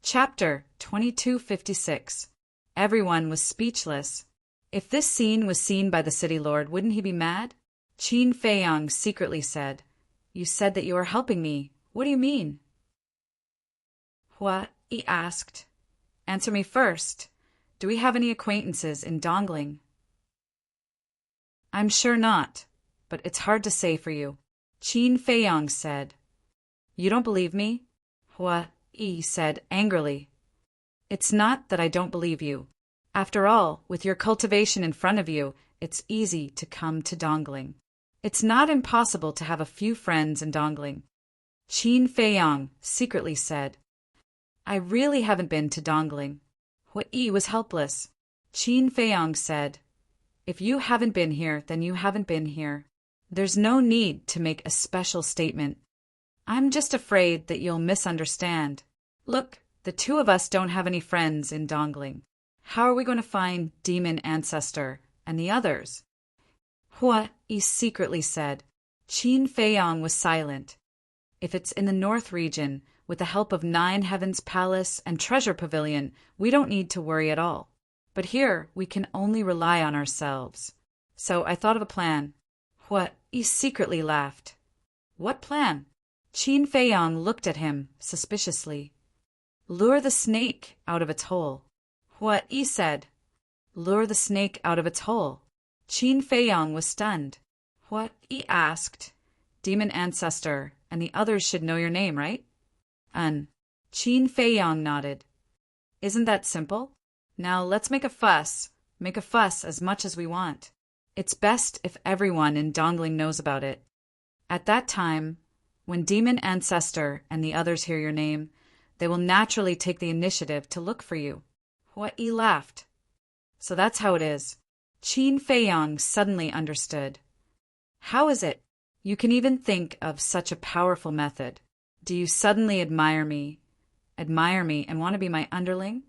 Chapter 2256. Everyone was speechless. If this scene was seen by the city lord, wouldn't he be mad? Qin Feiyang secretly said, "You said that you are helping me. What do you mean?" "What?" he asked. "Answer me first. Do we have any acquaintances in Dongling?" "I'm sure not, but it's hard to say for you," Qin Feiyang said. "You don't believe me?" Hua Yi said angrily. "It's not that I don't believe you. After all, with your cultivation in front of you, it's easy to come to Dongling. It's not impossible to have a few friends in Dongling." Qin Feiyang secretly said, "I really haven't been to Dongling." Hua Yi was helpless. Qin Feiyang said, "If you haven't been here, then you haven't been here. There's no need to make a special statement. I'm just afraid that you'll misunderstand. Look, the two of us don't have any friends in Dongling. How are we going to find Demon Ancestor and the others?" Hua Yi secretly said. Qin Feiyang was silent. "If it's in the North region, with the help of 9 Heavens Palace and Treasure Pavilion, we don't need to worry at all. But here, we can only rely on ourselves. So I thought of a plan." Hua Yi secretly laughed. "What plan?" Qin Feiyang looked at him suspiciously. "Lure the snake out of its hole." Hua Yi said. "Lure the snake out of its hole." Qin Feiyang was stunned. Hua Yi asked, "Demon Ancestor and the others should know your name, right?" Qin Feiyang nodded. "Isn't that simple? Now let's make a fuss as much as we want. It's best if everyone in Dongling knows about it. At that time, when Demon Ancestor and the others hear your name, they will naturally take the initiative to look for you." Hua Yi laughed. "So that's how it is." Qin Feiyang suddenly understood. "How is it you can even think of such a powerful method? Do you suddenly admire me and want to be my underling?"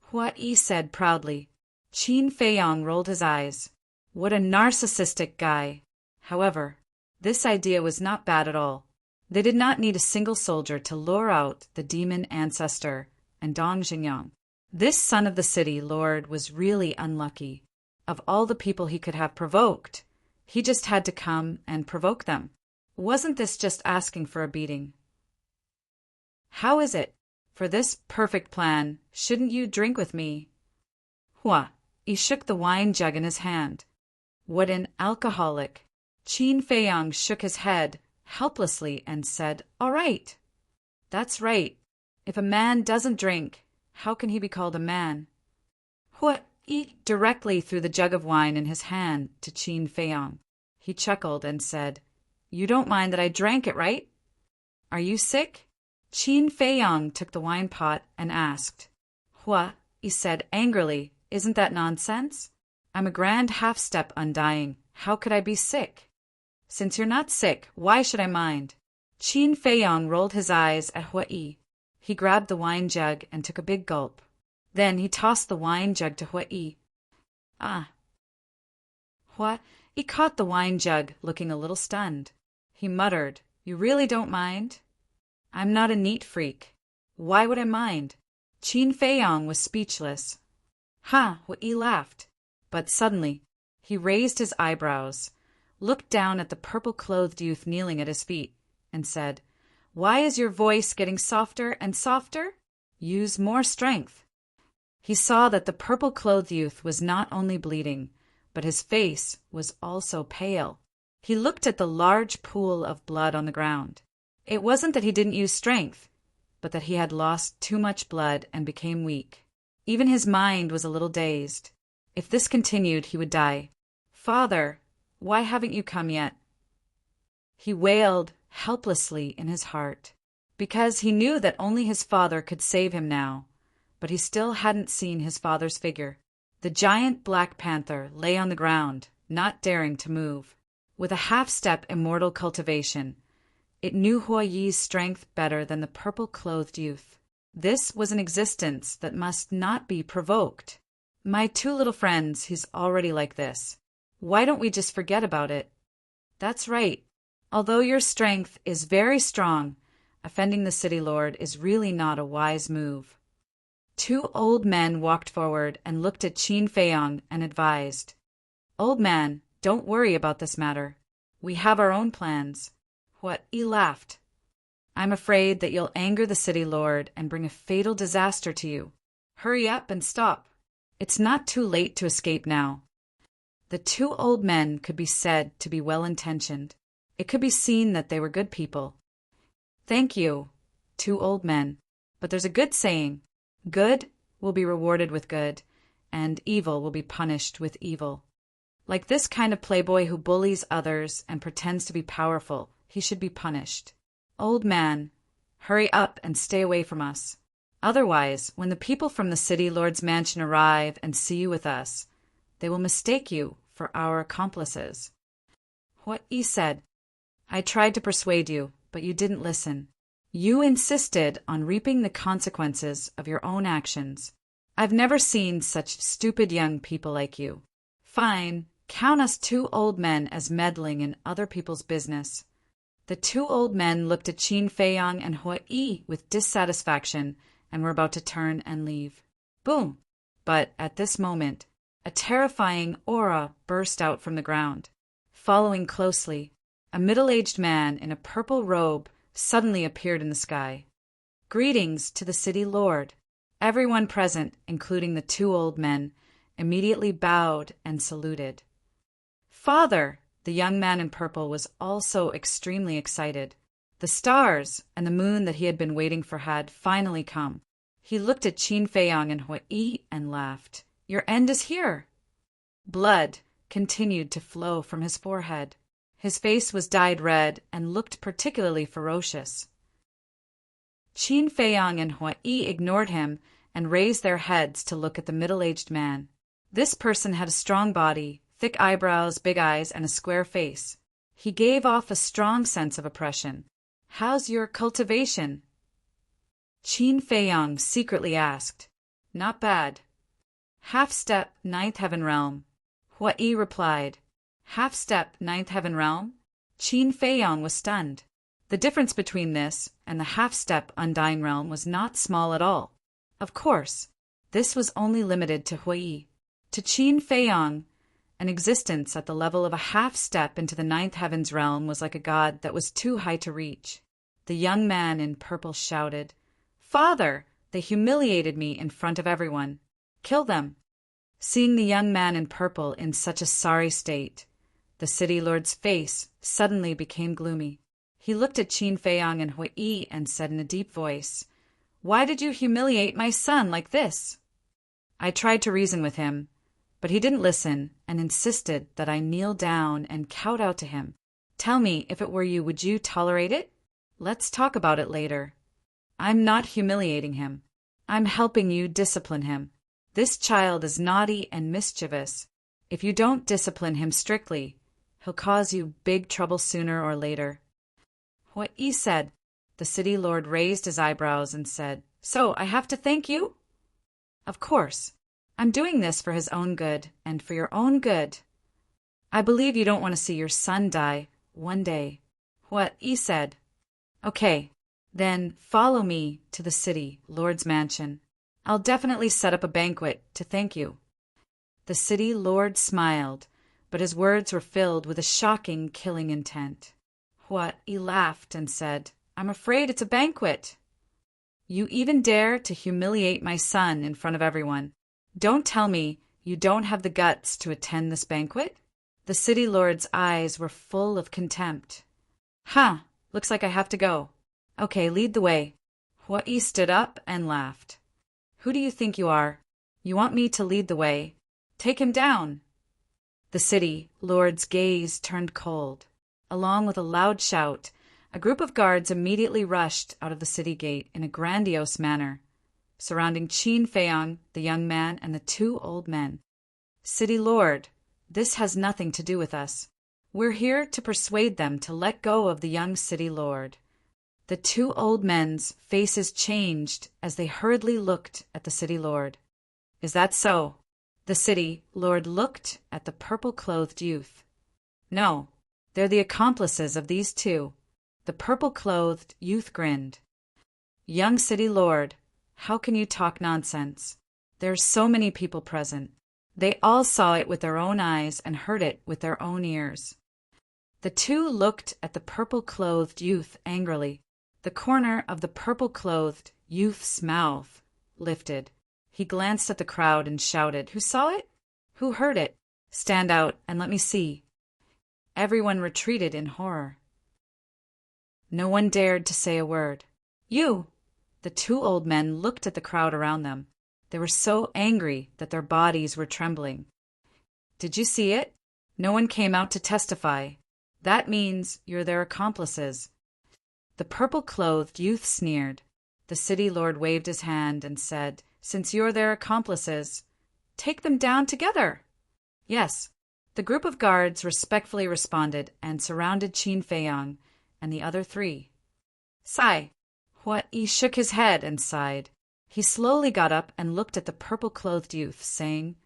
Hua Yi said proudly. Qin Feiyang rolled his eyes. What a narcissistic guy! However, this idea was not bad at all. They did not need a single soldier to lure out the Demon Ancestor and Dong Xingyang. This son of the city lord was really unlucky. Of all the people he could have provoked, he just had to come and provoke them. Wasn't this just asking for a beating? "How is it? For this perfect plan, shouldn't you drink with me?" Hua Yi shook the wine jug in his hand. "What an alcoholic!" Qin Feiyang shook his head helplessly and said, "All right." "That's right. If a man doesn't drink, how can he be called a man?" Hua Yi directly threw the jug of wine in his hand to Qin Feiyang. He chuckled and said, "You don't mind that I drank it, right? Are you sick?" Qin Feiyang took the wine pot and asked. Hua Yi said angrily, "Isn't that nonsense? I'm a grand half-step undying. How could I be sick? Since you're not sick, why should I mind?" Qin Feiyang rolled his eyes at Hua Yi. He grabbed the wine jug and took a big gulp. Then he tossed the wine jug to Hua Yi. "Ah." Hua Yi caught the wine jug, looking a little stunned. He muttered, "You really don't mind?" "I'm not a neat freak. Why would I mind?" Qin Feiyang was speechless. "Ha!" Hua Yi laughed. But suddenly, he raised his eyebrows, looked down at the purple-clothed youth kneeling at his feet, and said, "Why is your voice getting softer and softer? Use more strength." He saw that the purple-clothed youth was not only bleeding, but his face was also pale. He looked at the large pool of blood on the ground. It wasn't that he didn't use strength, but that he had lost too much blood and became weak. Even his mind was a little dazed. If this continued, he would die. "Father, why haven't you come yet?" He wailed helplessly in his heart, because he knew that only his father could save him now, but he still hadn't seen his father's figure. The giant Black Panther lay on the ground, not daring to move. With a half-step immortal cultivation, it knew Hua Yi's strength better than the purple-clothed youth. This was an existence that must not be provoked. "My 2 little friends, he's already like this. Why don't we just forget about it?" "That's right. Although your strength is very strong, offending the city lord is really not a wise move." Two old men walked forward and looked at Qin Feiyang and advised, "Old man, don't worry about this matter. We have our own plans." What? He laughed. "I'm afraid that you'll anger the city lord and bring a fatal disaster to you. Hurry up and stop. It's not too late to escape now." The two old men could be said to be well-intentioned. It could be seen that they were good people. "Thank you, two old men. But there's a good saying, good will be rewarded with good, and evil will be punished with evil. Like this kind of playboy who bullies others and pretends to be powerful, he should be punished. Old man, hurry up and stay away from us. Otherwise, when the people from the city lord's mansion arrive and see you with us, they will mistake you for our accomplices." What he said. "I tried to persuade you, but you didn't listen. You insisted on reaping the consequences of your own actions. I've never seen such stupid young people like you. Fine, count us two old men as meddling in other people's business." The two old men looked at Qin Feiyang and Hua Yi with dissatisfaction and were about to turn and leave. Boom! But at this moment, a terrifying aura burst out from the ground. Following closely, a middle-aged man in a purple robe suddenly appeared in the sky. "Greetings to the city lord." Everyone present, including the two old men, immediately bowed and saluted. "Father!" The young man in purple was also extremely excited. The stars and the moon that he had been waiting for had finally come. He looked at Qin Feiyang and Hua Yi and laughed. "Your end is here." Blood continued to flow from his forehead. His face was dyed red and looked particularly ferocious. Qin Feiyang and Hua Yi ignored him and raised their heads to look at the middle-aged man. This person had a strong body, thick eyebrows, big eyes, and a square face. He gave off a strong sense of oppression. "How's your cultivation?" Qin Feiyang secretly asked. "Not bad." "Half-step, ninth heaven realm." Hua Yi replied. "Half-step, ninth heaven realm?" Qin Feiyang was stunned. The difference between this and the half-step undying realm was not small at all. Of course, this was only limited to Hua Yi. To Qin Feiyang, an existence at the level of a half-step into the ninth heavens realm was like a god that was too high to reach. The young man in purple shouted, "Father, they humiliated me in front of everyone. Kill them." Seeing the young man in purple in such a sorry state, the city lord's face suddenly became gloomy. He looked at Qin Feiyang and Hua Yi and said in a deep voice, "Why did you humiliate my son like this?" I tried to reason with him, but he didn't listen and insisted that I kneel down and kowtow out to him. "Tell me, if it were you, would you tolerate it? Let's talk about it later." "I'm not humiliating him. I'm helping you discipline him. This child is naughty and mischievous. If you don't discipline him strictly, he'll cause you big trouble sooner or later." What he said. The city lord raised his eyebrows and said, "So I have to thank you?" "Of course. I'm doing this for his own good and for your own good. I believe you don't want to see your son die one day." What he said. "Okay, then follow me to the city lord's mansion. I'll definitely set up a banquet to thank you." The city lord smiled, but his words were filled with a shocking, killing intent. What he laughed and said, "I'm afraid it's a banquet." "You even dare to humiliate my son in front of everyone. Don't tell me you don't have the guts to attend this banquet?" The city lord's eyes were full of contempt. "Huh, looks like I have to go. Okay, lead the way." Hua Yi stood up and laughed. "Who do you think you are? You want me to lead the way? Take him down." The city lord's gaze turned cold. Along with a loud shout, a group of guards immediately rushed out of the city gate in a grandiose manner, surrounding Qin Feiyang, the young man, and the two old men. "City lord, this has nothing to do with us. We're here to persuade them to let go of the young city lord." The two old men's faces changed as they hurriedly looked at the city lord. "Is that so?" The city lord looked at the purple-clothed youth. "No, they're the accomplices of these two." The purple-clothed youth grinned. "Young city lord, How can you talk nonsense? There are so many people present. They all saw it with their own eyes and heard it with their own ears. The two looked at the purple-clothed youth angrily. The corner of the purple-clothed youth's mouth lifted. He glanced at the crowd and shouted, "Who saw it? Who heard it? Stand out and let me see." Everyone retreated in horror. No one dared to say a word. "You!" The two old men looked at the crowd around them. They were so angry that their bodies were trembling. "Did you see it? No one came out to testify. That means you're their accomplices." The purple-clothed youth sneered. The city lord waved his hand and said, "Since you're their accomplices, take them down together." "Yes." The group of guards respectfully responded and surrounded Qin Feiyang and the other three. "Sigh." He shook his head and sighed. He slowly got up and looked at the purple-clothed youth, saying,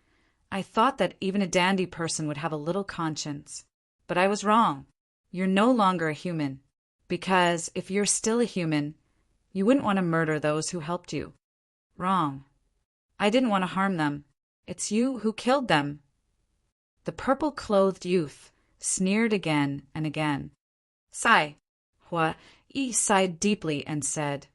"I thought that even a dandy person would have a little conscience. But I was wrong. You're no longer a human. Because if you're still a human, you wouldn't want to murder those who helped you." "Wrong. I didn't want to harm them. It's you who killed them." The purple-clothed youth sneered again and again. "Sigh." He sighed deeply and said,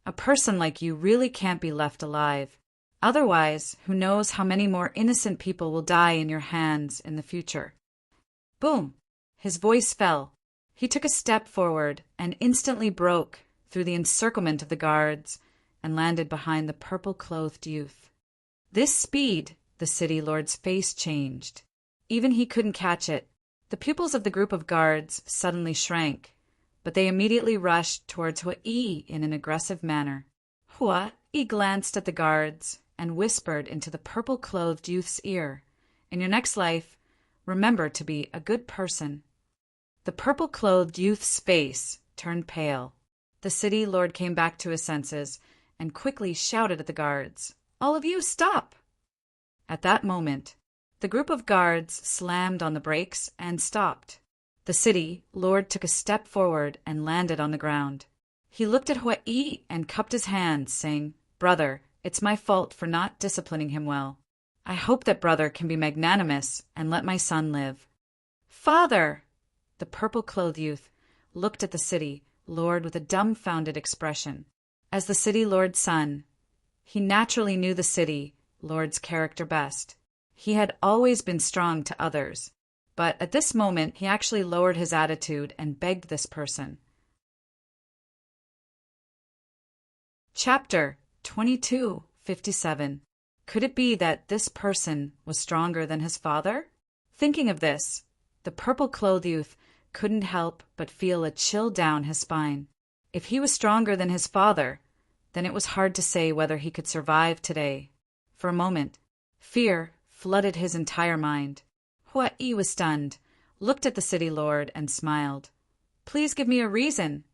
"A person like you really can't be left alive. Otherwise, who knows how many more innocent people will die in your hands in the future." Boom! His voice fell. He took a step forward and instantly broke through the encirclement of the guards and landed behind the purple-clothed youth. This speed, the city lord's face changed. Even he couldn't catch it. The pupils of the group of guards suddenly shrank, but they immediately rushed towards Hui in an aggressive manner. Hui glanced at the guards and whispered into the purple-clothed youth's ear, "In your next life, remember to be a good person." The purple-clothed youth's face turned pale. The city lord came back to his senses and quickly shouted at the guards, "All of you, stop!" At that moment, the group of guards slammed on the brakes and stopped. The city lord took a step forward and landed on the ground. He looked at Hui and cupped his hands, saying, "Brother, it's my fault for not disciplining him well. I hope that brother can be magnanimous and let my son live." "Father!" The purple-clothed youth looked at the city lord with a dumbfounded expression. As the city lord's son, he naturally knew the city lord's character best. He had always been strong to others, but at this moment he actually lowered his attitude and begged this person. Chapter 2257. Could it be that this person was stronger than his father? Thinking of this, the purple-clothed youth couldn't help but feel a chill down his spine. If he was stronger than his father, then it was hard to say whether he could survive today. For a moment, fear flooded his entire mind. Hui was stunned, looked at the city lord, and smiled. "Please give me a reason.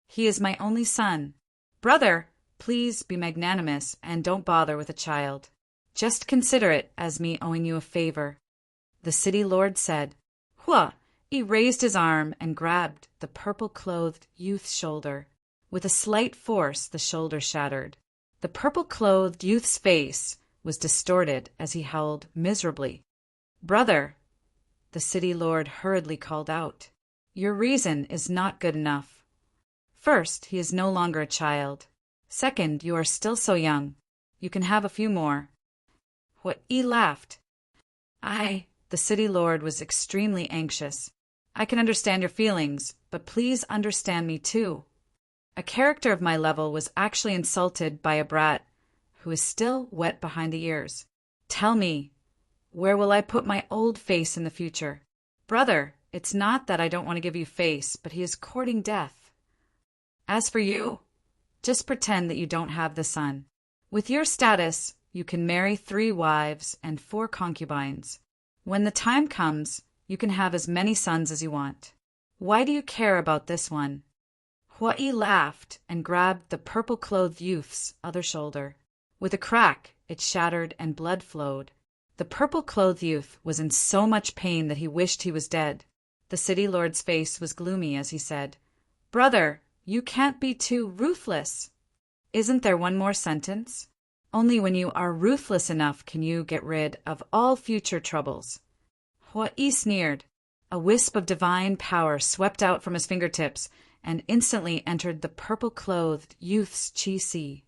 He is my only son. Brother, please be magnanimous and don't bother with a child. Just consider it as me owing you a favor." The city lord said. He raised his arm and grabbed the purple-clothed youth's shoulder. With a slight force, the shoulder shattered. The purple-clothed youth's face was distorted as he howled miserably. "Brother," the city lord hurriedly called out, "your reason is not good enough. First, he is no longer a child. Second, you are still so young. You can have a few more." Hui laughed. The city lord was extremely anxious. "I can understand your feelings, but please understand me too. A character of my level was actually insulted by a brat who is still wet behind the ears. Tell me, where will I put my old face in the future? Brother, it's not that I don't want to give you face, but he is courting death. As for you, just pretend that you don't have the son. With your status, you can marry 3 wives and 4 concubines. When the time comes, you can have as many sons as you want. Why do you care about this one?" Hui laughed and grabbed the purple-clothed youth's other shoulder. With a crack, it shattered and blood flowed. The purple-clothed youth was in so much pain that he wished he was dead. The city lord's face was gloomy as he said, "Brother, you can't be too ruthless." Isn't there one more sentence? Only when you are ruthless enough can you get rid of all future troubles. Hua-i sneered. A wisp of divine power swept out from his fingertips and instantly entered the purple-clothed youth's chi-si.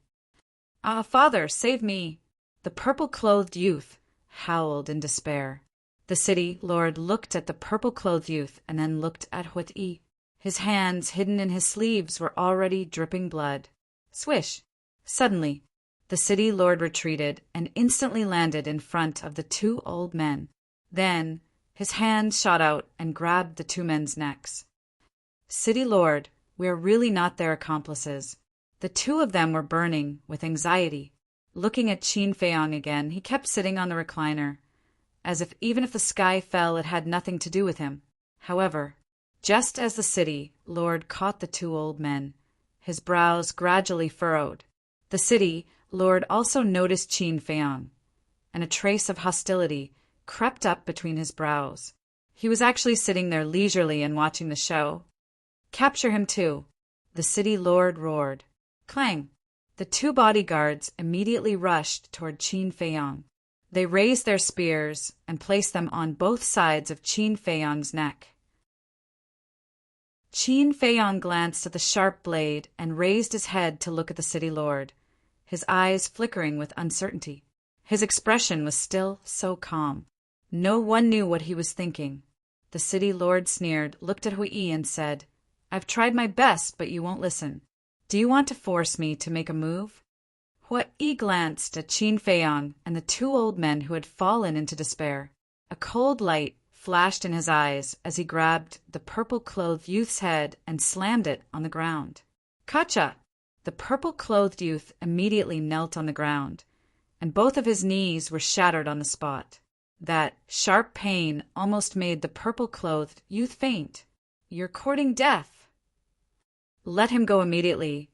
Ah, father, save me! The purple-clothed youth howled in despair. The city lord looked at the purple-clothed youth and then looked at Hua-i. His hands, hidden in his sleeves, were already dripping blood. Swish! Suddenly, the city lord retreated and instantly landed in front of the two old men. Then, his hand shot out and grabbed the two men's necks. City lord, we are really not their accomplices. The two of them were burning with anxiety. Looking at Qin Feiyang again, he kept sitting on the recliner, as if even if the sky fell, it had nothing to do with him. However, just as the city lord caught the two old men, his brows gradually furrowed. The city lord also noticed Qin Feiyang, and a trace of hostility crept up between his brows. He was actually sitting there leisurely and watching the show. Capture him too, the city lord roared. Clang! The two bodyguards immediately rushed toward Qin Feiyang. They raised their spears and placed them on both sides of Qin Feiyang's neck. Qin Feiyang glanced at the sharp blade and raised his head to look at the city lord, his eyes flickering with uncertainty. His expression was still so calm. No one knew what he was thinking. The city lord sneered, looked at Hui and said, I've tried my best, but you won't listen. Do you want to force me to make a move? Hui glanced at Qin Feiyang and the two old men who had fallen into despair. A cold light flashed in his eyes as he grabbed the purple-clothed youth's head and slammed it on the ground. Kacha! The purple-clothed youth immediately knelt on the ground, and both of his knees were shattered on the spot. That sharp pain almost made the purple-clothed youth faint. You're courting death. Let him go immediately,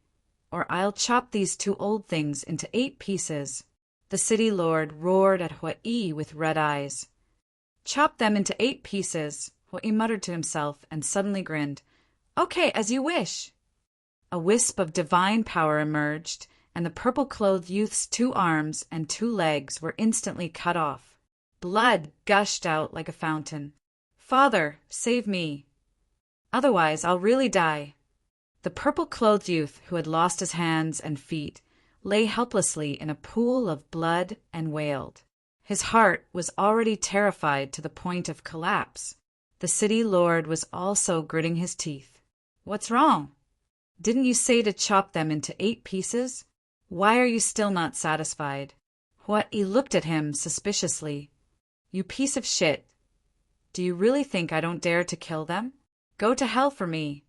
or I'll chop these two old things into 8 pieces. The city lord roared at Hui with red eyes. Chop them into 8 pieces, Hui muttered to himself and suddenly grinned. Okay, as you wish. A wisp of divine power emerged, and the purple-clothed youth's 2 arms and 2 legs were instantly cut off. Blood gushed out like a fountain. Father, save me. Otherwise, I'll really die. The purple-clothed youth, who had lost his hands and feet, lay helplessly in a pool of blood and wailed. His heart was already terrified to the point of collapse. The city lord was also gritting his teeth. What's wrong? Didn't you say to chop them into 8 pieces? Why are you still not satisfied? Hui looked at him suspiciously. You piece of shit. Do you really think I don't dare to kill them? Go to hell for me.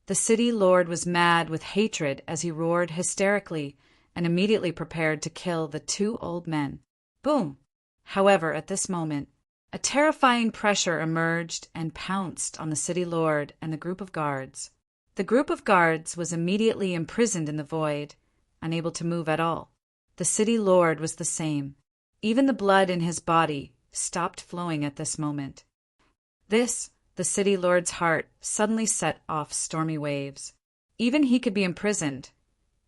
The city lord was mad with hatred as he roared hysterically and immediately prepared to kill the 2 old men. Boom! However, at this moment, a terrifying pressure emerged and pounced on the city lord and the group of guards. The group of guards was immediately imprisoned in the void, unable to move at all. The city lord was the same. Even the blood in his body stopped flowing at this moment. This, the city lord's heart suddenly set off stormy waves. Even he could be imprisoned.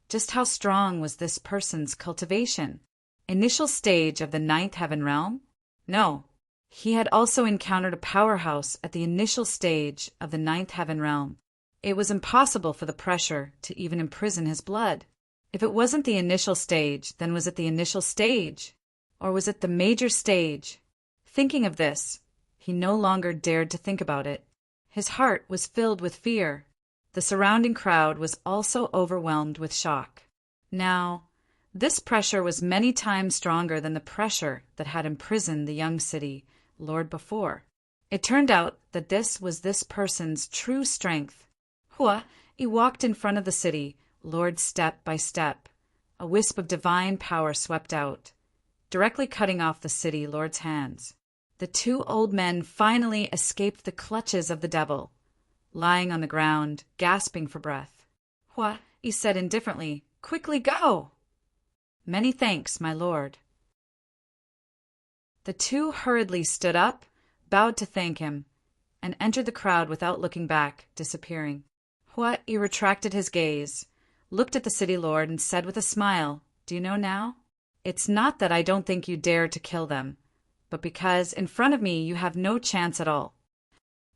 Just how strong was this person's cultivation? Initial stage of the 9th heaven realm? No. He had also encountered a powerhouse at the initial stage of the 9th heaven realm. It was impossible for the pressure to even imprison his blood. If it wasn't the initial stage, then was it the initial stage? Or was it the major stage? Thinking of this, he no longer dared to think about it. His heart was filled with fear. The surrounding crowd was also overwhelmed with shock. Now, this pressure was many times stronger than the pressure that had imprisoned the young city lord before. It turned out that this was this person's true strength. He walked in front of the city lord step by step. A wisp of divine power swept out, directly cutting off the city lord's hands. The 2 old men finally escaped the clutches of the devil, lying on the ground, gasping for breath. He said indifferently, Quickly go! Many thanks, my lord. The 2 hurriedly stood up, bowed to thank him, and entered the crowd without looking back, disappearing. He retracted his gaze, looked at the city lord and said with a smile, "Do you know now? It's not that I don't think you dare to kill them, but because in front of me you have no chance at all."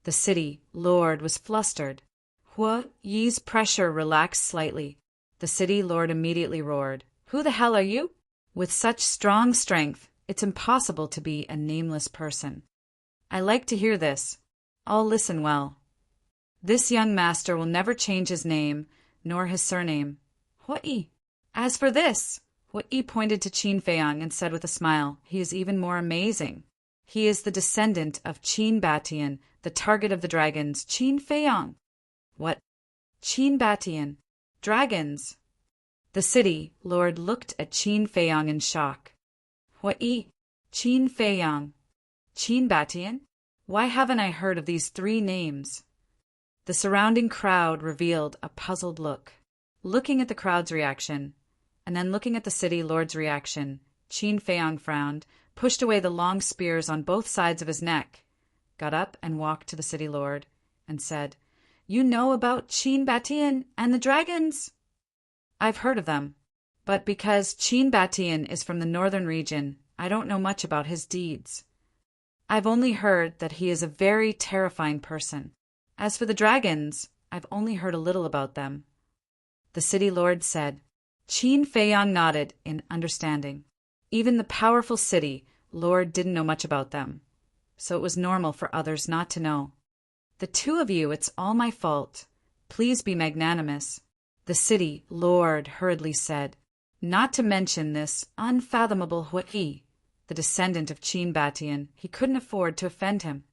The city lord was flustered. Hua Yi's pressure relaxed slightly. The city lord immediately roared, "Who the hell are you? With such strong strength, it's impossible to be a nameless person." I like to hear this. All listen well. This young master will never change his name, nor his surname. Hua Yi. As for this, Hua Yi pointed to Qin Feiyang and said with a smile, "He is even more amazing. He is the descendant of Qin Batian, the target of the dragons, Qin Feiyang." What? Qin Batian? Dragons? The city lord looked at Qin Feiyang in shock. Hua Yi, Qin Feiyang, Qin Batian? Why haven't I heard of these three names? The surrounding crowd revealed a puzzled look. Looking at the crowd's reaction, and then looking at the city lord's reaction, Qin Feiyang frowned, pushed away the long spears on both sides of his neck, got up and walked to the city lord, and said, "You know about Qin Batian and the dragons?" "I've heard of them, but because Qin Batian is from the northern region, I don't know much about his deeds. I've only heard that he is a very terrifying person. As for the dragons, I've only heard a little about them." The city lord said. Qin Feiyang nodded in understanding. Even the powerful city lord didn't know much about them, so it was normal for others not to know. "The two of you, it's all my fault. Please be magnanimous," the city lord hurriedly said. Not to mention this unfathomable Hua Yi, the descendant of Qin Batian, he couldn't afford to offend him.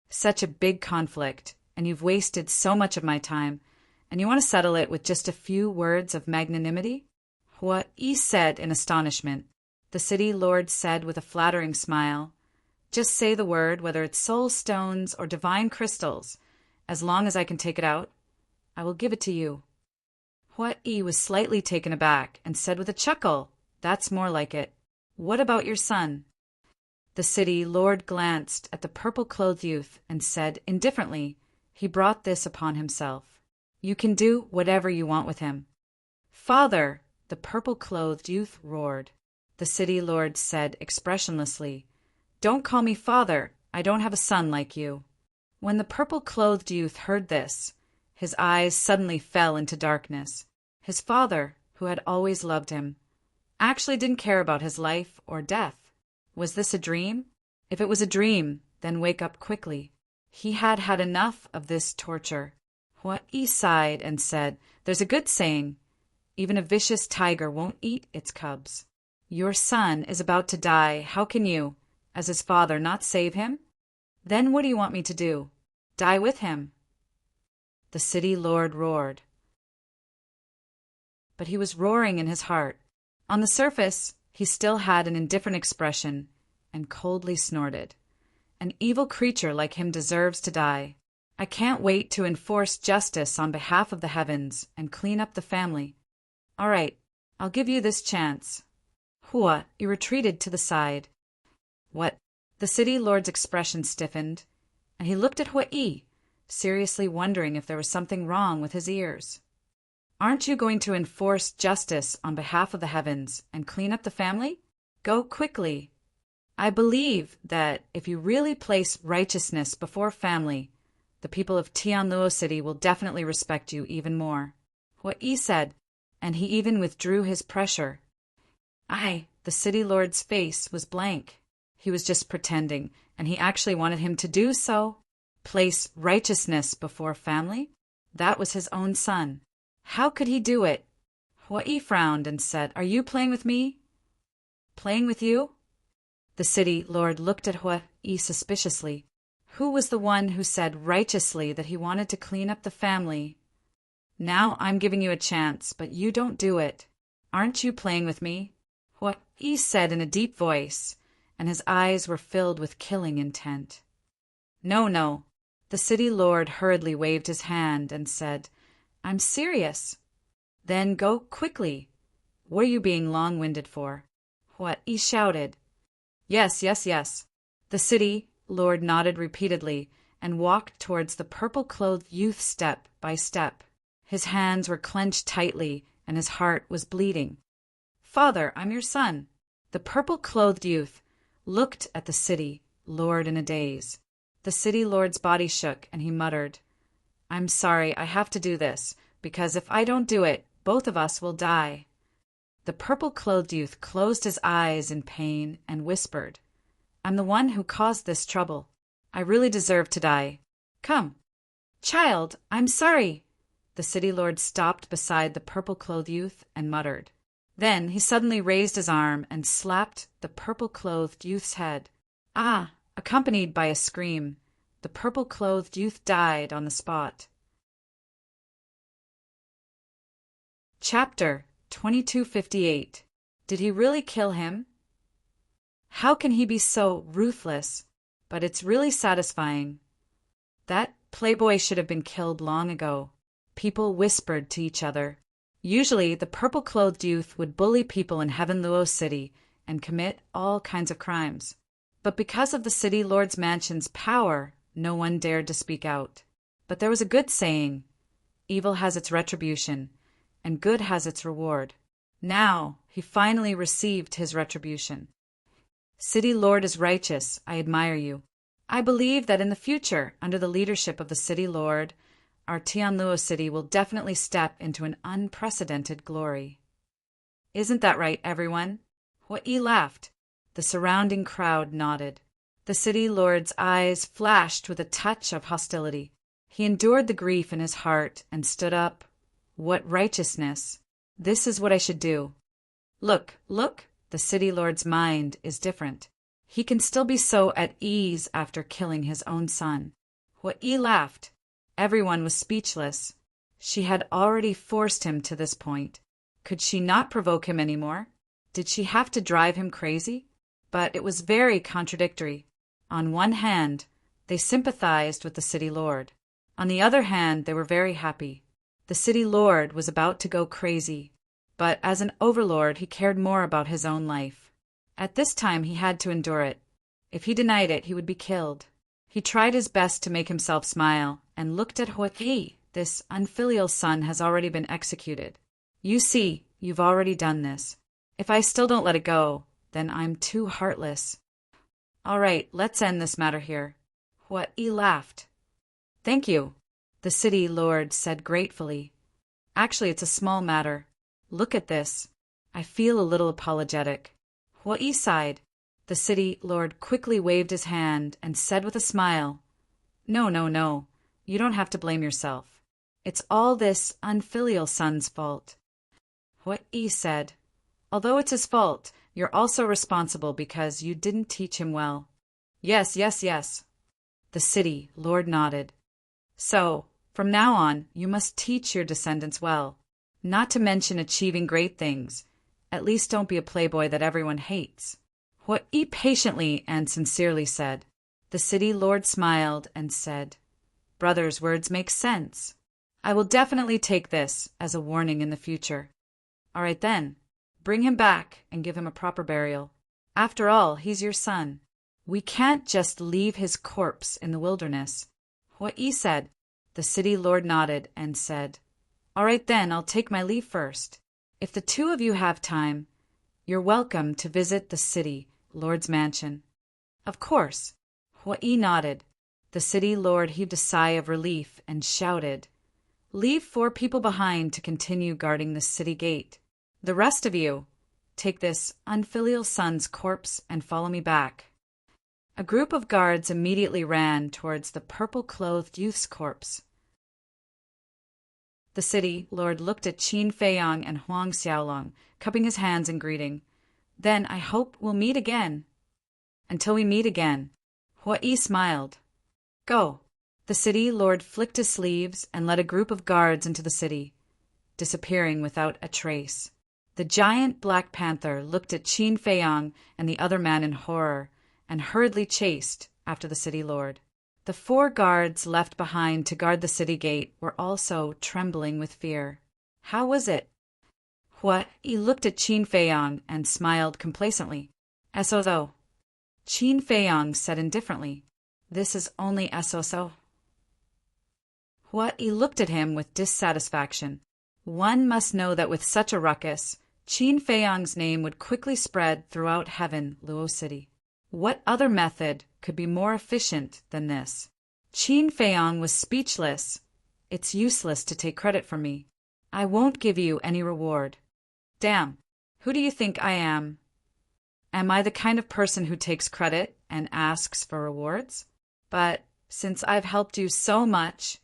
"Such a big conflict, and you've wasted so much of my time, and you want to settle it with just a few words of magnanimity?" Hua Yi said in astonishment. The city lord said with a flattering smile, "Just say the word, whether it's soul stones or divine crystals. As long as I can take it out, I will give it to you." Hua Yi was slightly taken aback and said with a chuckle, "That's more like it. What about your son?" The city lord glanced at the purple-clothed youth and said indifferently, "He brought this upon himself. You can do whatever you want with him." "Father!" the purple-clothed youth roared. The city lord said expressionlessly, "Don't call me father. I don't have a son like you." When the purple-clothed youth heard this, his eyes suddenly fell into darkness. His father, who had always loved him, actually didn't care about his life or death. Was this a dream? If it was a dream, then wake up quickly. He had had enough of this torture. Hua Yi sighed and said, "There's a good saying, even a vicious tiger won't eat its cubs. Your son is about to die. How can you, as his father, not save him? Then what do you want me to do? Die with him?" The city lord roared. But he was roaring in his heart. On the surface, he still had an indifferent expression and coldly snorted. "An evil creature like him deserves to die. I can't wait to enforce justice on behalf of the heavens and clean up the family. All right, I'll give you this chance." Hua Yi retreated to the side. "What?" The city lord's expression stiffened, and he looked at Hua Yi, seriously wondering if there was something wrong with his ears. "Aren't you going to enforce justice on behalf of the heavens and clean up the family? Go quickly. I believe that if you really place righteousness before family, the people of Tianluo City will definitely respect you even more," Hua Yi said, and he even withdrew his pressure. The city lord's face was blank. He was just pretending, and he actually wanted him to do so. Place righteousness before family? That was his own son. How could he do it? Hua Yi frowned and said, "Are you playing with me?" "Playing with you?" The city lord looked at Hua Yi suspiciously. Who was the one who said righteously that he wanted to clean up the family? "Now I'm giving you a chance, but you don't do it. Aren't you playing with me?" Hua Yi said in a deep voice, and his eyes were filled with killing intent. "No, no." The city lord hurriedly waved his hand and said, "I'm serious." "Then go quickly. What are you being long-winded for?" Hua Yi shouted. "Yes, yes, yes." The city lord nodded repeatedly and walked towards the purple-clothed youth step by step. His hands were clenched tightly, and his heart was bleeding. "Father, I'm your son." The purple-clothed youth looked at the city lord in a daze. The city lord's body shook, and he muttered, "I'm sorry, I have to do this, because if I don't do it, both of us will die." The purple-clothed youth closed his eyes in pain and whispered, "I'm the one who caused this trouble. I really deserve to die. Come." "Child, I'm sorry." The city lord stopped beside the purple-clothed youth and muttered. Then he suddenly raised his arm and slapped the purple-clothed youth's head. Ah! Accompanied by a scream, the purple-clothed youth died on the spot. Chapter 2258. Did he really kill him? How can he be so ruthless? But it's really satisfying. That playboy should have been killed long ago. People whispered to each other. Usually, the purple-clothed youth would bully people in Heaven Luo City and commit all kinds of crimes. But because of the city lord's mansion's power, no one dared to speak out. But there was a good saying, "Evil has its retribution, and good has its reward." Now, he finally received his retribution. "City Lord is righteous. I admire you. I believe that in the future, under the leadership of the City Lord, our Tianluo City will definitely step into an unprecedented glory." "Isn't that right, everyone?" Hui laughed. The surrounding crowd nodded. The City Lord's eyes flashed with a touch of hostility. He endured the grief in his heart and stood up. "What righteousness! This is what I should do." Look, the City Lord's mind is different. He can still be so at ease after killing his own son. Hui laughed. Everyone was speechless. She had already forced him to this point. Could she not provoke him anymore? Did she have to drive him crazy? But it was very contradictory. On one hand, they sympathized with the City Lord. On the other hand, they were very happy. The City Lord was about to go crazy, but as an overlord he cared more about his own life. At this time he had to endure it. If he denied it, he would be killed. He tried his best to make himself smile, and looked at Hui. "This unfilial son has already been executed. You see, you've already done this. If I still don't let it go, then I'm too heartless. All right, let's end this matter here." Hui laughed. "Thank you," the City Lord said gratefully. "Actually, it's a small matter. Look at this. I feel a little apologetic." Hui sighed. The City Lord quickly waved his hand and said with a smile, No. You don't have to blame yourself. It's all this unfilial son's fault." Hui said, "Although it's his fault, you're also responsible because you didn't teach him well." Yes. The City Lord nodded. "So, from now on, you must teach your descendants well, not to mention achieving great things. At least don't be a playboy that everyone hates." Hui patiently and sincerely said. The City Lord smiled and said, "Brother's words make sense. I will definitely take this as a warning in the future." "All right then. Bring him back and give him a proper burial. After all, he's your son. We can't just leave his corpse in the wilderness." Hui said. The City Lord nodded and said, "All right then, I'll take my leave first. If the two of you have time, you're welcome to visit the City Lord's mansion." "Of course." Hui nodded. The City Lord heaved a sigh of relief and shouted, "Leave 4 people behind to continue guarding the city gate. The rest of you, take this unfilial son's corpse and follow me back." A group of guards immediately ran towards the purple-clothed youth's corpse. The City Lord looked at Qin Feiyang and Huang Xiaolong, cupping his hands in greeting. "Then I hope we'll meet again." "Until we meet again." Hui smiled. "Go." The City Lord flicked his sleeves and led a group of guards into the city, disappearing without a trace. The giant Black Panther looked at Qin Feiyang and the other man in horror, and hurriedly chased after the City Lord. The 4 guards left behind to guard the city gate were also trembling with fear. How was it? Hui looked at Qin Feiyang and smiled complacently. "So." Qin Feiyang said indifferently, "This is only so." Hui looked at him with dissatisfaction. One must know that with such a ruckus, Qin Feiyang's name would quickly spread throughout heaven, Luo City. What other method could be more efficient than this? Qin Feiyang was speechless. It's useless to take credit from me. I won't give you any reward. Damn, who do you think I am? Am I the kind of person who takes credit and asks for rewards? But since I've helped you so much,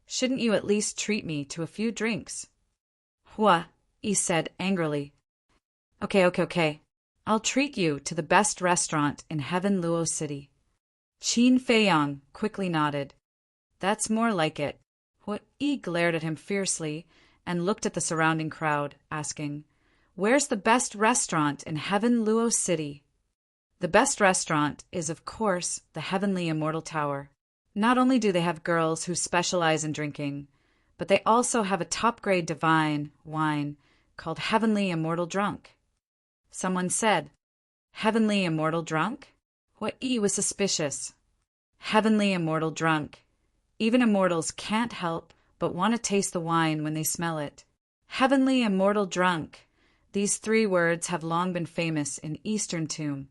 shouldn't you at least treat me to a few drinks? Hua, he said angrily. Okay. I'll treat you to the best restaurant in Heaven Luo City. Qin Feiyang quickly nodded. That's more like it. Hua Yi glared at him fiercely and looked at the surrounding crowd, asking, Where's the best restaurant in Heaven Luo City? The best restaurant is, of course, the Heavenly Immortal Tower. Not only do they have girls who specialize in drinking, but they also have a top-grade divine wine called Heavenly Immortal Drunk. Someone said, Heavenly Immortal Drunk? Hua Yi was suspicious. Heavenly Immortal Drunk. Even immortals can't help but want to taste the wine when they smell it. Heavenly Immortal Drunk. These 3 words have long been famous in Eastern Tomb,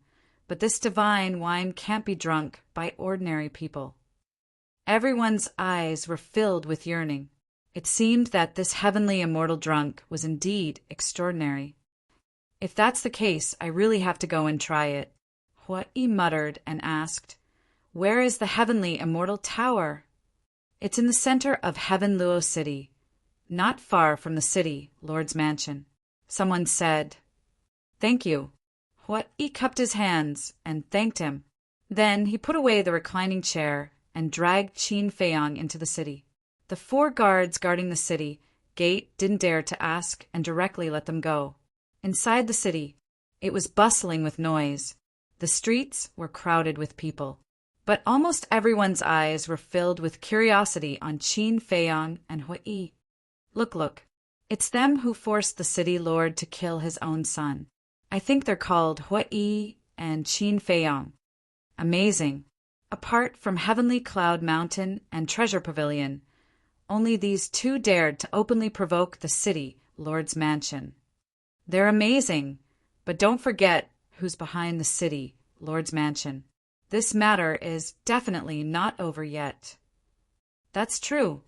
but this divine wine can't be drunk by ordinary people. Everyone's eyes were filled with yearning. It seemed that this Heavenly Immortal Drunk was indeed extraordinary. If that's the case, I really have to go and try it. Hua Yi muttered and asked, Where is the Heavenly Immortal Tower? It's in the center of Heaven Luo City, not far from the city, Lord's Mansion. Someone said, Thank you. Hua Yi cupped his hands and thanked him. Then he put away the reclining chair and dragged Qin Feiyang into the city. The 4 guards guarding the city gate didn't dare to ask and directly let them go. Inside the city, it was bustling with noise. The streets were crowded with people. But almost everyone's eyes were filled with curiosity on Qin Feiyang and Hua Yi. Look. It's them who forced the city lord to kill his own son. I think they're called Hua Yi and Qin Feiyang. Amazing. Apart from Heavenly Cloud Mountain and Treasure Pavilion, only these 2 dared to openly provoke the city lord's mansion. They're amazing, but don't forget who's behind the city lord's mansion. This matter is definitely not over yet. That's true.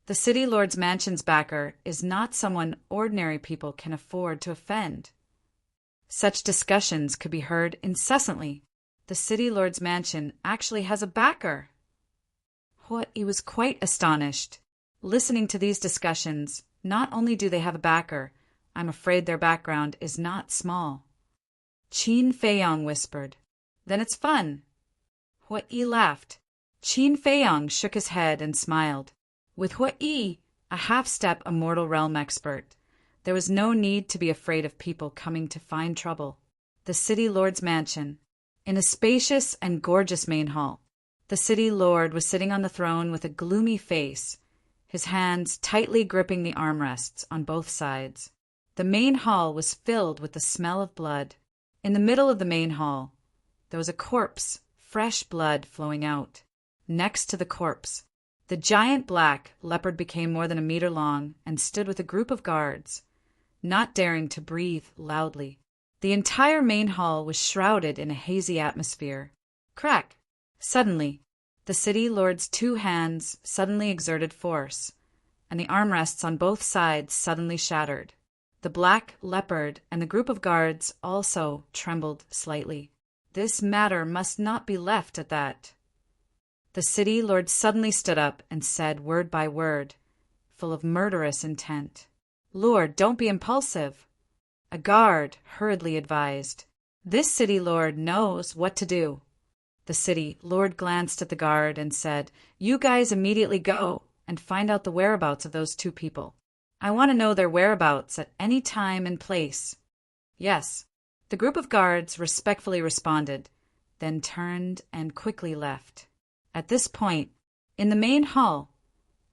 The city lord's mansion's backer is not someone ordinary people can afford to offend. Such discussions could be heard incessantly. The city lord's mansion actually has a backer. Hua Yi was quite astonished. Listening to these discussions, not only do they have a backer, I'm afraid their background is not small. Qin Feiyang whispered, Then it's fun. Hua Yi laughed. Qin Feiyang shook his head and smiled. With Hua Yi, a half-step immortal realm expert, there was no need to be afraid of people coming to find trouble. The city lord's mansion. In a spacious and gorgeous main hall, the city lord was sitting on the throne with a gloomy face, his hands tightly gripping the armrests on both sides. The main hall was filled with the smell of blood. In the middle of the main hall, there was a corpse, fresh blood flowing out. Next to the corpse, the giant black leopard became more than 1 meter long and stood with a group of guards, not daring to breathe loudly. The entire main hall was shrouded in a hazy atmosphere. Crack! Suddenly, the city lord's 2 hands suddenly exerted force, and the armrests on both sides suddenly shattered. The black leopard and the group of guards also trembled slightly. This matter must not be left at that. The city lord suddenly stood up and said word by word, full of murderous intent, Lord, don't be impulsive. A guard hurriedly advised, This city lord knows what to do. The city lord glanced at the guard and said, You guys immediately go and find out the whereabouts of those 2 people. I want to know their whereabouts at any time and place. Yes. The group of guards respectfully responded, then turned and quickly left. At this point, in the main hall,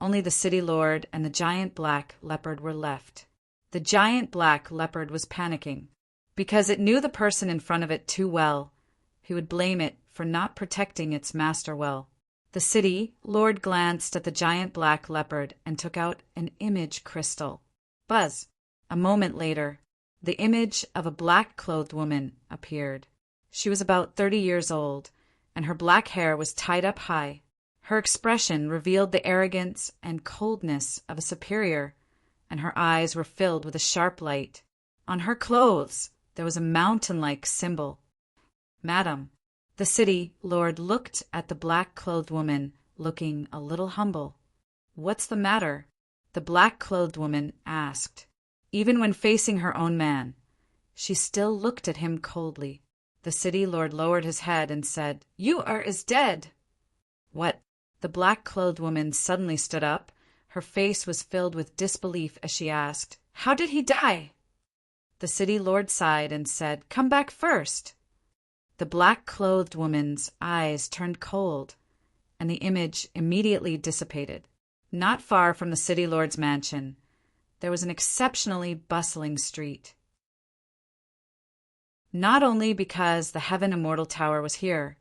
only the city lord and the giant black leopard were left. The giant black leopard was panicking. Because it knew the person in front of it too well, he would blame it for not protecting its master well. The city lord glanced at the giant black leopard and took out an image crystal. Buzz! A moment later, the image of a black-clothed woman appeared. She was about 30 years old, and her black hair was tied up high. Her expression revealed the arrogance and coldness of a superior, and her eyes were filled with a sharp light. On her clothes there was a mountain-like symbol. Madam, the city lord looked at the black-clothed woman, looking a little humble. What's the matter? The black-clothed woman asked. Even when facing her own man, she still looked at him coldly. The city lord lowered his head and said, "You are as dead." What? The black-clothed woman suddenly stood up. Her face was filled with disbelief as she asked, "How did he die?" The city lord sighed and said, "Come back first." The black-clothed woman's eyes turned cold, and the image immediately dissipated. Not far from the city lord's mansion, there was an exceptionally bustling street. Not only because the Heaven Immortal Tower was here,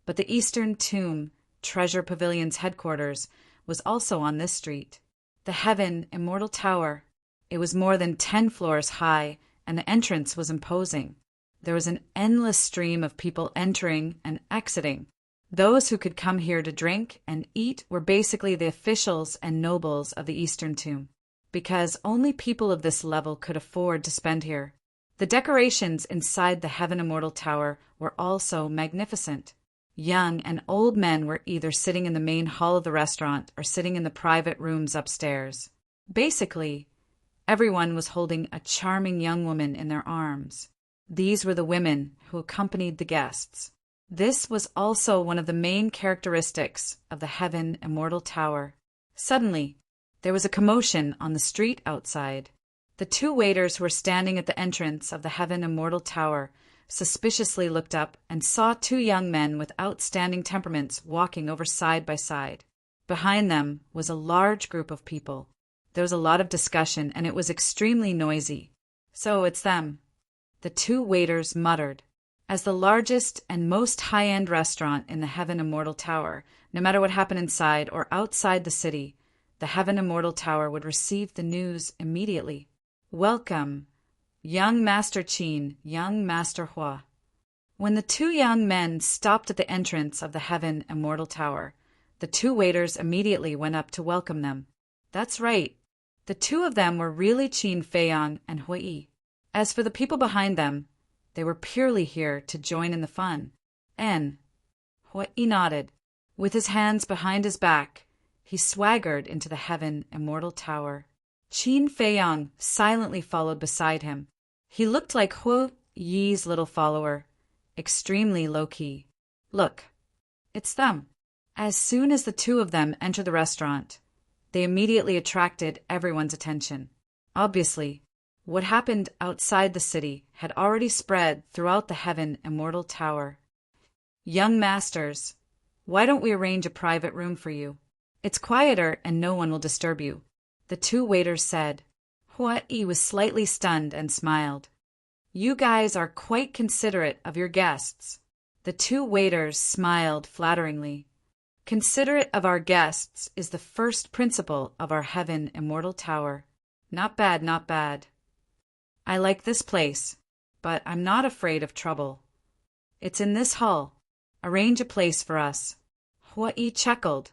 but the Eastern Tomb Treasure Pavilion's headquarters was also on this street. The Heaven Immortal Tower. It was more than 10 floors high, and the entrance was imposing. There was an endless stream of people entering and exiting. Those who could come here to drink and eat were basically the officials and nobles of the Eastern Tomb, because only people of this level could afford to spend here. The decorations inside the Heaven Immortal Tower were also magnificent. Young and old men were either sitting in the main hall of the restaurant or sitting in the private rooms upstairs. Basically, everyone was holding a charming young woman in their arms. These were the women who accompanied the guests. This was also one of the main characteristics of the Heaven Immortal Tower. Suddenly, there was a commotion on the street outside. The 2 waiters who were standing at the entrance of the Heaven Immortal Tower suspiciously looked up and saw 2 young men with outstanding temperaments walking over side by side. Behind them was a large group of people. There was a lot of discussion, and it was extremely noisy. "So it's them," the 2 waiters muttered. As the largest and most high-end restaurant in the Heaven Immortal Tower, no matter what happened inside or outside the city, the Heaven Immortal Tower would receive the news immediately. "Welcome, young Master Qin, young Master Hua." When the 2 young men stopped at the entrance of the Heaven Immortal Tower, the 2 waiters immediately went up to welcome them. That's right. The 2 of them were really Qin Feiyang and Hui. As for the people behind them, they were purely here to join in the fun. Hui nodded. With his hands behind his back, he swaggered into the Heaven Immortal Tower. Qin Feiyang silently followed beside him. He looked like Hu Yi's little follower, extremely low-key. Look, it's them. As soon as the 2 of them entered the restaurant, they immediately attracted everyone's attention. Obviously, what happened outside the city had already spread throughout the Heaven Immortal Tower. "Young masters, why don't we arrange a private room for you? It's quieter and no one will disturb you," the 2 waiters said. Hua Yi was slightly stunned and smiled. "You guys are quite considerate of your guests." The 2 waiters smiled flatteringly. "Considerate of our guests is the first principle of our Heaven Immortal Tower. Not bad, not bad. I like this place, but I'm not afraid of trouble. It's in this hall. Arrange a place for us." Hua Yi chuckled.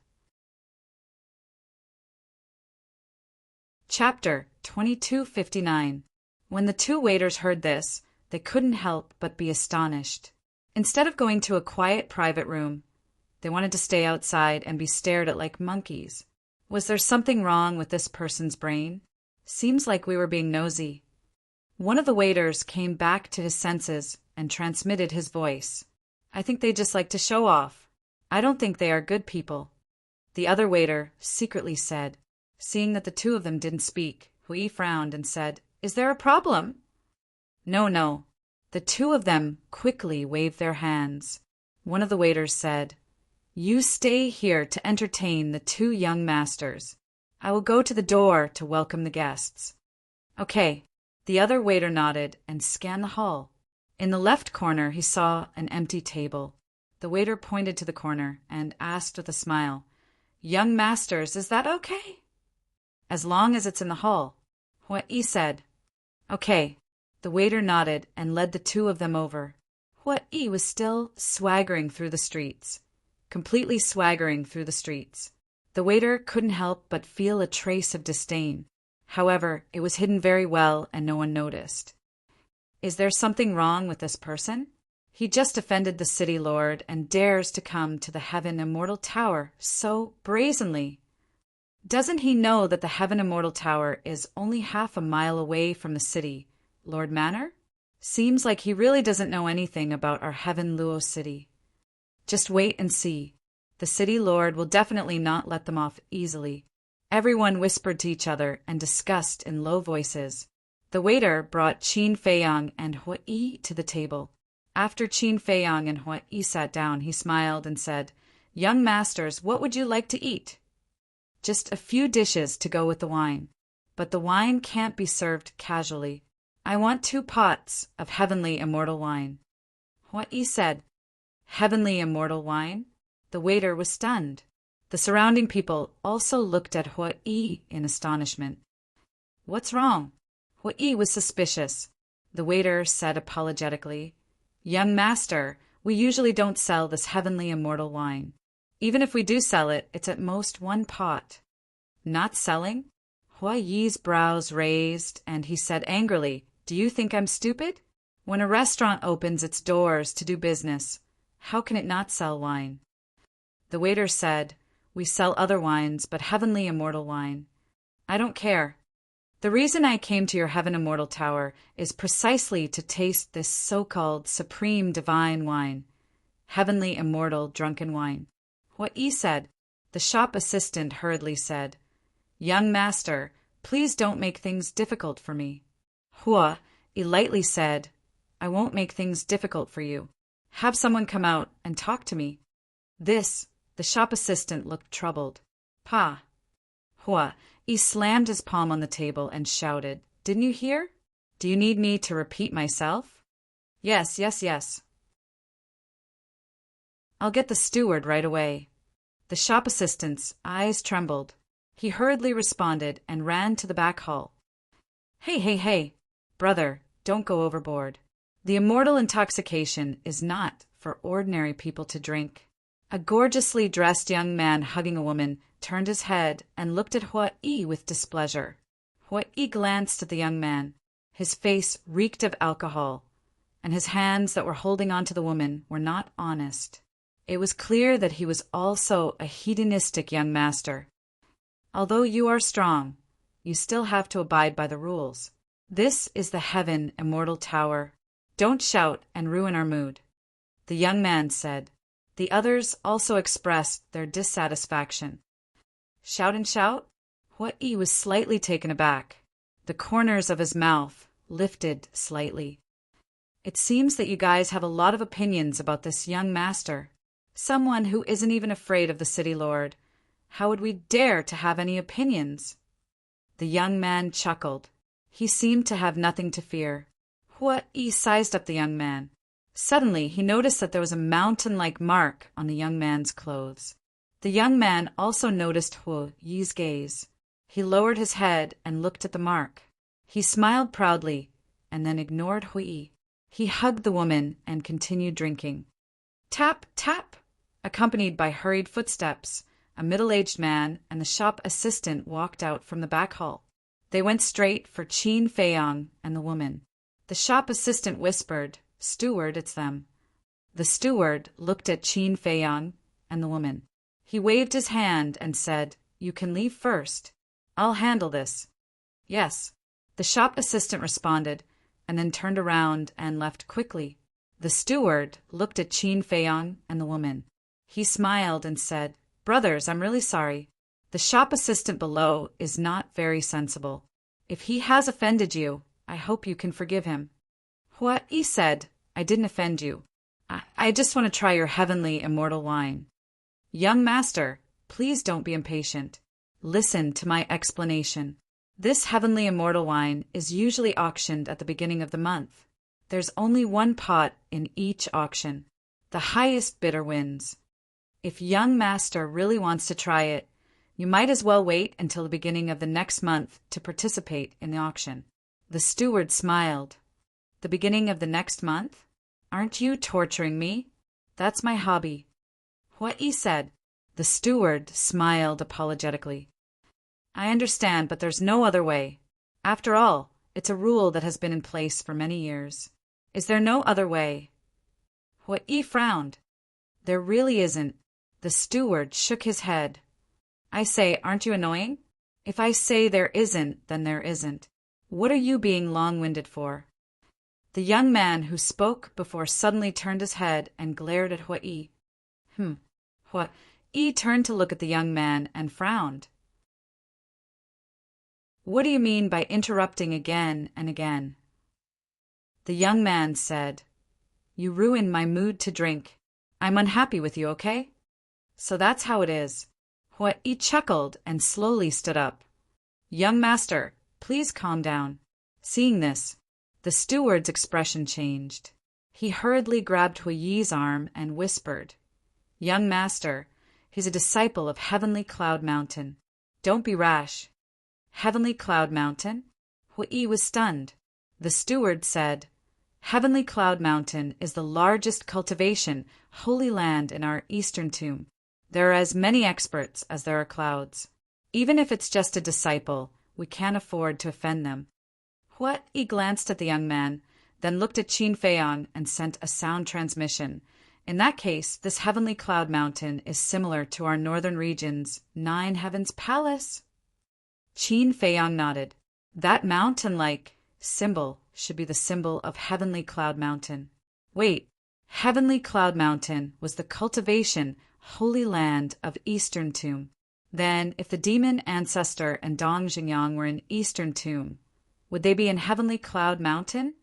Chapter 2259. When the 2 waiters heard this, they couldn't help but be astonished. Instead of going to a quiet private room, they wanted to stay outside and be stared at like monkeys. Was there something wrong with this person's brain? Seems like we were being nosy. One of the waiters came back to his senses and transmitted his voice. "I think they just like to show off. I don't think they are good people." The other waiter secretly said. Seeing that the 2 of them didn't speak, Hui frowned and said, "Is there a problem?" "No, no." The 2 of them quickly waved their hands. One of the waiters said, "You stay here to entertain the 2 young masters. I will go to the door to welcome the guests." "Okay." The other waiter nodded and scanned the hall. In the left corner he saw an empty table. The waiter pointed to the corner and asked with a smile, "Young masters, is that okay?" "As long as it's in the hall," Hua-yi said. "Okay." The waiter nodded and led the two of them over. Hua-yi was still swaggering through the streets, completely swaggering through the streets. The waiter couldn't help but feel a trace of disdain. However, it was hidden very well and no one noticed. Is there something wrong with this person? He just offended the city lord and dares to come to the Heaven Immortal Tower so brazenly. Doesn't he know that the Heaven Immortal Tower is only half a mile away from the city, Lord Manor? Seems like he really doesn't know anything about our Heaven Luo city. Just wait and see. The city lord will definitely not let them off easily. Everyone whispered to each other and discussed in low voices. The waiter brought Qin Feiyang and Hua-yi to the table. After Qin Feiyang and Hua-yi sat down, he smiled and said, "Young masters, what would you like to eat?" "Just a few dishes to go with the wine. But the wine can't be served casually. I want 2 pots of heavenly immortal wine." Hua-yi said, "Heavenly immortal wine?" The waiter was stunned. The surrounding people also looked at Hua-yi in astonishment. "What's wrong?" Hua-yi was suspicious. The waiter said apologetically, "Young master, we usually don't sell this heavenly immortal wine. Even if we do sell it, it's at most 1 pot." "Not selling?" Hua-yi's brows raised, and he said angrily, "Do you think I'm stupid? When a restaurant opens its doors to do business, how can it not sell wine?" The waiter said, "We sell other wines, but heavenly immortal wine. I don't care. The reason I came to your Heaven Immortal Tower is precisely to taste this so-called supreme divine wine, heavenly immortal drunken wine." Hua-yi said. The shop assistant hurriedly said, "Young master, please don't make things difficult for me." Hua-yi lightly said, "I won't make things difficult for you. Have someone come out and talk to me." The shop assistant looked troubled. "Pa." Hua-yi slammed his palm on the table and shouted, "Didn't you hear? Do you need me to repeat myself?" Yes. "I'll get the steward right away." The shop assistant's eyes trembled. He hurriedly responded and ran to the back hall. Hey, brother, don't go overboard. The immortal intoxication is not for ordinary people to drink." A gorgeously dressed young man hugging a woman turned his head and looked at Hua-yi with displeasure. Hua-yi glanced at the young man. His face reeked of alcohol, and his hands that were holding on to the woman were not honest. It was clear that he was also a hedonistic young master. "Although you are strong, you still have to abide by the rules. This is the Heaven Immortal Tower. Don't shout and ruin our mood," the young man said. The others also expressed their dissatisfaction. "Shout and shout?" Hua-yi was slightly taken aback. The corners of his mouth lifted slightly. "It seems that you guys have a lot of opinions about this young master. Someone who isn't even afraid of the city lord. How would we dare to have any opinions?" The young man chuckled. He seemed to have nothing to fear. Hua-yi sized up the young man. Suddenly, he noticed that there was a mountain-like mark on the young man's clothes. The young man also noticed Hua-yi's gaze. He lowered his head and looked at the mark. He smiled proudly and then ignored Hua-yi. He hugged the woman and continued drinking. Tap, tap! Accompanied by hurried footsteps, a middle-aged man and the shop assistant walked out from the back hall. They went straight for Qin Feiyang and the woman. The shop assistant whispered, "Steward, it's them." The steward looked at Qin Feiyang and the woman. He waved his hand and said, "You can leave first. I'll handle this." "Yes." The shop assistant responded, and then turned around and left quickly. The steward looked at Qin Feiyang and the woman. He smiled and said, "Brothers, I'm really sorry. The shop assistant below is not very sensible. If he has offended you, I hope you can forgive him." Hua-yi said, "I didn't offend you. I just want to try your heavenly immortal wine." "Young master, please don't be impatient. Listen to my explanation. This heavenly immortal wine is usually auctioned at the beginning of the month. There's only 1 pot in each auction. The highest bidder wins. If young master really wants to try it, you might as well wait until the beginning of the next month to participate in the auction. The steward smiled. The beginning of the next month? Aren't you torturing me? That's my hobby. What he said. The steward smiled apologetically. I understand, but there's no other way. After all, it's a rule that has been in place for many years. Is there no other way? What he frowned. There really isn't. The steward shook his head. I say, aren't you annoying? If I say there isn't, then there isn't. What are you being long-winded for? The young man who spoke before suddenly turned his head and glared at Hua-i. Hua-i turned to look at the young man and frowned. What do you mean by interrupting again and again? The young man said, You ruin my mood to drink. I'm unhappy with you, okay? So that's how it is. Hua-i chuckled and slowly stood up. Young master, please calm down. Seeing this, the steward's expression changed. He hurriedly grabbed Hua-i's arm and whispered, Young master, he's a disciple of Heavenly Cloud Mountain. Don't be rash. Heavenly Cloud Mountain? Hua-i was stunned. The steward said, Heavenly Cloud Mountain is the largest cultivation, holy land in our eastern tomb. There are as many experts as there are clouds. Even if it's just a disciple, we can't afford to offend them. Hua-i glanced at the young man, then looked at Qin Feiyang and sent a sound transmission. In that case, this Heavenly Cloud Mountain is similar to our northern region's Nine Heavens Palace. Qin Feiyang nodded. That mountain-like symbol should be the symbol of Heavenly Cloud Mountain. Wait, Heavenly Cloud Mountain was the cultivation, holy land of Eastern Tomb. Then, if the demon ancestor and Dong Xingyang were in Eastern Tomb, would they be in Heavenly Cloud Mountain?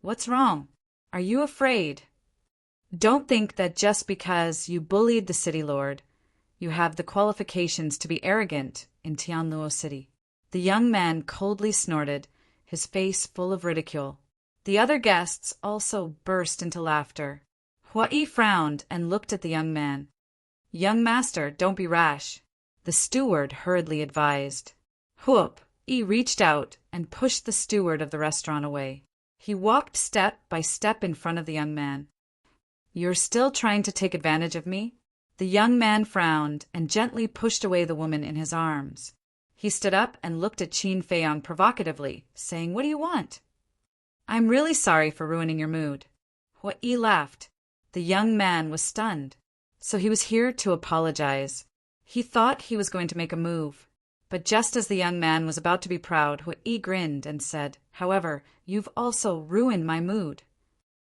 What's wrong? Are you afraid? Don't think that just because you bullied the city lord, you have the qualifications to be arrogant in Tianluo City. The young man coldly snorted, his face full of ridicule. The other guests also burst into laughter. Hua-i frowned and looked at the young man. Young master, don't be rash, the steward hurriedly advised. Hua-i reached out and pushed the steward of the restaurant away. He walked step by step in front of the young man. You're still trying to take advantage of me? The young man frowned and gently pushed away the woman in his arms. He stood up and looked at Qin Feiyang provocatively, saying, What do you want? I'm really sorry for ruining your mood. Hua-i laughed. The young man was stunned. So he was here to apologize. He thought he was going to make a move. But just as the young man was about to be proud, Hua-i grinned and said, However, you've also ruined my mood.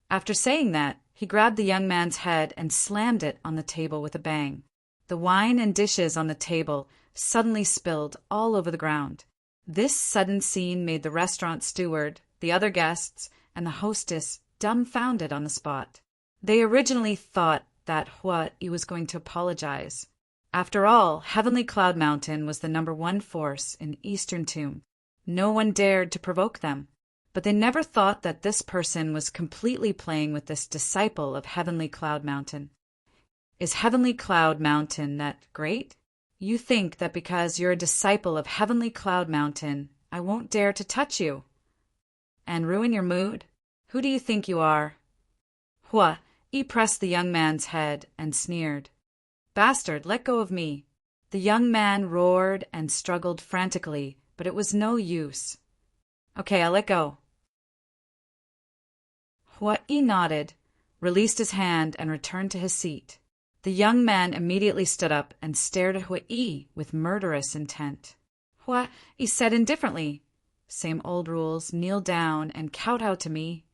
After saying that, he grabbed the young man's head and slammed it on the table with a bang. The wine and dishes on the table suddenly spilled all over the ground. This sudden scene made the restaurant steward, the other guests, and the hostess dumbfounded on the spot. They originally thought that Hua-i was going to apologize. After all, Heavenly Cloud Mountain was the #1 force in Eastern Tomb. No one dared to provoke them. But they never thought that this person was completely playing with this disciple of Heavenly Cloud Mountain. Is Heavenly Cloud Mountain that great? You think that because you're a disciple of Heavenly Cloud Mountain, I won't dare to touch you? And ruin your mood? Who do you think you are? Hua-i pressed the young man's head and sneered. Bastard, let go of me. The young man roared and struggled frantically, but it was no use. Okay, I'll let go. Hua-i nodded, released his hand, and returned to his seat. The young man immediately stood up and stared at Hua-i with murderous intent. Hua-i said indifferently, Same old rules, kneel down and kowtow to me.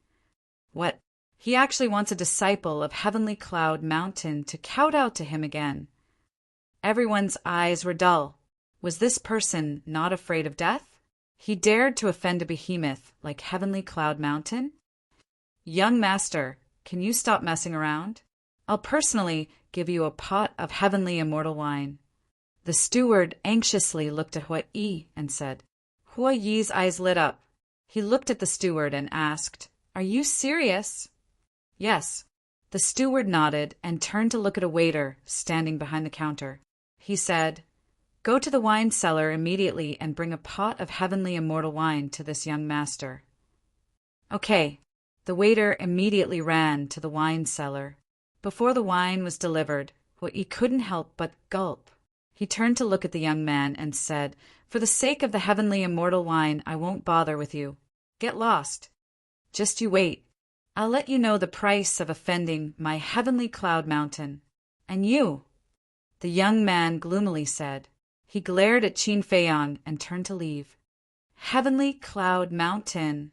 What? He actually wants a disciple of Heavenly Cloud Mountain to kowtow to him again. Everyone's eyes were dull. Was this person not afraid of death? He dared to offend a behemoth like Heavenly Cloud Mountain? Young master, can you stop messing around? I'll personally give you a pot of heavenly immortal wine. The steward anxiously looked at Hua-i and said. Hua-i's eyes lit up. He looked at the steward and asked, Are you serious? Yes. The steward nodded and turned to look at a waiter standing behind the counter. He said, "Go to the wine cellar immediately and bring a pot of heavenly immortal wine to this young master." Okay. The waiter immediately ran to the wine cellar. Before the wine was delivered, he couldn't help but gulp. He turned to look at the young man and said, "For the sake of the heavenly immortal wine, I won't bother with you. Get lost. Just you wait. I'll let you know the price of offending my heavenly cloud mountain. And you," the young man gloomily said. He glared at Qin Feiyang and turned to leave. Heavenly cloud mountain.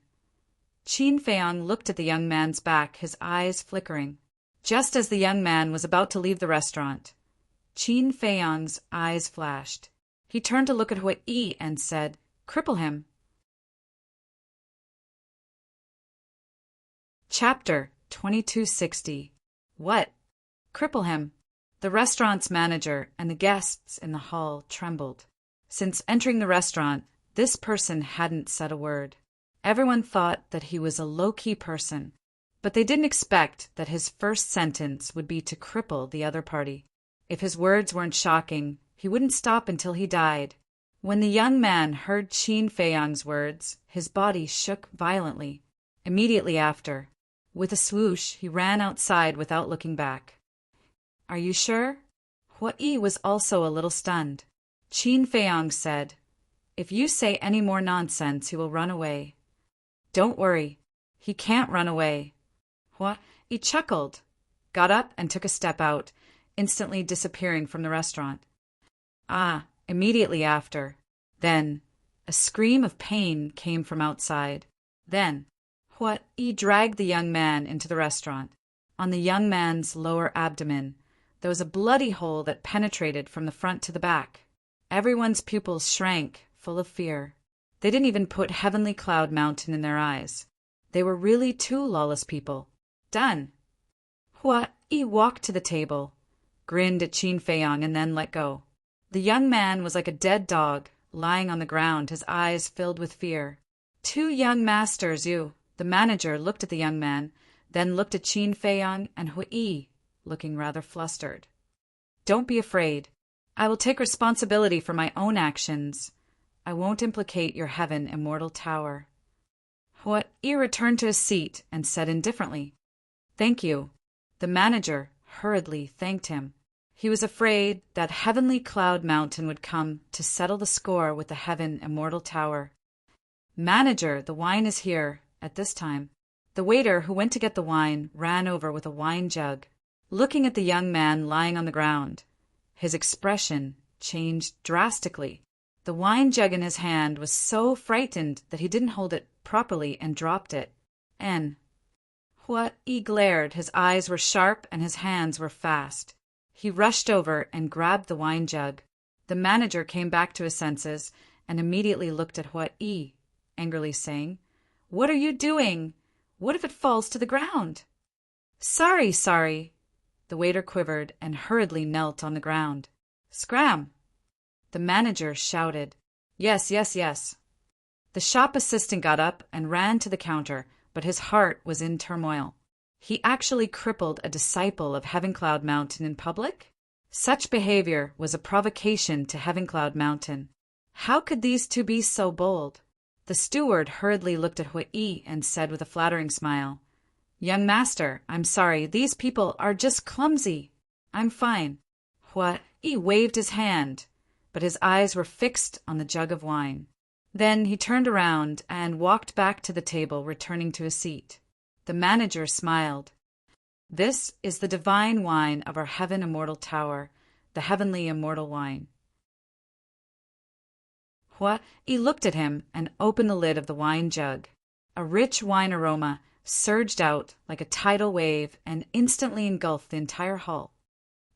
Qin Feiyang looked at the young man's back, his eyes flickering. Just as the young man was about to leave the restaurant, Qin Feiyang's eyes flashed. He turned to look at Hui and said, "Cripple him." Chapter 2260. What? Cripple him. The restaurant's manager and the guests in the hall trembled. Since entering the restaurant, this person hadn't said a word. Everyone thought that he was a low-key person, but they didn't expect that his first sentence would be to cripple the other party. If his words weren't shocking, he wouldn't stop until he died. When the young man heard Qin Feiyang's words, his body shook violently. Immediately after, with a swoosh, he ran outside without looking back. "Are you sure?" Hui was also a little stunned. Qin Feiyang said, "If you say any more nonsense, he will run away." "Don't worry. He can't run away." Hui chuckled, got up and took a step out, instantly disappearing from the restaurant. Immediately after. Then, a scream of pain came from outside. Then, Hui dragged the young man into the restaurant. On the young man's lower abdomen, there was a bloody hole that penetrated from the front to the back. Everyone's pupils shrank, full of fear. They didn't even put Heavenly Cloud Mountain in their eyes. They were really two lawless people. Done. Hui walked to the table, grinned at Qin Feiyang, and then let go. The young man was like a dead dog, lying on the ground, his eyes filled with fear. "Two young masters, you." The manager looked at the young man, then looked at Qin Feiyang and Hui, looking rather flustered. "Don't be afraid. I will take responsibility for my own actions. I won't implicate your heaven immortal tower." Hui returned to his seat and said indifferently, "Thank you." The manager hurriedly thanked him. He was afraid that Heavenly Cloud Mountain would come to settle the score with the Heaven Immortal Tower. "Manager, the wine is here." At this time, the waiter who went to get the wine ran over with a wine jug. Looking at the young man lying on the ground, his expression changed drastically. The wine jug in his hand was so frightened that he didn't hold it properly and dropped it. Hui glared, his eyes were sharp and his hands were fast. He rushed over and grabbed the wine jug. The manager came back to his senses and immediately looked at Hui, angrily saying, "What are you doing? What if it falls to the ground?" Sorry. The waiter quivered and hurriedly knelt on the ground. "Scram!" The manager shouted. Yes. The shop assistant got up and ran to the counter, but his heart was in turmoil. He actually crippled a disciple of Heaven Cloud Mountain in public? Such behavior was a provocation to Heaven Cloud Mountain. How could these two be so bold? The steward hurriedly looked at Hui and said with a flattering smile, "Young master, I'm sorry, these people are just clumsy." "I'm fine." Hui waved his hand, but his eyes were fixed on the jug of wine. Then he turned around and walked back to the table, returning to his seat. The manager smiled. "This is the divine wine of our Heaven Immortal Tower, the Heavenly Immortal Wine." Hui looked at him and opened the lid of the wine jug. A rich wine aroma surged out like a tidal wave and instantly engulfed the entire hall.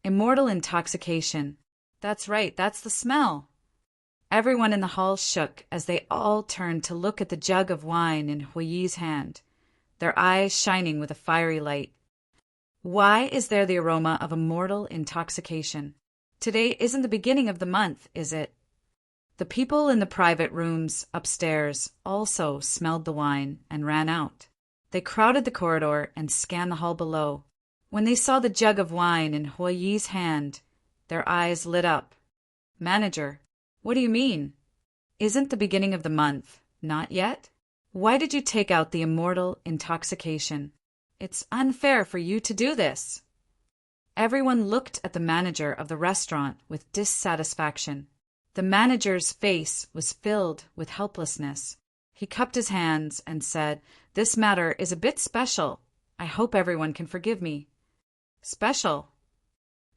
Immortal intoxication. That's right, that's the smell. Everyone in the hall shook as they all turned to look at the jug of wine in Hui's hand, their eyes shining with a fiery light. Why is there the aroma of immortal intoxication? Today isn't the beginning of the month, is it? The people in the private rooms upstairs also smelled the wine and ran out. They crowded the corridor and scanned the hall below. When they saw the jug of wine in Hua Yi's hand, their eyes lit up. Manager, what do you mean? Isn't the beginning of the month not yet? Why did you take out the immortal intoxication? It's unfair for you to do this. Everyone looked at the manager of the restaurant with dissatisfaction. The manager's face was filled with helplessness. He cupped his hands and said, "This matter is a bit special. I hope everyone can forgive me." Special?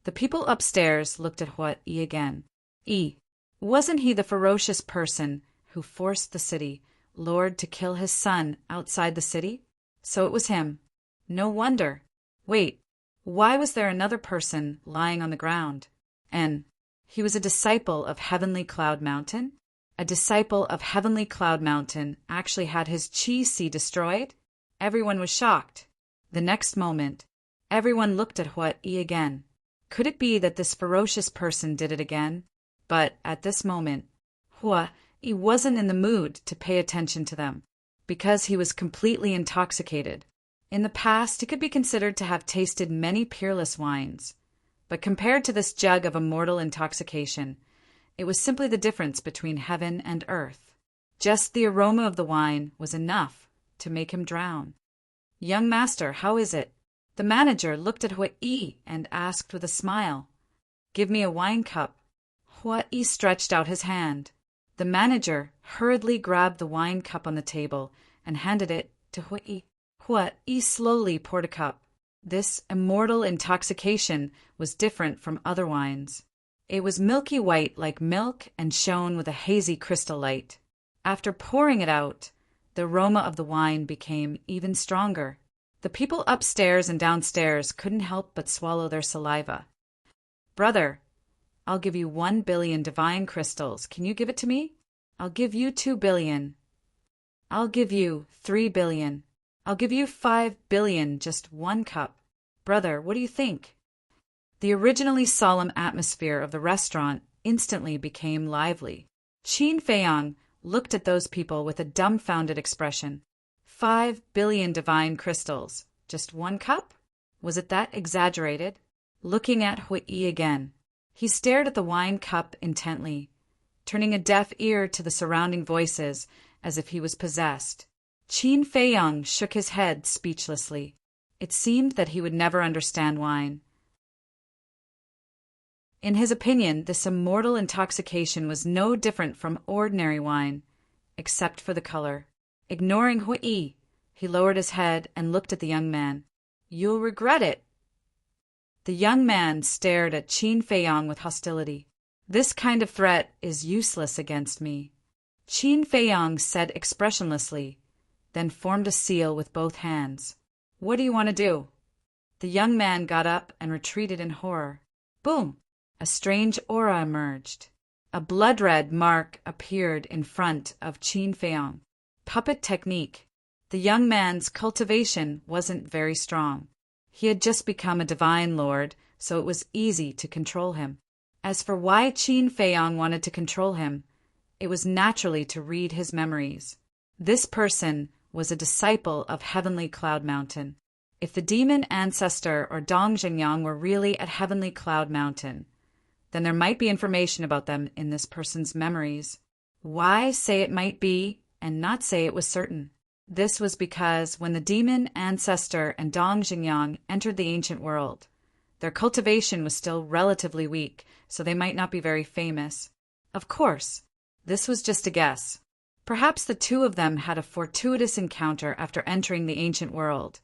The people upstairs looked at Hua Yi again. Wasn't he the ferocious person who forced the city lord to kill his son outside the city? So it was him. No wonder. Wait, why was there another person lying on the ground? And he was a disciple of Heavenly Cloud Mountain? A disciple of Heavenly Cloud Mountain actually had his chi si destroyed? Everyone was shocked. The next moment, everyone looked at Hua Yi again. Could it be that this ferocious person did it again? But at this moment, Hua Yi wasn't in the mood to pay attention to them, because he was completely intoxicated. In the past, he could be considered to have tasted many peerless wines, but compared to this jug of immortal intoxication, it was simply the difference between heaven and earth. Just the aroma of the wine was enough to make him drown. "Young master, how is it?" The manager looked at Hua Yi and asked with a smile. "Give me a wine cup." Hua Yi stretched out his hand. The manager hurriedly grabbed the wine cup on the table and handed it to Hua Yi. Hua Yi slowly poured a cup. This immortal intoxication was different from other wines. It was milky white like milk and shone with a hazy crystal light. After pouring it out, the aroma of the wine became even stronger. The people upstairs and downstairs couldn't help but swallow their saliva. "Brother, I'll give you 1 billion divine crystals. Can you give it to me?" "I'll give you 2 billion. I'll give you 3 billion. I'll give you 5 billion, just one cup. Brother, what do you think?" The originally solemn atmosphere of the restaurant instantly became lively. Qin Feiyang looked at those people with a dumbfounded expression. 5 billion divine crystals, just one cup? Was it that exaggerated? Looking at Hua Yi again, he stared at the wine cup intently, turning a deaf ear to the surrounding voices as if he was possessed. Qin Feiyang shook his head speechlessly. It seemed that he would never understand wine. In his opinion, this immortal intoxication was no different from ordinary wine, except for the color. Ignoring Hua Yi, he lowered his head and looked at the young man. "You'll regret it." The young man stared at Qin Feiyang with hostility. "This kind of threat is useless against me," Qin Feiyang said expressionlessly, then formed a seal with both hands. "What do you want to do?" The young man got up and retreated in horror. Boom! A strange aura emerged. A blood-red mark appeared in front of Qin Feiyang. Puppet technique. The young man's cultivation wasn't very strong. He had just become a divine lord, so it was easy to control him. As for why Qin Feiyang wanted to control him, it was naturally to read his memories. This person was a disciple of Heavenly Cloud Mountain. If the demon ancestor or Dong Jingyang were really at Heavenly Cloud Mountain, then there might be information about them in this person's memories. Why say it might be and not say it was certain? This was because when the demon ancestor and Dong Jingyang entered the ancient world, their cultivation was still relatively weak, so they might not be very famous. Of course, this was just a guess. Perhaps the two of them had a fortuitous encounter after entering the ancient world,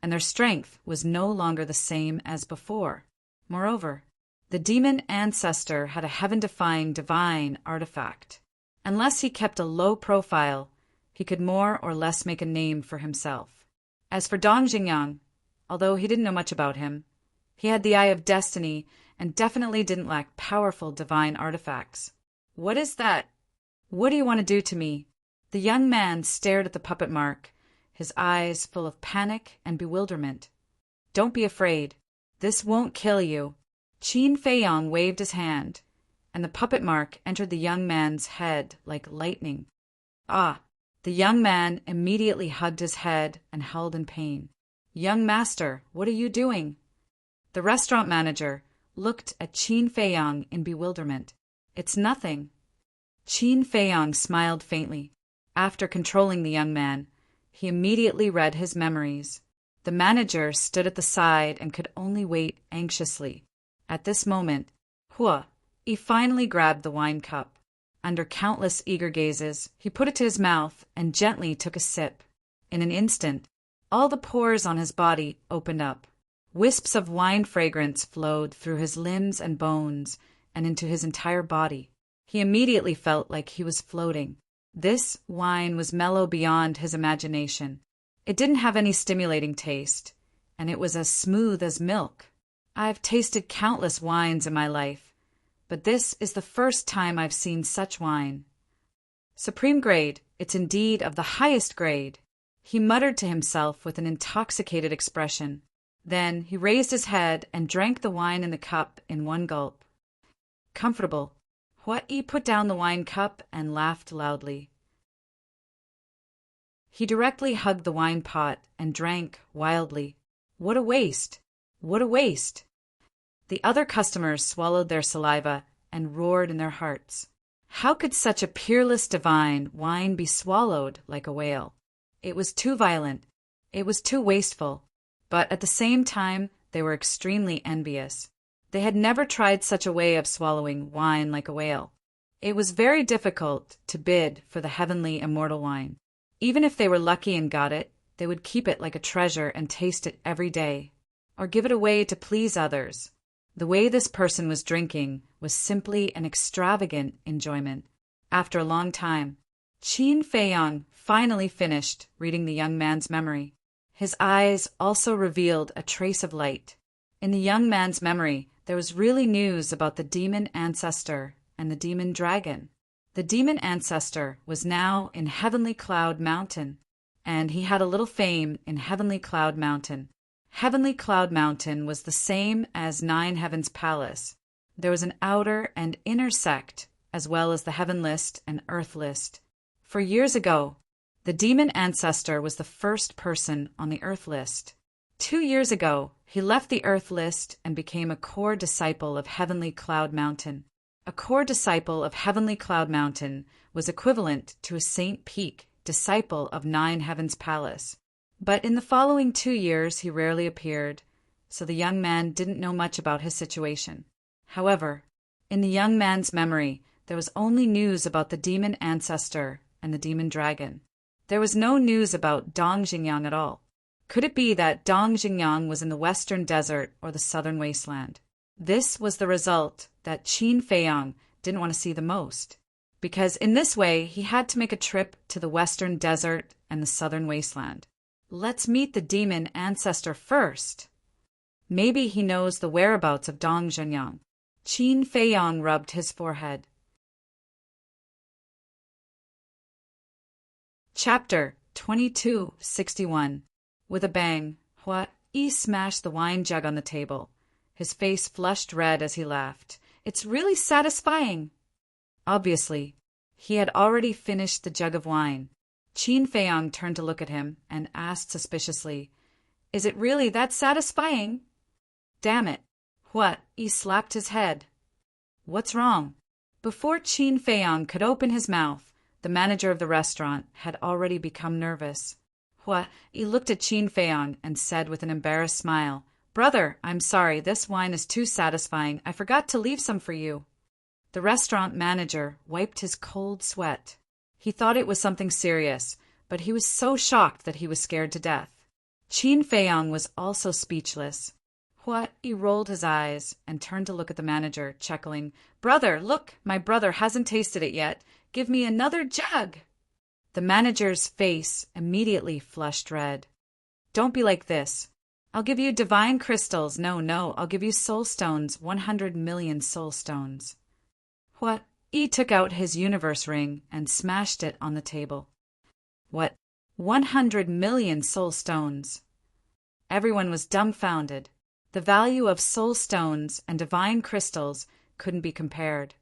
and their strength was no longer the same as before. Moreover, the demon ancestor had a heaven-defying divine artifact. Unless he kept a low profile, he could more or less make a name for himself. As for Dong Jingyang, although he didn't know much about him, he had the eye of destiny and definitely didn't lack powerful divine artifacts. "What is that? What do you want to do to me?" The young man stared at the puppet mark, his eyes full of panic and bewilderment. "Don't be afraid. This won't kill you." Qin Feiyang waved his hand, and the puppet mark entered the young man's head like lightning. Ah! The young man immediately hugged his head and howled in pain. "Young master, what are you doing?" The restaurant manager looked at Qin Feiyang in bewilderment. It's nothing. Qin Feiyang smiled faintly. After controlling the young man, he immediately read his memories. The manager stood at the side and could only wait anxiously. At this moment, he finally grabbed the wine cup. Under countless eager gazes, he put it to his mouth and gently took a sip. In an instant, all the pores on his body opened up. Wisps of wine fragrance flowed through his limbs and bones and into his entire body. He immediately felt like he was floating. This wine was mellow beyond his imagination. It didn't have any stimulating taste, and it was as smooth as milk. I've tasted countless wines in my life, but this is the first time I've seen such wine. Supreme grade, it's indeed of the highest grade, he muttered to himself with an intoxicated expression. Then he raised his head and drank the wine in the cup in one gulp. Comfortable, He put down the wine cup and laughed loudly. He directly hugged the wine pot and drank wildly. What a waste! What a waste! The other customers swallowed their saliva and roared in their hearts. How could such a peerless divine wine be swallowed like a whale? It was too violent. It was too wasteful. But at the same time, they were extremely envious. They had never tried such a way of swallowing wine like a whale. It was very difficult to bid for the heavenly immortal wine. Even if they were lucky and got it, they would keep it like a treasure and taste it every day, or give it away to please others. The way this person was drinking was simply an extravagant enjoyment. After a long time, Qin Feiyang finally finished reading the young man's memory. His eyes also revealed a trace of light. In the young man's memory, there was really news about the demon ancestor and the demon dragon. The demon ancestor was now in Heavenly Cloud Mountain, and he had a little fame in Heavenly Cloud Mountain. Heavenly Cloud Mountain was the same as Nine Heavens Palace. There was an outer and inner sect, as well as the Heaven List and Earth List. For years ago, the demon ancestor was the first person on the Earth List. 2 years ago, he left the Earth List and became a core disciple of Heavenly Cloud Mountain. A core disciple of Heavenly Cloud Mountain was equivalent to a Saint Peak disciple of Nine Heavens Palace. But in the following 2 years he rarely appeared, so the young man didn't know much about his situation. However, in the young man's memory, there was only news about the demon ancestor and the demon dragon. There was no news about Dong Xingyang at all. Could it be that Dong Xingyang was in the western desert or the southern wasteland? This was the result that Qin Feiyang didn't want to see the most, because in this way he had to make a trip to the western desert and the southern wasteland. Let's meet the demon ancestor first. Maybe he knows the whereabouts of Dong Xingyang. Qin Feiyang rubbed his forehead. Chapter 2261. With a bang, Yi smashed the wine jug on the table. His face flushed red as he laughed. It's really satisfying. Obviously, he had already finished the jug of wine. Qin Feiyang turned to look at him and asked suspiciously, Is it really that satisfying? Damn it. He slapped his head. What's wrong? Before Qin Feiyang could open his mouth, the manager of the restaurant had already become nervous. He looked at Qin Feiyang and said with an embarrassed smile, Brother, I'm sorry, this wine is too satisfying. I forgot to leave some for you. The restaurant manager wiped his cold sweat. He thought it was something serious, but he was so shocked that he was scared to death. Qin Feiyang was also speechless. He rolled his eyes and turned to look at the manager, chuckling, Brother, look, my brother hasn't tasted it yet. Give me another jug. The manager's face immediately flushed red. Don't be like this. I'll give you divine crystals. No, I'll give you soul stones, 100 million soul stones. He took out his universe ring and smashed it on the table. 100 million soul stones? Everyone was dumbfounded. The value of soul stones and divine crystals couldn't be compared.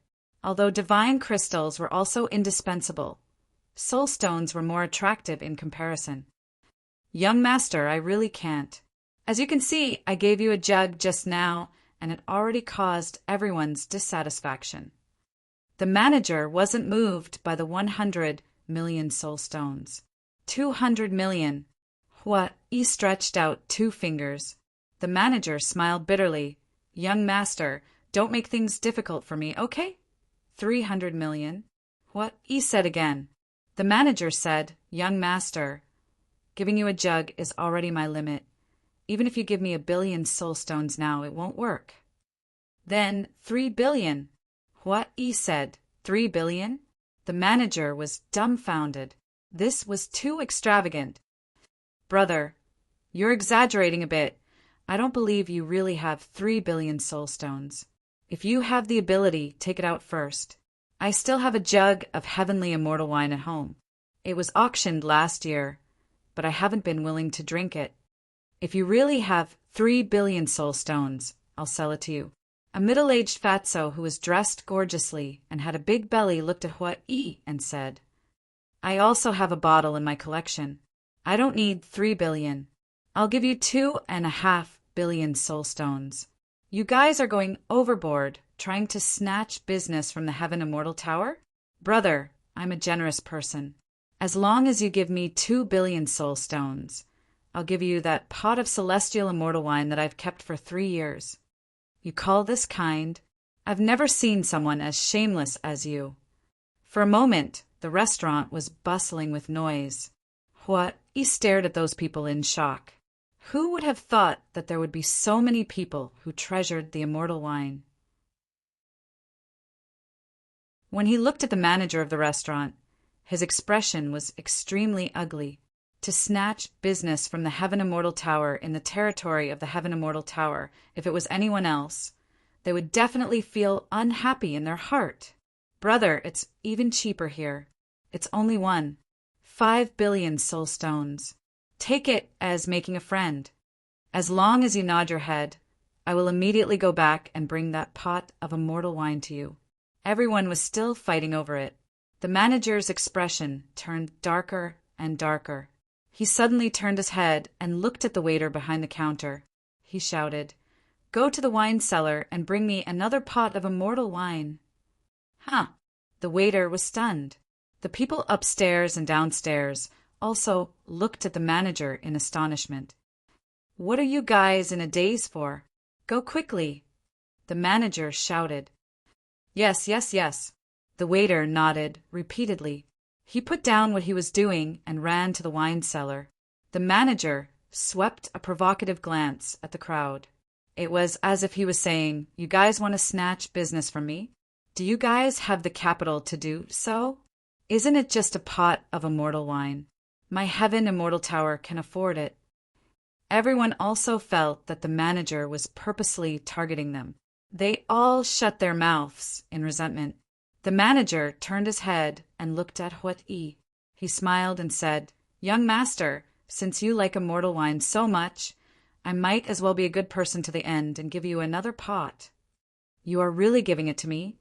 Although divine crystals were also indispensable, soul stones were more attractive in comparison. Young master, I really can't. As you can see, I gave you a jug just now, and it already caused everyone's dissatisfaction. The manager wasn't moved by the 100 million soul stones. 200 million. He stretched out 2 fingers. The manager smiled bitterly. Young master, don't make things difficult for me, okay? 300 million. He said again. The manager said, Young master, giving you a jug is already my limit. Even if you give me 1 billion soul stones now, it won't work. Then 3 billion. He said. 3 billion? The manager was dumbfounded. This was too extravagant. Brother, you're exaggerating a bit. I don't believe you really have 3 billion soul stones. If you have the ability, take it out first. I still have a jug of heavenly immortal wine at home. It was auctioned last year, but I haven't been willing to drink it. If you really have 3 billion soul stones, I'll sell it to you. A middle-aged fatso who was dressed gorgeously and had a big belly looked at Hua-i and said, I also have a bottle in my collection. I don't need 3 billion. I'll give you 2.5 billion soul stones. You guys are going overboard, trying to snatch business from the Heaven Immortal Tower? Brother, I'm a generous person. As long as you give me 2 billion soul stones, I'll give you that pot of celestial immortal wine that I've kept for 3 years. You call this kind? I've never seen someone as shameless as you. For a moment, the restaurant was bustling with noise. He stared at those people in shock. Who would have thought that there would be so many people who treasured the immortal wine? When he looked at the manager of the restaurant, his expression was extremely ugly. To snatch business from the Heaven Immortal Tower in the territory of the Heaven Immortal Tower, if it was anyone else, they would definitely feel unhappy in their heart. Brother, it's even cheaper here. It's only 5 billion soul stones. Take it as making a friend. As long as you nod your head, I will immediately go back and bring that pot of immortal wine to you. Everyone was still fighting over it. The manager's expression turned darker and darker. He suddenly turned his head and looked at the waiter behind the counter. He shouted, Go to the wine cellar and bring me another pot of immortal wine. The waiter was stunned. The people upstairs and downstairs also looked at the manager in astonishment. What are you guys in a daze for? Go quickly. The manager shouted. Yes. The waiter nodded repeatedly. He put down what he was doing and ran to the wine cellar. The manager swept a provocative glance at the crowd. It was as if he was saying, You guys want to snatch business from me? Do you guys have the capital to do so? Isn't it just a pot of immortal wine? My Heaven Immortal Tower can afford it. Everyone also felt that the manager was purposely targeting them. They all shut their mouths in resentment. The manager turned his head and looked at Hua-i. He smiled and said, Young master, since you like immortal wine so much, I might as well be a good person to the end and give you another pot. You are really giving it to me?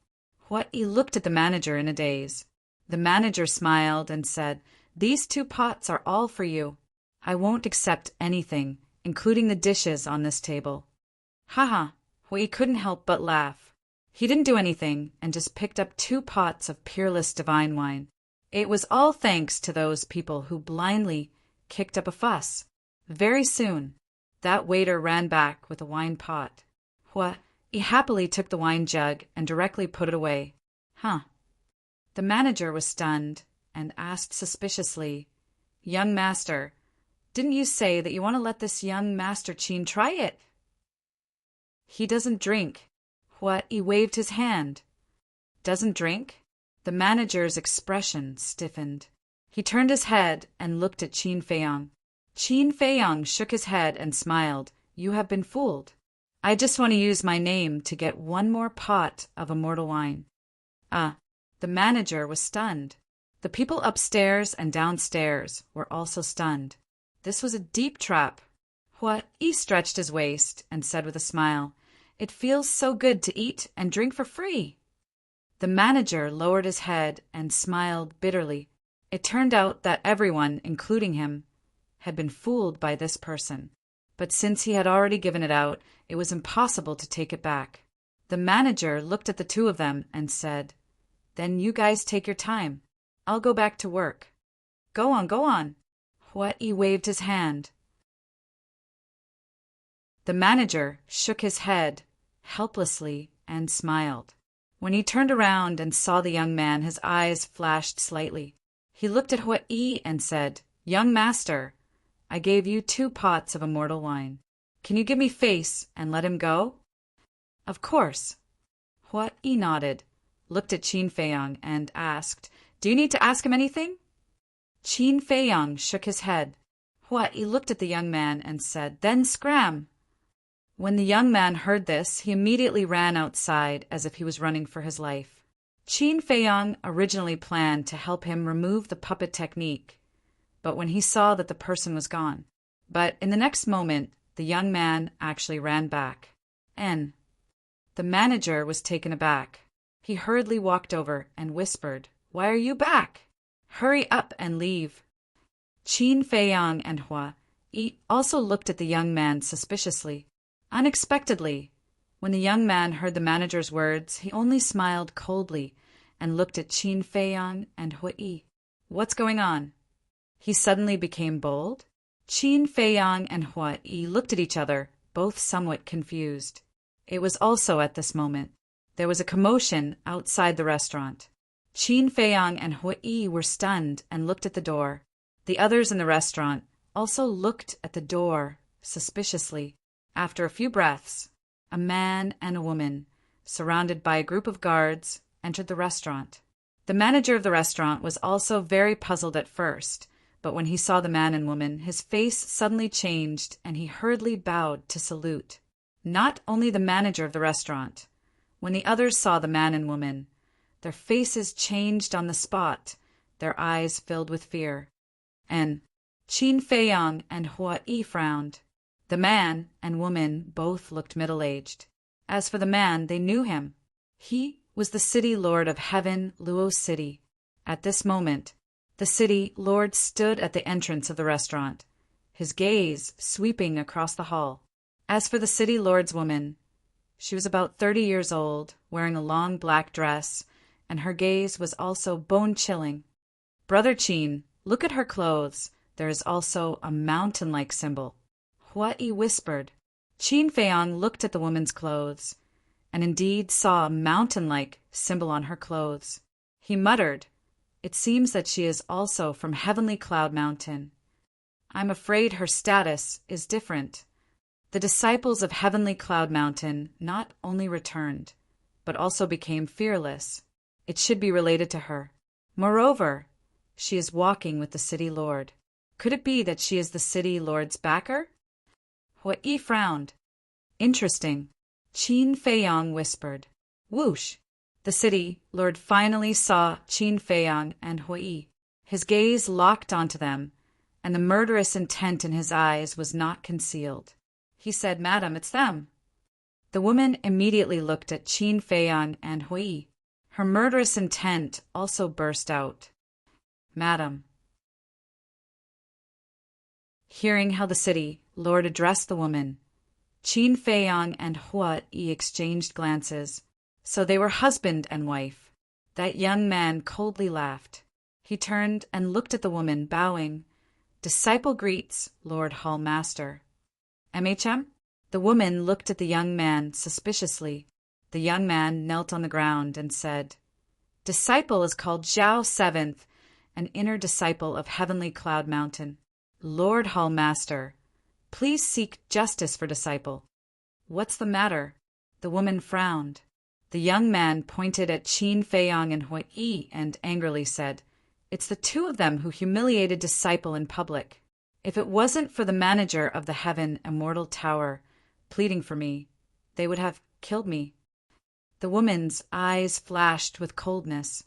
Hua-i looked at the manager in a daze. The manager smiled and said, These 2 pots are all for you. I won't accept anything, including the dishes on this table. Hua-i couldn't help but laugh. He didn't do anything and just picked up 2 pots of peerless divine wine. It was all thanks to those people who blindly kicked up a fuss. Very soon, that waiter ran back with a wine pot. He happily took the wine jug and directly put it away. The manager was stunned and asked suspiciously, Young master, didn't you say that you want to let this young Master Qin try it? He doesn't drink. He waved his hand. Doesn't drink? The manager's expression stiffened. He turned his head and looked at Qin Feiyang. Qin Feiyang shook his head and smiled. You have been fooled. I just want to use my name to get 1 more pot of immortal wine. The manager was stunned. The people upstairs and downstairs were also stunned. This was a deep trap. He stretched his waist and said with a smile, It feels so good to eat and drink for free. The manager lowered his head and smiled bitterly. It turned out that everyone, including him, had been fooled by this person. But since he had already given it out, it was impossible to take it back. The manager looked at the two of them and said, "Then you guys take your time. I'll go back to work." "Go on, go on." Hua-i waved his hand. The manager shook his head helplessly and smiled. When he turned around and saw the young man, his eyes flashed slightly. He looked at Hua-i and said, "Young master, I gave you 2 pots of immortal wine. Can you give me face and let him go?" "Of course." Hua-i nodded, looked at Qin Feiyang and asked, "Do you need to ask him anything?" Qin Feiyang shook his head. Hua-i looked at the young man and said, "Then scram." When the young man heard this, he immediately ran outside as if he was running for his life. Qin Feiyang originally planned to help him remove the puppet technique, but when he saw that the person was gone. But in the next moment, the young man actually ran back. The manager was taken aback. He hurriedly walked over and whispered, "Why are you back? Hurry up and leave." Qin Feiyang and Hua-i also looked at the young man suspiciously. Unexpectedly, when the young man heard the manager's words, he only smiled coldly and looked at Qin Feiyang and Hua-i. "What's going on?" He suddenly became bold. Qin Feiyang and Hua-i looked at each other, both somewhat confused. It was also at this moment. There was a commotion outside the restaurant. Qin Feiyang and Hua-i were stunned and looked at the door. The others in the restaurant also looked at the door suspiciously. After a few breaths, a man and a woman, surrounded by a group of guards, entered the restaurant. The manager of the restaurant was also very puzzled at first, but when he saw the man and woman, his face suddenly changed and he hurriedly bowed to salute. Not only the manager of the restaurant. When the others saw the man and woman, their faces changed on the spot, their eyes filled with fear. And Qin Feiyang and Hua-i frowned. The man and woman both looked middle-aged. As for the man, they knew him. He was the city lord of heaven, Luo City. At this moment, the city lord stood at the entrance of the restaurant, his gaze sweeping across the hall. As for the city lord's woman, she was about 30 years old, wearing a long black dress, and her gaze was also bone-chilling. "Brother Qin, look at her clothes. There is also a mountain-like symbol." Hua-i whispered. Qin Feiyang looked at the woman's clothes, and indeed saw a mountain-like symbol on her clothes. He muttered, "It seems that she is also from Heavenly Cloud Mountain. I'm afraid her status is different." The disciples of Heavenly Cloud Mountain not only returned, but also became fearless. It should be related to her. Moreover, she is walking with the city lord. Could it be that she is the city lord's backer? Hua-i frowned. "Interesting." Qin Feiyang whispered. Whoosh! The city lord finally saw Qin Feiyang and Hua-i. His gaze locked onto them, and the murderous intent in his eyes was not concealed. He said, "Madam, it's them." The woman immediately looked at Qin Feiyang and Hua-i. Her murderous intent also burst out. "Madam." Hearing how the city lord addressed the woman, Qin Feiyang and Hua-i exchanged glances. So they were husband and wife. That young man coldly laughed. He turned and looked at the woman, bowing. "Disciple greets Lord Hall Master." "MHM?" The woman looked at the young man suspiciously. The young man knelt on the ground and said, "Disciple is called Zhao Seventh, an inner disciple of Heavenly Cloud Mountain. Lord Hall Master, please seek justice for disciple." "What's the matter?" The woman frowned. The young man pointed at Qin Feiyang and Hua-i and angrily said, "It's the two of them who humiliated disciple in public. If it wasn't for the manager of the Heaven Immortal Tower pleading for me, they would have killed me." The woman's eyes flashed with coldness.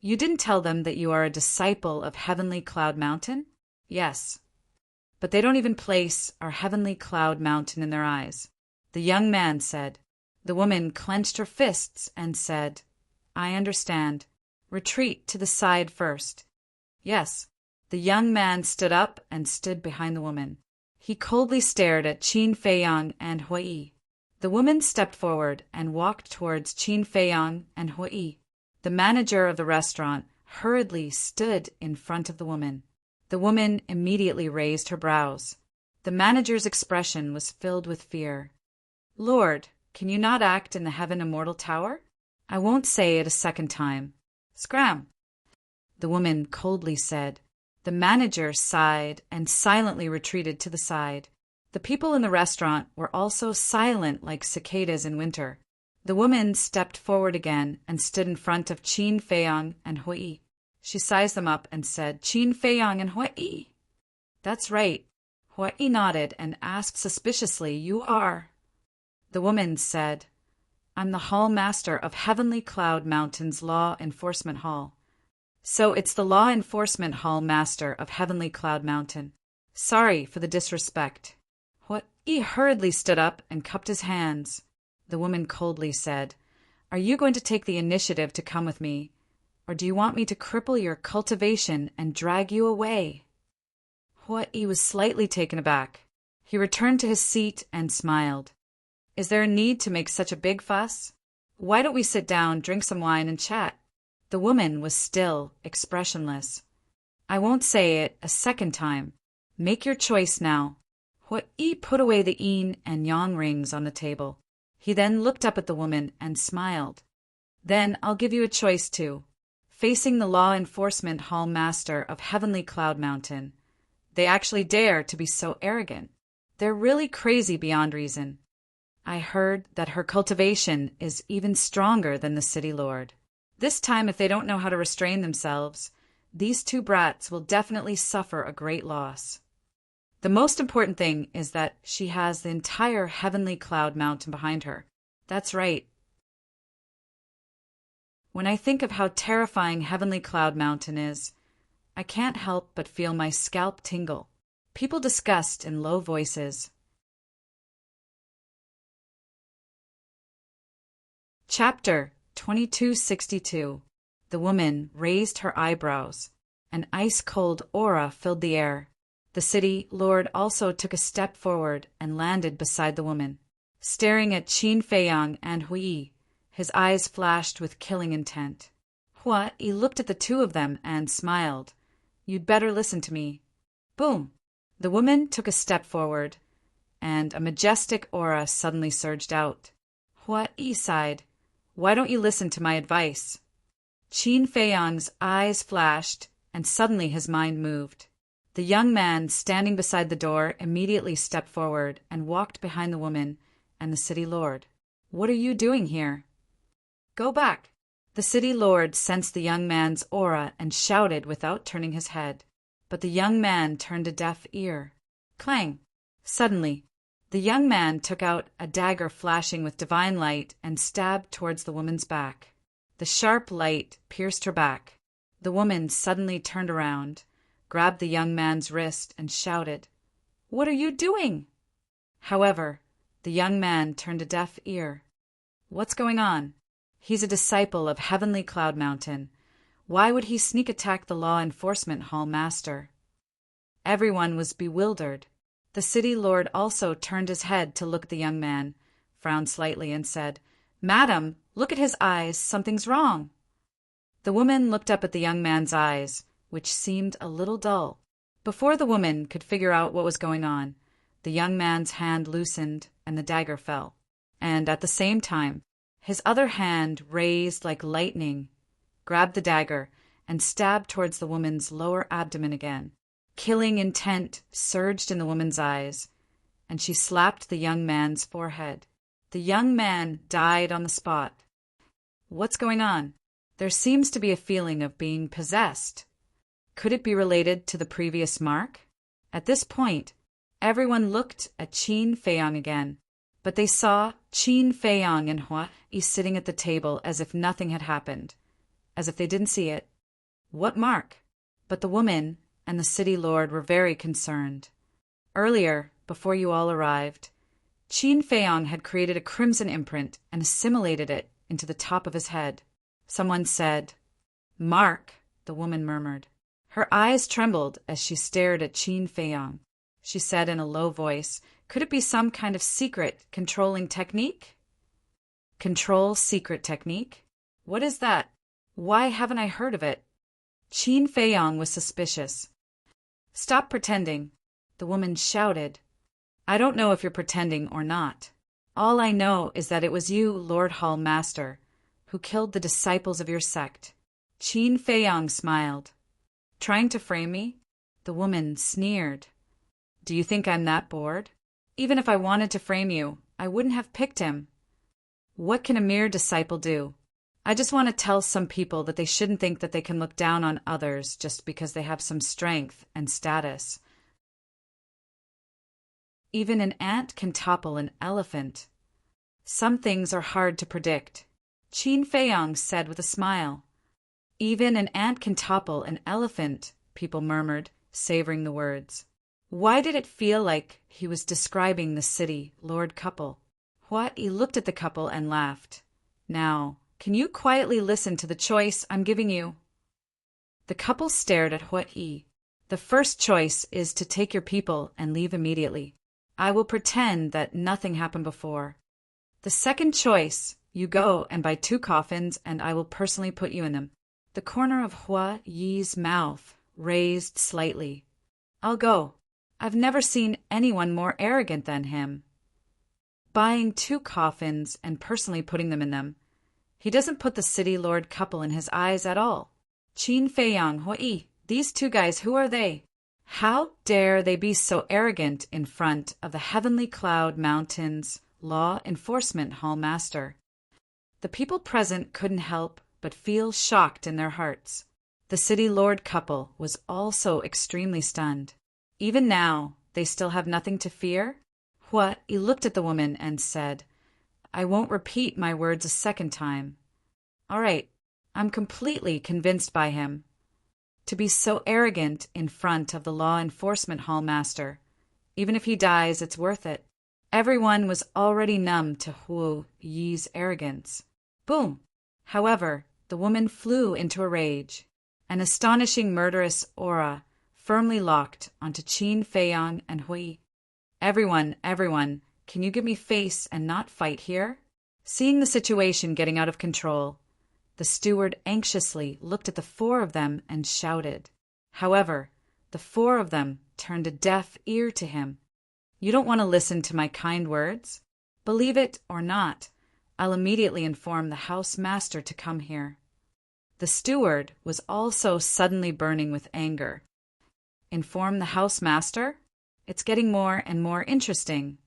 "You didn't tell them that you are a disciple of Heavenly Cloud Mountain?" "Yes." "But they don't even place our Heavenly Cloud Mountain in their eyes." The young man said. The woman clenched her fists and said, "I understand. Retreat to the side first." "Yes." The young man stood up and stood behind the woman. He coldly stared at Qin Feiyang and Hui. The woman stepped forward and walked towards Qin Feiyang and Hui. The manager of the restaurant hurriedly stood in front of the woman. The woman immediately raised her brows. The manager's expression was filled with fear. "Lord, can you not act in the heaven immortal tower? I won't say it a second time. Scram!" The woman coldly said. The manager sighed and silently retreated to the side. The people in the restaurant were also silent like cicadas in winter. The woman stepped forward again and stood in front of Qin Feiyang and Hui. She sized them up and said, "Qin Feiyang and Hui." "That's right." Hui nodded and asked suspiciously, "You are?" The woman said, "I'm the hall master of Heavenly Cloud Mountain's Law Enforcement Hall." "So it's the Law Enforcement Hall master of Heavenly Cloud Mountain. Sorry for the disrespect." Hui hurriedly stood up and cupped his hands. The woman coldly said, "Are you going to take the initiative to come with me, or do you want me to cripple your cultivation and drag you away?" Hui was slightly taken aback. He returned to his seat and smiled. "Is there a need to make such a big fuss? Why don't we sit down, drink some wine, and chat?" The woman was still expressionless. "I won't say it a second time. Make your choice now." Hui put away the yin and yang rings on the table. He then looked up at the woman and smiled. "Then I'll give you a choice too. Facing the Law Enforcement Hall Master of Heavenly Cloud Mountain. They actually dare to be so arrogant. They're really crazy beyond reason. I heard that her cultivation is even stronger than the city lord. This time, if they don't know how to restrain themselves, these two brats will definitely suffer a great loss. The most important thing is that she has the entire Heavenly Cloud Mountain behind her. That's right. When I think of how terrifying Heavenly Cloud Mountain is, I can't help but feel my scalp tingle." People discussed in low voices. Chapter 2262. The woman raised her eyebrows. An ice-cold aura filled the air. The city lord also took a step forward and landed beside the woman. Staring at Qin Feiyang and Hui, his eyes flashed with killing intent. Hui looked at the two of them and smiled. "You'd better listen to me." Boom! The woman took a step forward, and a majestic aura suddenly surged out. Hui sighed. "Why don't you listen to my advice?" Qin Feiyang's eyes flashed, and suddenly his mind moved. The young man standing beside the door immediately stepped forward and walked behind the woman and the city lord. "What are you doing here?" "Go back." The city lord sensed the young man's aura and shouted without turning his head. But the young man turned a deaf ear. Clang! Suddenly, the young man took out a dagger flashing with divine light and stabbed towards the woman's back. The sharp light pierced her back. The woman suddenly turned around, grabbed the young man's wrist, and shouted, "What are you doing?" However, the young man turned a deaf ear. "What's going on? He's a disciple of Heavenly Cloud Mountain. Why would he sneak attack the Law Enforcement Hall Master?" Everyone was bewildered. The city lord also turned his head to look at the young man, frowned slightly, and said, "Madam, look at his eyes. Something's wrong." The woman looked up at the young man's eyes, which seemed a little dull. Before the woman could figure out what was going on, the young man's hand loosened and the dagger fell. And at the same time, his other hand, raised like lightning, grabbed the dagger and stabbed towards the woman's lower abdomen again. Killing intent surged in the woman's eyes, and she slapped the young man's forehead. The young man died on the spot. What's going on? There seems to be a feeling of being possessed. Could it be related to the previous mark? At this point, everyone looked at Qin Feiyang again, but they saw Qin Feiyang and Hui sitting at the table as if nothing had happened, as if they didn't see it. What mark? But the woman and the city lord were very concerned. Earlier, before you all arrived, Qin Feiyang had created a crimson imprint and assimilated it into the top of his head. Someone said, "Mark," the woman murmured. Her eyes trembled as she stared at Qin Feiyang. she said in a low voice. Could it be some kind of secret controlling technique? Control secret technique? What is that? Why haven't I heard of it? Qin Feiyang was suspicious. Stop pretending, the woman shouted. I don't know if you're pretending or not. All I know is that it was you, Lord Hall Master, who killed the disciples of your sect. Qin Feiyang smiled. Trying to frame me? The woman sneered. Do you think I'm that bored? Even if I wanted to frame you, I wouldn't have picked him. What can a mere disciple do? I just want to tell some people that they shouldn't think that they can look down on others just because they have some strength and status. Even an ant can topple an elephant. Some things are hard to predict, Qin Feiyang said with a smile. Even an ant can topple an elephant, people murmured, savoring the words. Why did it feel like he was describing the city lord couple? He looked at the couple and laughed. Now, can you quietly listen to the choice I'm giving you? The couple stared at Hui. The first choice is to take your people and leave immediately. I will pretend that nothing happened before. The second choice, you go and buy 2 coffins and I will personally put you in them. The corner of Hua Yi's mouth raised slightly. I'll go. I've never seen anyone more arrogant than him. Buying 2 coffins and personally putting them in them. He doesn't put the city lord couple in his eyes at all. Qin Feiyang, Hui, these 2 guys, who are they? How dare they be so arrogant in front of the Heavenly Cloud Mountain's law enforcement hall master? The people present couldn't help but feel shocked in their hearts. The city lord couple was also extremely stunned. Even now, they still have nothing to fear? He looked at the woman and said, I won't repeat my words a second time. All right, I'm completely convinced by him. To be so arrogant in front of the law enforcement hall master. Even if he dies, it's worth it. Everyone was already numb to Hu Yi's arrogance. Boom! However, the woman flew into a rage. An astonishing murderous aura firmly locked onto Qin Feiyang and Hui. Everyone, can you give me face and not fight here? Seeing the situation getting out of control, the steward anxiously looked at the 4 of them and shouted. However, the 4 of them turned a deaf ear to him. You don't want to listen to my kind words? Believe it or not, I'll immediately inform the house master to come here. The steward was also suddenly burning with anger. Inform the house master? It's getting more and more interesting.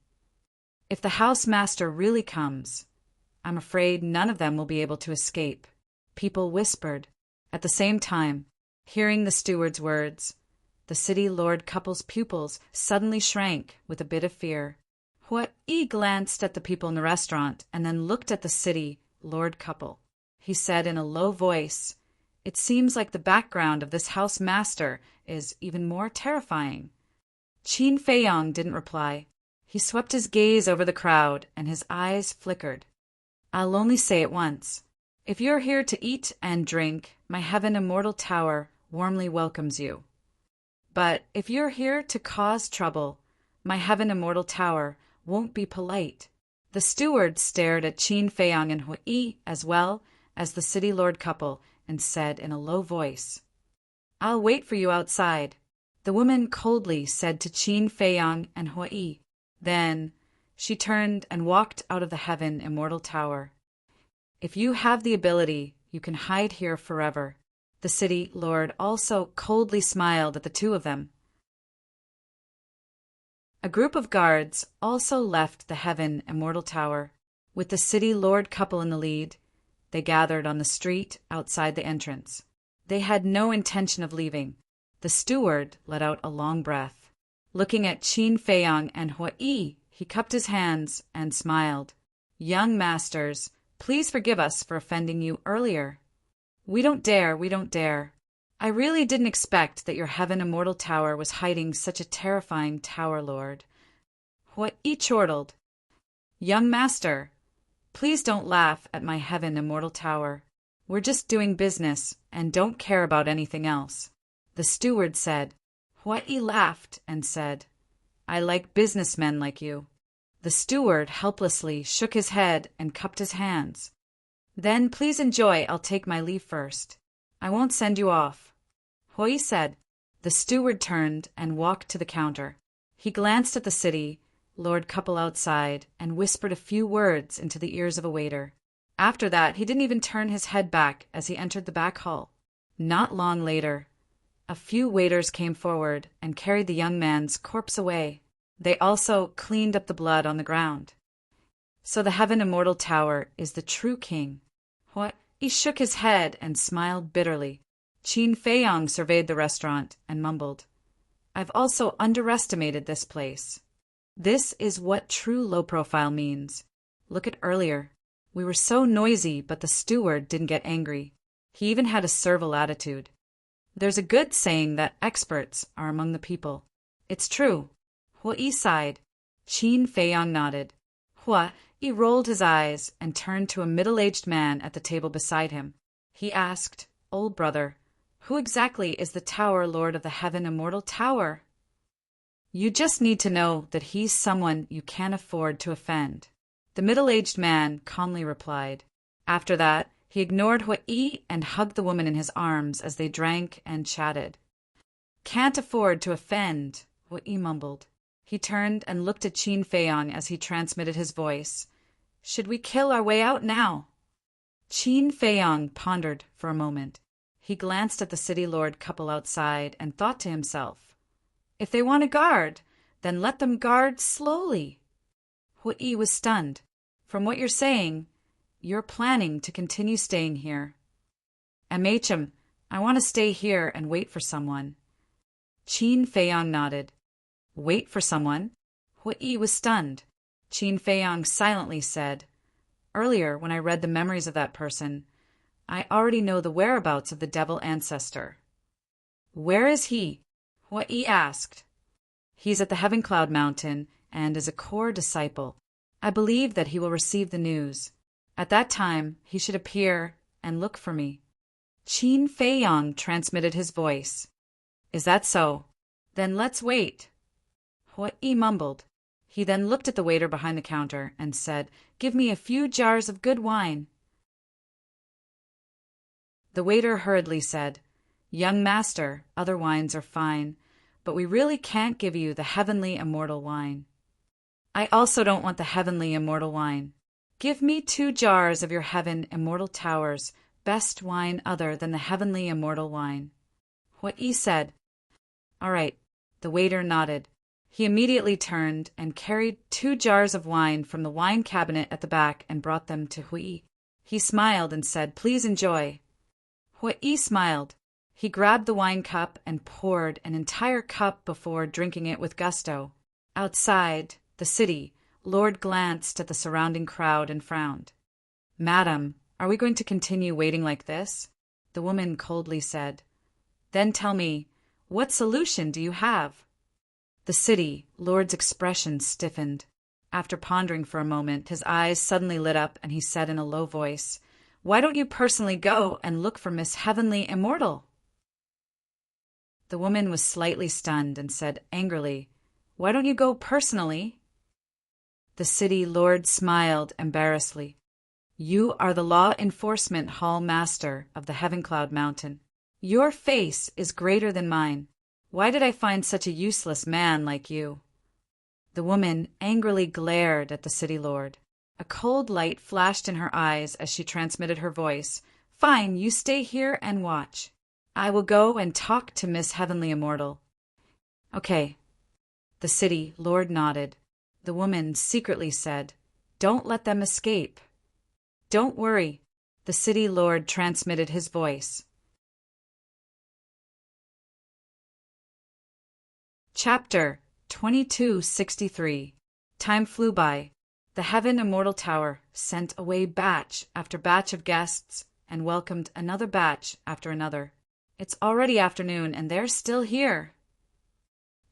If the house master really comes, I'm afraid none of them will be able to escape, people whispered. At the same time, hearing the steward's words, the city lord couple's pupils suddenly shrank with a bit of fear. Hui glanced at the people in the restaurant and then looked at the city lord couple. He said in a low voice, It seems like the background of this house master is even more terrifying. Qin Feiyang didn't reply. He swept his gaze over the crowd and his eyes flickered. I'll only say it once. If you're here to eat and drink, my Heaven Immortal Tower warmly welcomes you. But if you're here to cause trouble, my Heaven Immortal Tower won't be polite. The steward stared at Qin Feiyang and Hui as well as the city lord couple and said in a low voice, I'll wait for you outside. The woman coldly said to Qin Feiyang and Hui. Then she turned and walked out of the Heaven Immortal Tower. If you have the ability, you can hide here forever. The city lord also coldly smiled at the 2 of them. A group of guards also left the Heaven Immortal Tower. With the city lord couple in the lead, they gathered on the street outside the entrance. They had no intention of leaving. The steward let out a long breath. Looking at Qin Feiyang and Hui, he cupped his hands and smiled. Young masters, please forgive us for offending you earlier. We don't dare. I really didn't expect that your Heaven Immortal Tower was hiding such a terrifying tower lord. Hui chortled. Young master, please don't laugh at my Heaven Immortal Tower. We're just doing business and don't care about anything else. The steward said. Hui laughed and said, I like businessmen like you. The steward helplessly shook his head and cupped his hands. Then please enjoy, I'll take my leave first. I won't send you off. Hui said. The steward turned and walked to the counter. He glanced at the city, lord couple outside, and whispered a few words into the ears of a waiter. After that, he didn't even turn his head back as he entered the back hall. Not long later, a few waiters came forward and carried the young man's corpse away. They also cleaned up the blood on the ground. So the Heaven Immortal Tower is the true king. What? He shook his head and smiled bitterly. Qin Feiyang surveyed the restaurant and mumbled, I've also underestimated this place. This is what true low profile means. Look at earlier. We were so noisy, but the steward didn't get angry. He even had a servile attitude. There's a good saying that experts are among the people. It's true. Hui sighed. Qin Feiyang nodded. He rolled his eyes and turned to a middle-aged man at the table beside him. He asked, Old brother, who exactly is the Tower Lord of the Heaven Immortal Tower? You just need to know that he's someone you can't afford to offend. The middle-aged man calmly replied. After that, he ignored Hui and hugged the woman in his arms as they drank and chatted. Can't afford to offend, Hui mumbled. He turned and looked at Qin Feiyang as he transmitted his voice. Should we kill our way out now? Qin Feiyang pondered for a moment. He glanced at the city lord couple outside and thought to himself, if they want to guard, then let them guard slowly. Hui was stunned. From what you're saying, you're planning to continue staying here. MHM, I want to stay here and wait for someone. Qin Feiyang nodded. Wait for someone? Hui was stunned. Qin Feiyang silently said, Earlier, when I read the memories of that person, I already know the whereabouts of the devil ancestor. Where is he? Hui asked. He's at the Heaven Cloud Mountain and is a core disciple. I believe that he will receive the news. At that time, he should appear and look for me. Qin Feiyang transmitted his voice. Is that so? Then let's wait. Hui mumbled. He then looked at the waiter behind the counter and said, Give me a few jars of good wine. The waiter hurriedly said, Young master, other wines are fine, but we really can't give you the heavenly immortal wine. I also don't want the heavenly immortal wine. Give me 2 jars of your Heaven Immortal Tower's best wine other than the heavenly immortal wine. Hui said. All right. The waiter nodded. He immediately turned and carried 2 jars of wine from the wine cabinet at the back and brought them to Hui. He smiled and said, Please enjoy. Hui smiled. He grabbed the wine cup and poured an entire cup before drinking it with gusto. Outside, the city, Lord glanced at the surrounding crowd and frowned. Madam, are we going to continue waiting like this? The woman coldly said. Then tell me, what solution do you have? The city, Lord's expression stiffened. After pondering for a moment, his eyes suddenly lit up and he said in a low voice, Why don't you personally go and look for Miss Heavenly Immortal? The woman was slightly stunned and said angrily, Why don't you go personally? The city lord smiled embarrassedly. You are the law enforcement hall master of the Heaven Cloud Mountain. Your face is greater than mine. Why did I find such a useless man like you? The woman angrily glared at the city lord. A cold light flashed in her eyes as she transmitted her voice. Fine, you stay here and watch. I will go and talk to Miss Heavenly Immortal. Okay. The city lord nodded. The woman secretly said, Don't let them escape. Don't worry. The city lord transmitted his voice. Chapter 2263. Time flew by. The Heaven Immortal Tower sent away batch after batch of guests and welcomed another batch after another. It's already afternoon and they're still here.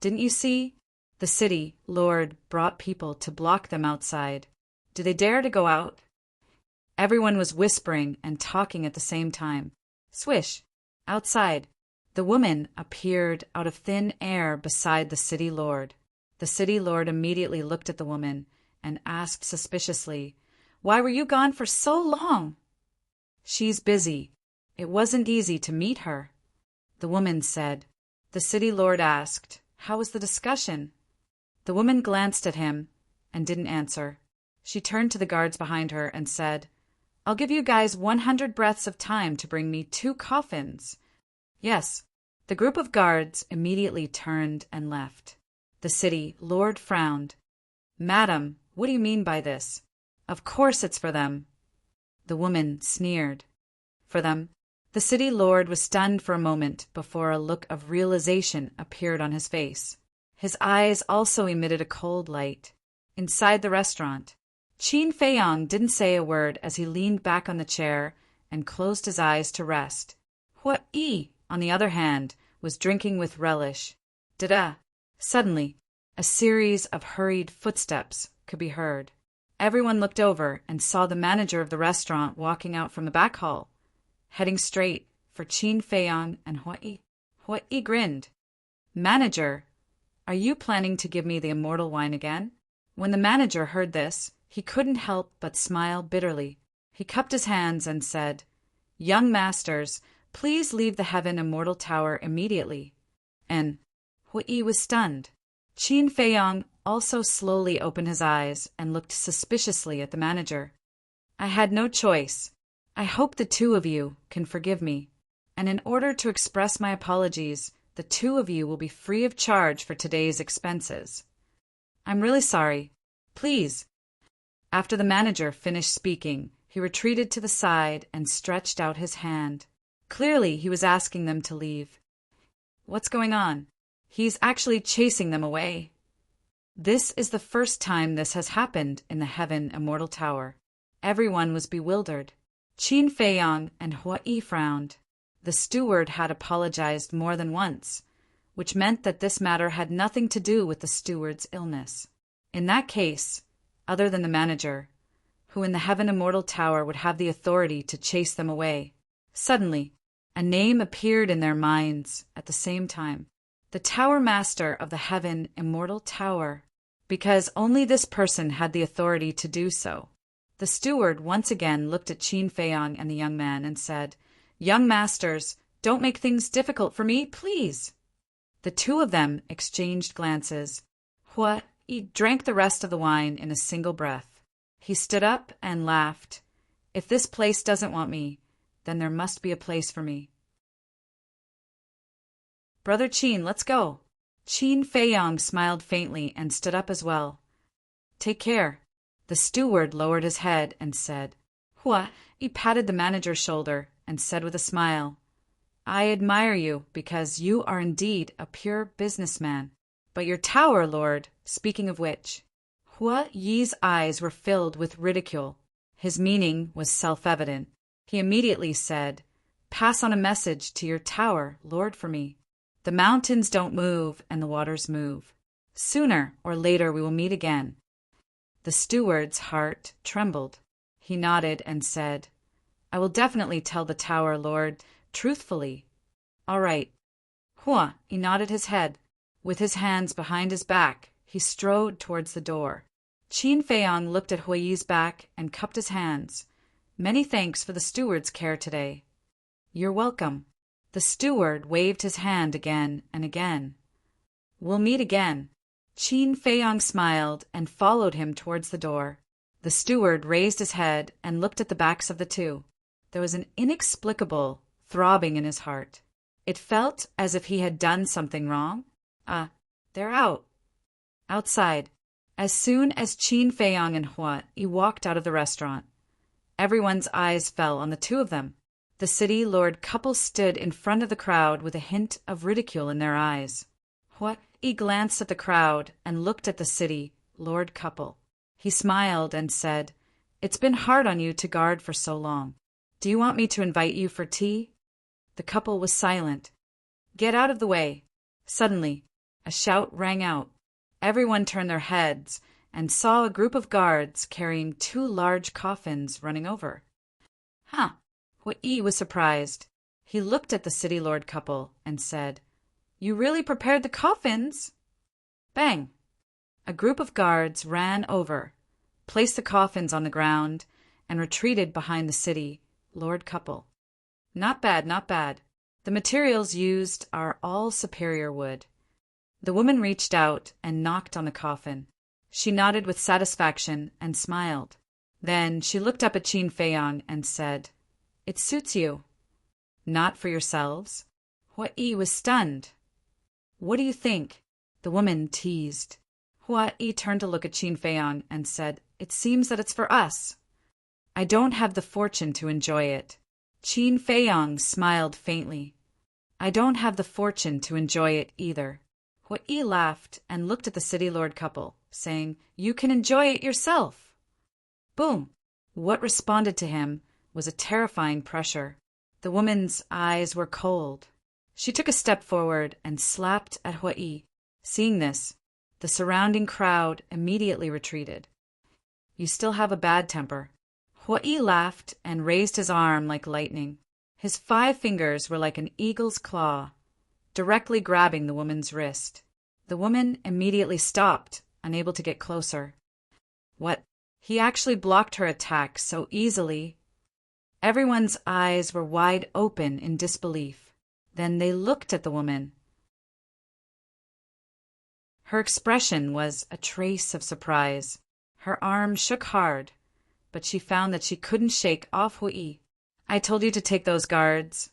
Didn't you see? The city lord brought people to block them outside. Do they dare to go out? Everyone was whispering and talking at the same time. Swish! Outside, the woman appeared out of thin air beside the city lord. The city lord immediately looked at the woman and asked suspiciously, "Why were you gone for so long?" "She's busy. It wasn't easy to meet her," the woman said. The city lord asked, "How was the discussion?" The woman glanced at him and didn't answer. She turned to the guards behind her and said, "I'll give you guys 100 breaths of time to bring me 2 coffins. Yes. The group of guards immediately turned and left. The city lord frowned. "Madam, what do you mean by this? Of course it's for them." The woman sneered. "For them?" The city lord was stunned for a moment before a look of realization appeared on his face. His eyes also emitted a cold light. Inside the restaurant, Qin Feiyang didn't say a word as he leaned back on the chair and closed his eyes to rest. Hua Yi, on the other hand, was drinking with relish. Da-da! Suddenly, a series of hurried footsteps could be heard. Everyone looked over and saw the manager of the restaurant walking out from the back hall, heading straight for Qin Feiyang and Hua Yi. Hua Yi grinned. "Manager, are you planning to give me the immortal wine again?" When the manager heard this, he couldn't help but smile bitterly. He cupped his hands and said, "Young masters, please leave the Heaven Immortal Tower immediately." And Hua Yi was stunned. Qin Feiyang also slowly opened his eyes and looked suspiciously at the manager. "I had no choice. I hope the 2 of you can forgive me. And in order to express my apologies, the 2 of you will be free of charge for today's expenses. I'm really sorry. Please." After the manager finished speaking, he retreated to the side and stretched out his hand. Clearly, he was asking them to leave. What's going on? He's actually chasing them away. This is the first time this has happened in the Heaven Immortal Tower. Everyone was bewildered. Qin Feiyang and Hua Yi frowned. The steward had apologized more than once, which meant that this matter had nothing to do with the steward's illness. In that case, other than the manager, who in the Heaven Immortal Tower would have the authority to chase them away, suddenly, a name appeared in their minds at the same time. The Tower Master of the Heaven Immortal Tower, because only this person had the authority to do so. The steward once again looked at Qin Feiyang and the young man and said, "Young masters, don't make things difficult for me, please." The 2 of them exchanged glances. Hua Yi drank the rest of the wine in a single breath. He stood up and laughed. "If this place doesn't want me, then there must be a place for me. Brother Qin, let's go." Qin Feiyang smiled faintly and stood up as well. "Take care." The steward lowered his head and said, Hua Yi patted the manager's shoulder and said with a smile, "I admire you because you are indeed a pure businessman. But your tower, Lord, speaking of which." Hua Yi's eyes were filled with ridicule. His meaning was self-evident. He immediately said, "Pass on a message to your tower, Lord, for me. The mountains don't move and the waters move. Sooner or later we will meet again." The steward's heart trembled. He nodded and said, "I will definitely tell the tower, Lord, truthfully." "All right." Hua Yi nodded his head. With his hands behind his back, he strode towards the door. Qin Feiyang looked at Hua Yi's back and cupped his hands. "Many thanks for the steward's care today." "You're welcome." The steward waved his hand again and again. "We'll meet again." Qin Feiyang smiled and followed him towards the door. The steward raised his head and looked at the backs of the 2. There was an inexplicable throbbing in his heart. It felt as if he had done something wrong. They're out. Outside. As soon as Qin Feiyang and Hua Yi walked out of the restaurant, everyone's eyes fell on the 2 of them. The city lord couple stood in front of the crowd with a hint of ridicule in their eyes. Hua Yi glanced at the crowd and looked at the city lord couple. He smiled and said, "It's been hard on you to guard for so long. Do you want me to invite you for tea?" The couple was silent. "Get out of the way." Suddenly, a shout rang out. Everyone turned their heads and saw a group of guards carrying 2 large coffins running over. Hua Yi was surprised. He looked at the city lord couple and said, "You really prepared the coffins?" Bang! A group of guards ran over, placed the coffins on the ground, and retreated behind the city lord couple. Not bad, not bad. The materials used are all superior wood. The woman reached out and knocked on the coffin. She nodded with satisfaction and smiled. Then she looked up at Qin Feiyang and said, "It suits you." "Not for yourselves?" Hua Yi was stunned. "What do you think?" The woman teased. Hua Yi turned to look at Qin Feiyang and said, "It seems that it's for us." "I don't have the fortune to enjoy it." Qin Feiyang smiled faintly. "I don't have the fortune to enjoy it either." Hua Yi laughed and looked at the city lord couple, saying, "You can enjoy it yourself." Boom! What responded to him was a terrifying pressure. The woman's eyes were cold. She took a step forward and slapped at Hua Yi. Seeing this, the surrounding crowd immediately retreated. "You still have a bad temper." Hua Yi laughed and raised his arm like lightning. His 5 fingers were like an eagle's claw, directly grabbing the woman's wrist. The woman immediately stopped, unable to get closer. What? He actually blocked her attack so easily. Everyone's eyes were wide open in disbelief. Then they looked at the woman. Her expression was a trace of surprise. Her arm shook hard, but she found that she couldn't shake off Hua Yi. "I told you to take those guards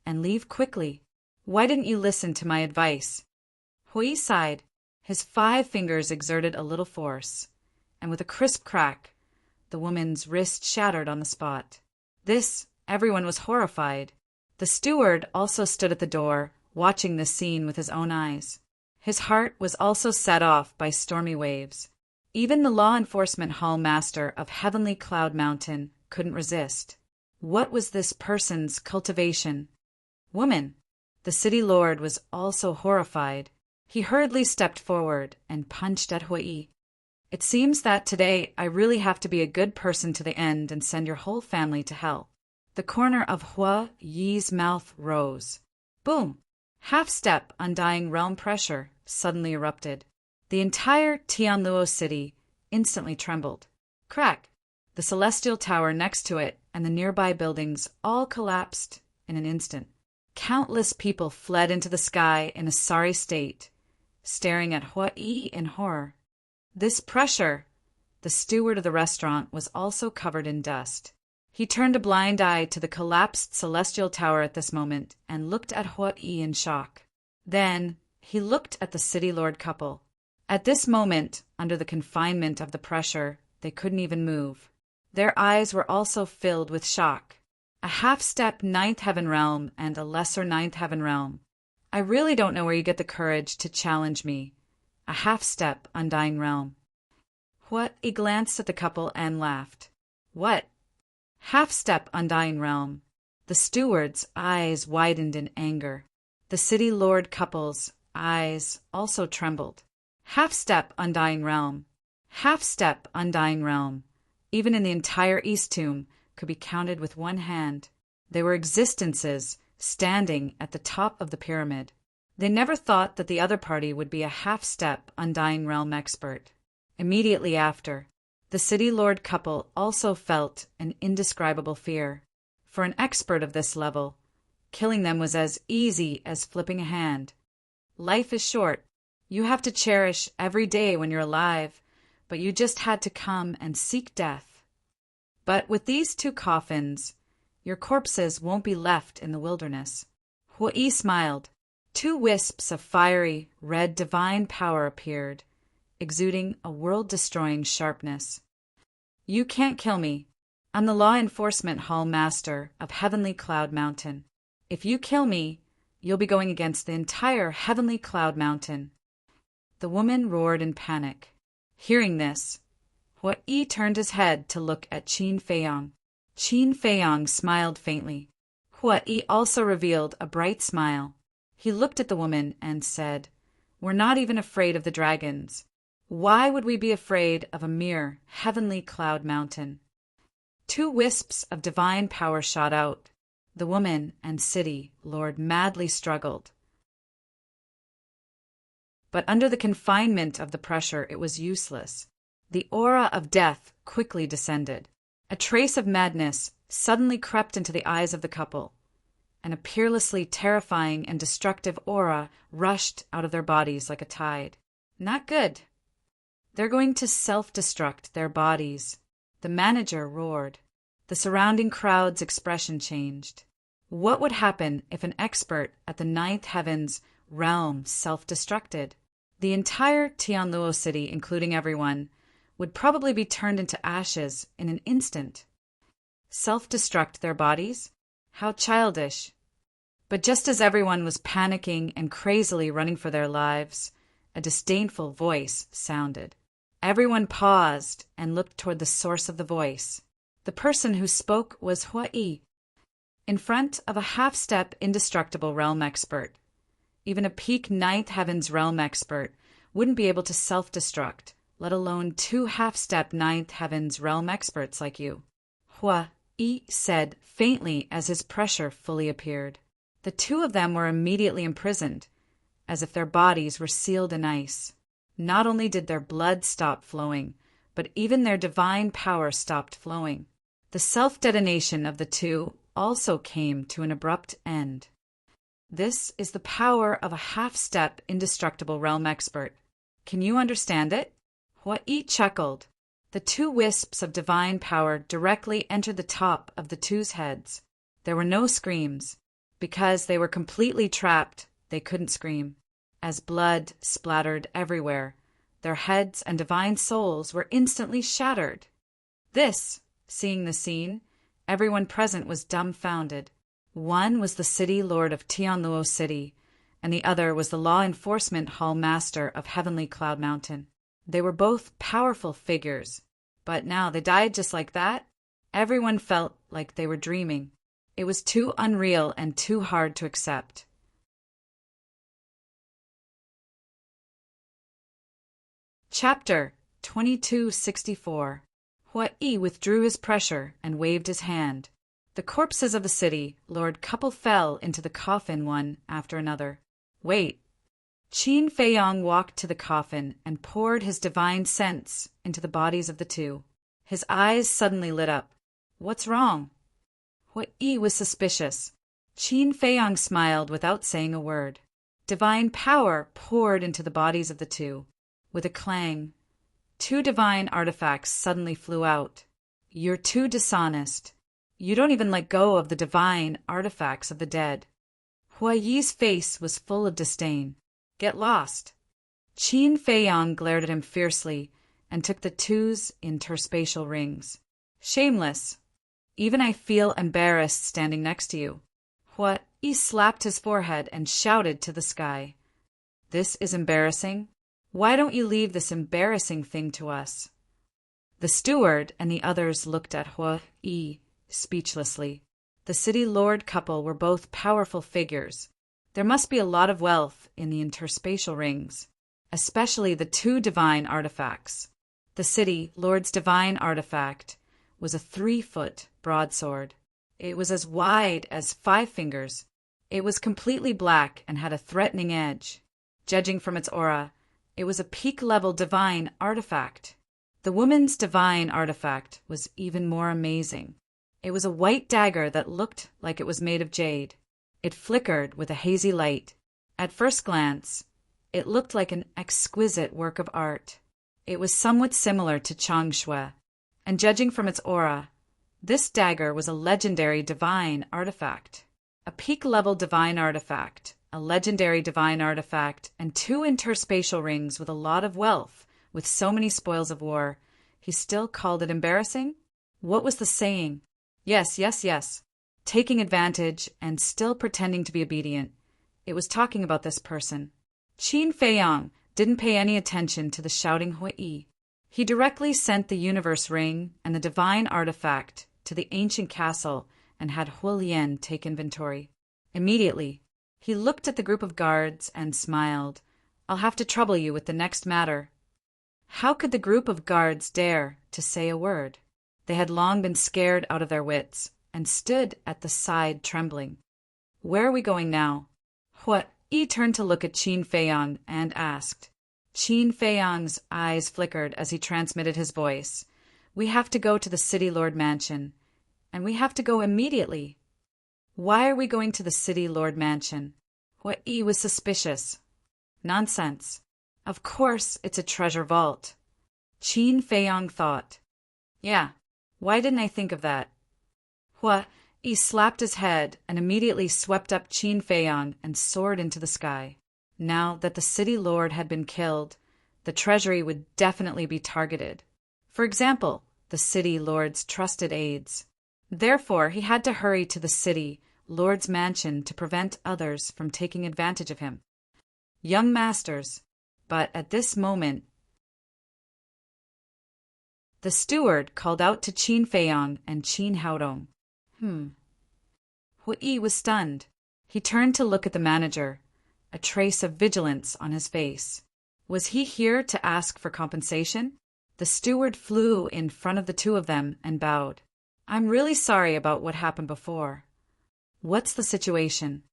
and leave quickly. Why didn't you listen to my advice?" Hua Yi sighed. His 5 fingers exerted a little force, and with a crisp crack, the woman's wrist shattered on the spot. This, everyone was horrified. The steward also stood at the door, watching this scene with his own eyes. His heart was also set off by stormy waves. Even the law enforcement hall master of Heavenly Cloud Mountain couldn't resist. What was this person's cultivation? Woman. The city lord was also horrified. He hurriedly stepped forward and punched at Hua Yi. "It seems that today I really have to be a good person to the end and send your whole family to hell." The corner of Hua Yi's mouth rose. Boom! Half-step undying realm pressure suddenly erupted. The entire Tianluo city instantly trembled. Crack! The celestial tower next to it and the nearby buildings all collapsed in an instant. Countless people fled into the sky in a sorry state, staring at Hua Yi in horror. This pressure! The steward of the restaurant was also covered in dust. He turned a blind eye to the collapsed celestial tower at this moment and looked at Hua Yi in shock. Then he looked at the city lord couple. At this moment, under the confinement of the pressure, they couldn't even move. Their eyes were also filled with shock. A half-step 9th heaven realm and a lesser 9th heaven realm. I really don't know where you get the courage to challenge me. A half-step undying realm. Hua Yi glanced at the couple and laughed. What? Half-step undying realm. The steward's eyes widened in anger. The city lord couple's eyes also trembled. Half-step undying realm. Half-step undying realm. Even in the entire East Tomb could be counted with one hand. They were existences standing at the top of the pyramid. They never thought that the other party would be a half-step undying realm expert. Immediately after, the city lord couple also felt an indescribable fear. For an expert of this level, killing them was as easy as flipping a hand. Life is short. You have to cherish every day when you're alive, but you just had to come and seek death. But with these 2 coffins, your corpses won't be left in the wilderness. Hua Yi smiled. 2 wisps of fiery, red divine power appeared, exuding a world-destroying sharpness. "You can't kill me. I'm the law enforcement hall master of Heavenly Cloud Mountain. If you kill me, you'll be going against the entire Heavenly Cloud Mountain." The woman roared in panic. Hearing this, Hua Yi turned his head to look at Qin Feiyang. Qin Feiyang smiled faintly. Hua Yi also revealed a bright smile. He looked at the woman and said, "We're not even afraid of the dragons. Why would we be afraid of a mere Heavenly Cloud Mountain?" 2 wisps of divine power shot out. The woman and city lord madly struggled. But under the confinement of the pressure, it was useless. The aura of death quickly descended. A trace of madness suddenly crept into the eyes of the couple, and a peerlessly terrifying and destructive aura rushed out of their bodies like a tide. Not good. They're going to self-destruct their bodies. The manager roared. The surrounding crowd's expression changed. What would happen if an expert at the ninth heaven's realm self-destructed? The entire Tianluo city, including everyone, would probably be turned into ashes in an instant. Self-destruct their bodies? How childish. But just as everyone was panicking and crazily running for their lives, a disdainful voice sounded. Everyone paused and looked toward the source of the voice. The person who spoke was Hua Yi, in front of a half-step indestructible realm expert. Even a peak ninth heavens realm expert wouldn't be able to self-destruct, let alone two half-step ninth heavens realm experts like you. Hua Yi said faintly as his pressure fully appeared. The two of them were immediately imprisoned, as if their bodies were sealed in ice. Not only did their blood stop flowing, but even their divine power stopped flowing. The self-detonation of the two also came to an abrupt end. This is the power of a half-step indestructible realm expert. Can you understand it? Hua Yi chuckled. The two wisps of divine power directly entered the top of the two's heads. There were no screams. Because they were completely trapped, they couldn't scream. As blood splattered everywhere, their heads and divine souls were instantly shattered. Seeing the scene, everyone present was dumbfounded. One was the city lord of Tianluo City, and the other was the law enforcement hall master of Heavenly Cloud Mountain. They were both powerful figures, but now they died just like that. Everyone felt like they were dreaming. It was too unreal and too hard to accept. Chapter 2264. Hua Yi withdrew his pressure and waved his hand. The corpses of the city lord couple fell into the coffin one after another. Wait. Qin Feiyang walked to the coffin and poured his divine sense into the bodies of the two. His eyes suddenly lit up. What's wrong? Hua Yi was suspicious. Qin Feiyang smiled without saying a word. Divine power poured into the bodies of the two. With a clang, two divine artifacts suddenly flew out. You're too dishonest. You don't even let go of the divine artifacts of the dead. Hua Yi's face was full of disdain. Get lost. Qin Feiyang glared at him fiercely and took the two's interspatial rings. Shameless. Even I feel embarrassed standing next to you. Hua Yi slapped his forehead and shouted to the sky. This is embarrassing? Why don't you leave this embarrassing thing to us? The steward and the others looked at Hua Yi speechlessly. The city lord couple were both powerful figures. There must be a lot of wealth in the interspatial rings, especially the two divine artifacts. The city lord's divine artifact was a 3-foot broadsword. It was as wide as 5 fingers. It was completely black and had a threatening edge. Judging from its aura, it was a peak-level divine artifact. The woman's divine artifact was even more amazing. It was a white dagger that looked like it was made of jade. It flickered with a hazy light. At first glance, it looked like an exquisite work of art. It was somewhat similar to Changshui, and judging from its aura, this dagger was a legendary divine artifact. A peak-level divine artifact, a legendary divine artifact, and 2 interspatial rings with a lot of wealth, with so many spoils of war. He still called it embarrassing? What was the saying? Yes, yes, yes. Taking advantage and still pretending to be obedient. It was talking about this person. Qin Feiyang didn't pay any attention to the shouting Hua Yi. He directly sent the universe ring and the divine artifact to the ancient castle and had Huolian take inventory. Immediately, he looked at the group of guards and smiled. I'll have to trouble you with the next matter. How could the group of guards dare to say a word? They had long been scared out of their wits and stood at the side trembling. Where are we going now? Hua Yi turned to look at Qin Feiyang and asked. Qin Feiyang's eyes flickered as he transmitted his voice. We have to go to the City Lord Mansion, and we have to go immediately. Why are we going to the City Lord Mansion? Yi was suspicious. Nonsense. Of course it's a treasure vault. Qin Feiyang thought. Yeah, why didn't I think of that? He slapped his head and immediately swept up Qin Feiyang and soared into the sky. Now that the city lord had been killed, the treasury would definitely be targeted. For example, the city lord's trusted aides. Therefore, he had to hurry to the city lord's mansion to prevent others from taking advantage of him. Young masters, but at this moment, the steward called out to Qin Feiyang and Qin Haodong. Yi was stunned. He turned to look at the manager, a trace of vigilance on his face. Was he here to ask for compensation? The steward flew in front of the two of them and bowed. I'm really sorry about what happened before. What's the situation?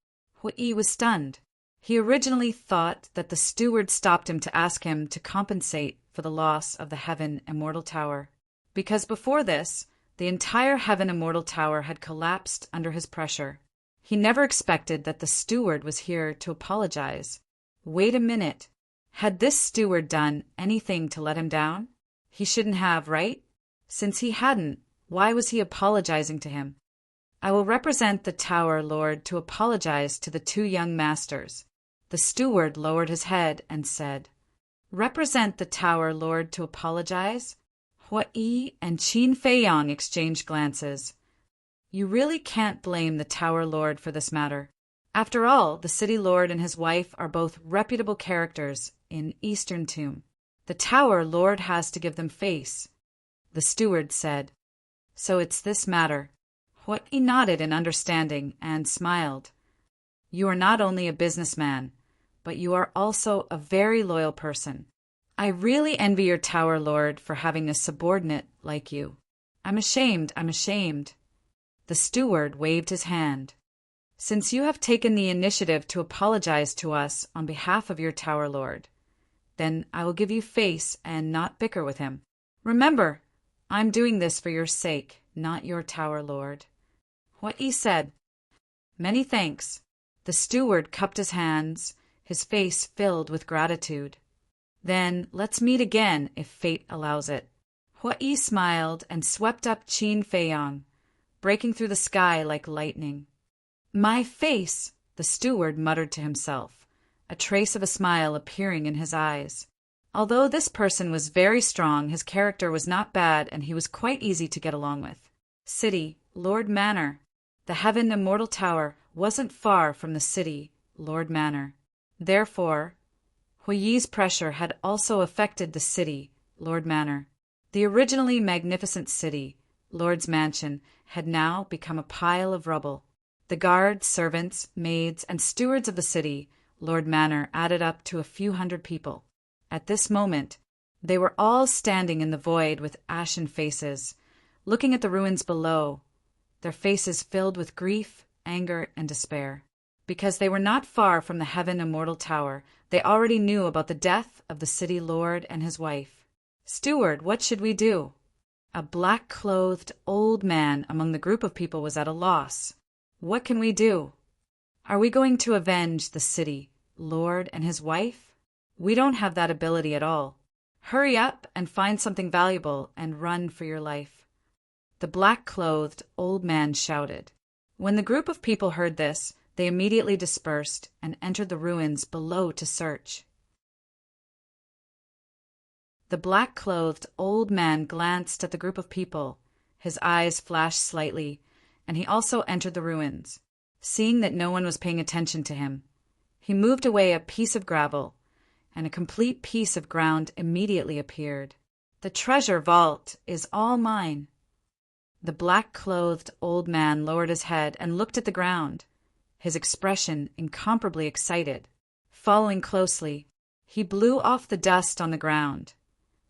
Yi was stunned. He originally thought that the steward stopped him to ask him to compensate for the loss of the Heaven Immortal Tower, because before this, the entire Heaven Immortal Tower had collapsed under his pressure. He never expected that the steward was here to apologize. Wait a minute. Had this steward done anything to let him down? He shouldn't have, right? Since he hadn't, why was he apologizing to him? I will represent the Tower Lord to apologize to the two young masters. The steward lowered his head and said, Represent the Tower Lord to apologize? Yi and Qin Feiyang exchanged glances. You really can't blame the Tower Lord for this matter. After all, the City Lord and his wife are both reputable characters in Eastern Tomb. The Tower Lord has to give them face. The steward said. So it's this matter. Yi nodded in understanding and smiled. You are not only a businessman, but you are also a very loyal person. I really envy your Tower Lord for having a subordinate like you. I'm ashamed. The steward waved his hand. Since you have taken the initiative to apologize to us on behalf of your Tower Lord, then I will give you face and not bicker with him. Remember, I'm doing this for your sake, not your Tower Lord. Yi said. Many thanks. The steward cupped his hands, his face filled with gratitude. Then let's meet again if fate allows it. Yi smiled and swept up Qin Feiyang, breaking through the sky like lightning. My face, the steward muttered to himself, a trace of a smile appearing in his eyes. Although this person was very strong, his character was not bad and he was quite easy to get along with. City, Lord Manor. The Heaven Immortal Tower wasn't far from the City, Lord Manor. Therefore, Yi's pressure had also affected the City, Lord Manor. The originally magnificent city, Lord's Mansion, had now become a pile of rubble. The guards, servants, maids, and stewards of the city, Lord Manor, added up to a few hundred people. At this moment, they were all standing in the void with ashen faces, looking at the ruins below, their faces filled with grief, anger, and despair. Because they were not far from the Heaven Immortal Tower, they already knew about the death of the city lord and his wife. Steward, what should we do? A black-clothed old man among the group of people was at a loss. What can we do? Are we going to avenge the city lord and his wife? We don't have that ability at all. Hurry up and find something valuable and run for your life. The black-clothed old man shouted. When the group of people heard this, they immediately dispersed and entered the ruins below to search. The black-clothed old man glanced at the group of people. His eyes flashed slightly, and he also entered the ruins. Seeing that no one was paying attention to him, he moved away a piece of gravel, and a complete piece of ground immediately appeared. The treasure vault is all mine. The black-clothed old man lowered his head and looked at the ground, his expression incomparably excited. Following closely, he blew off the dust on the ground,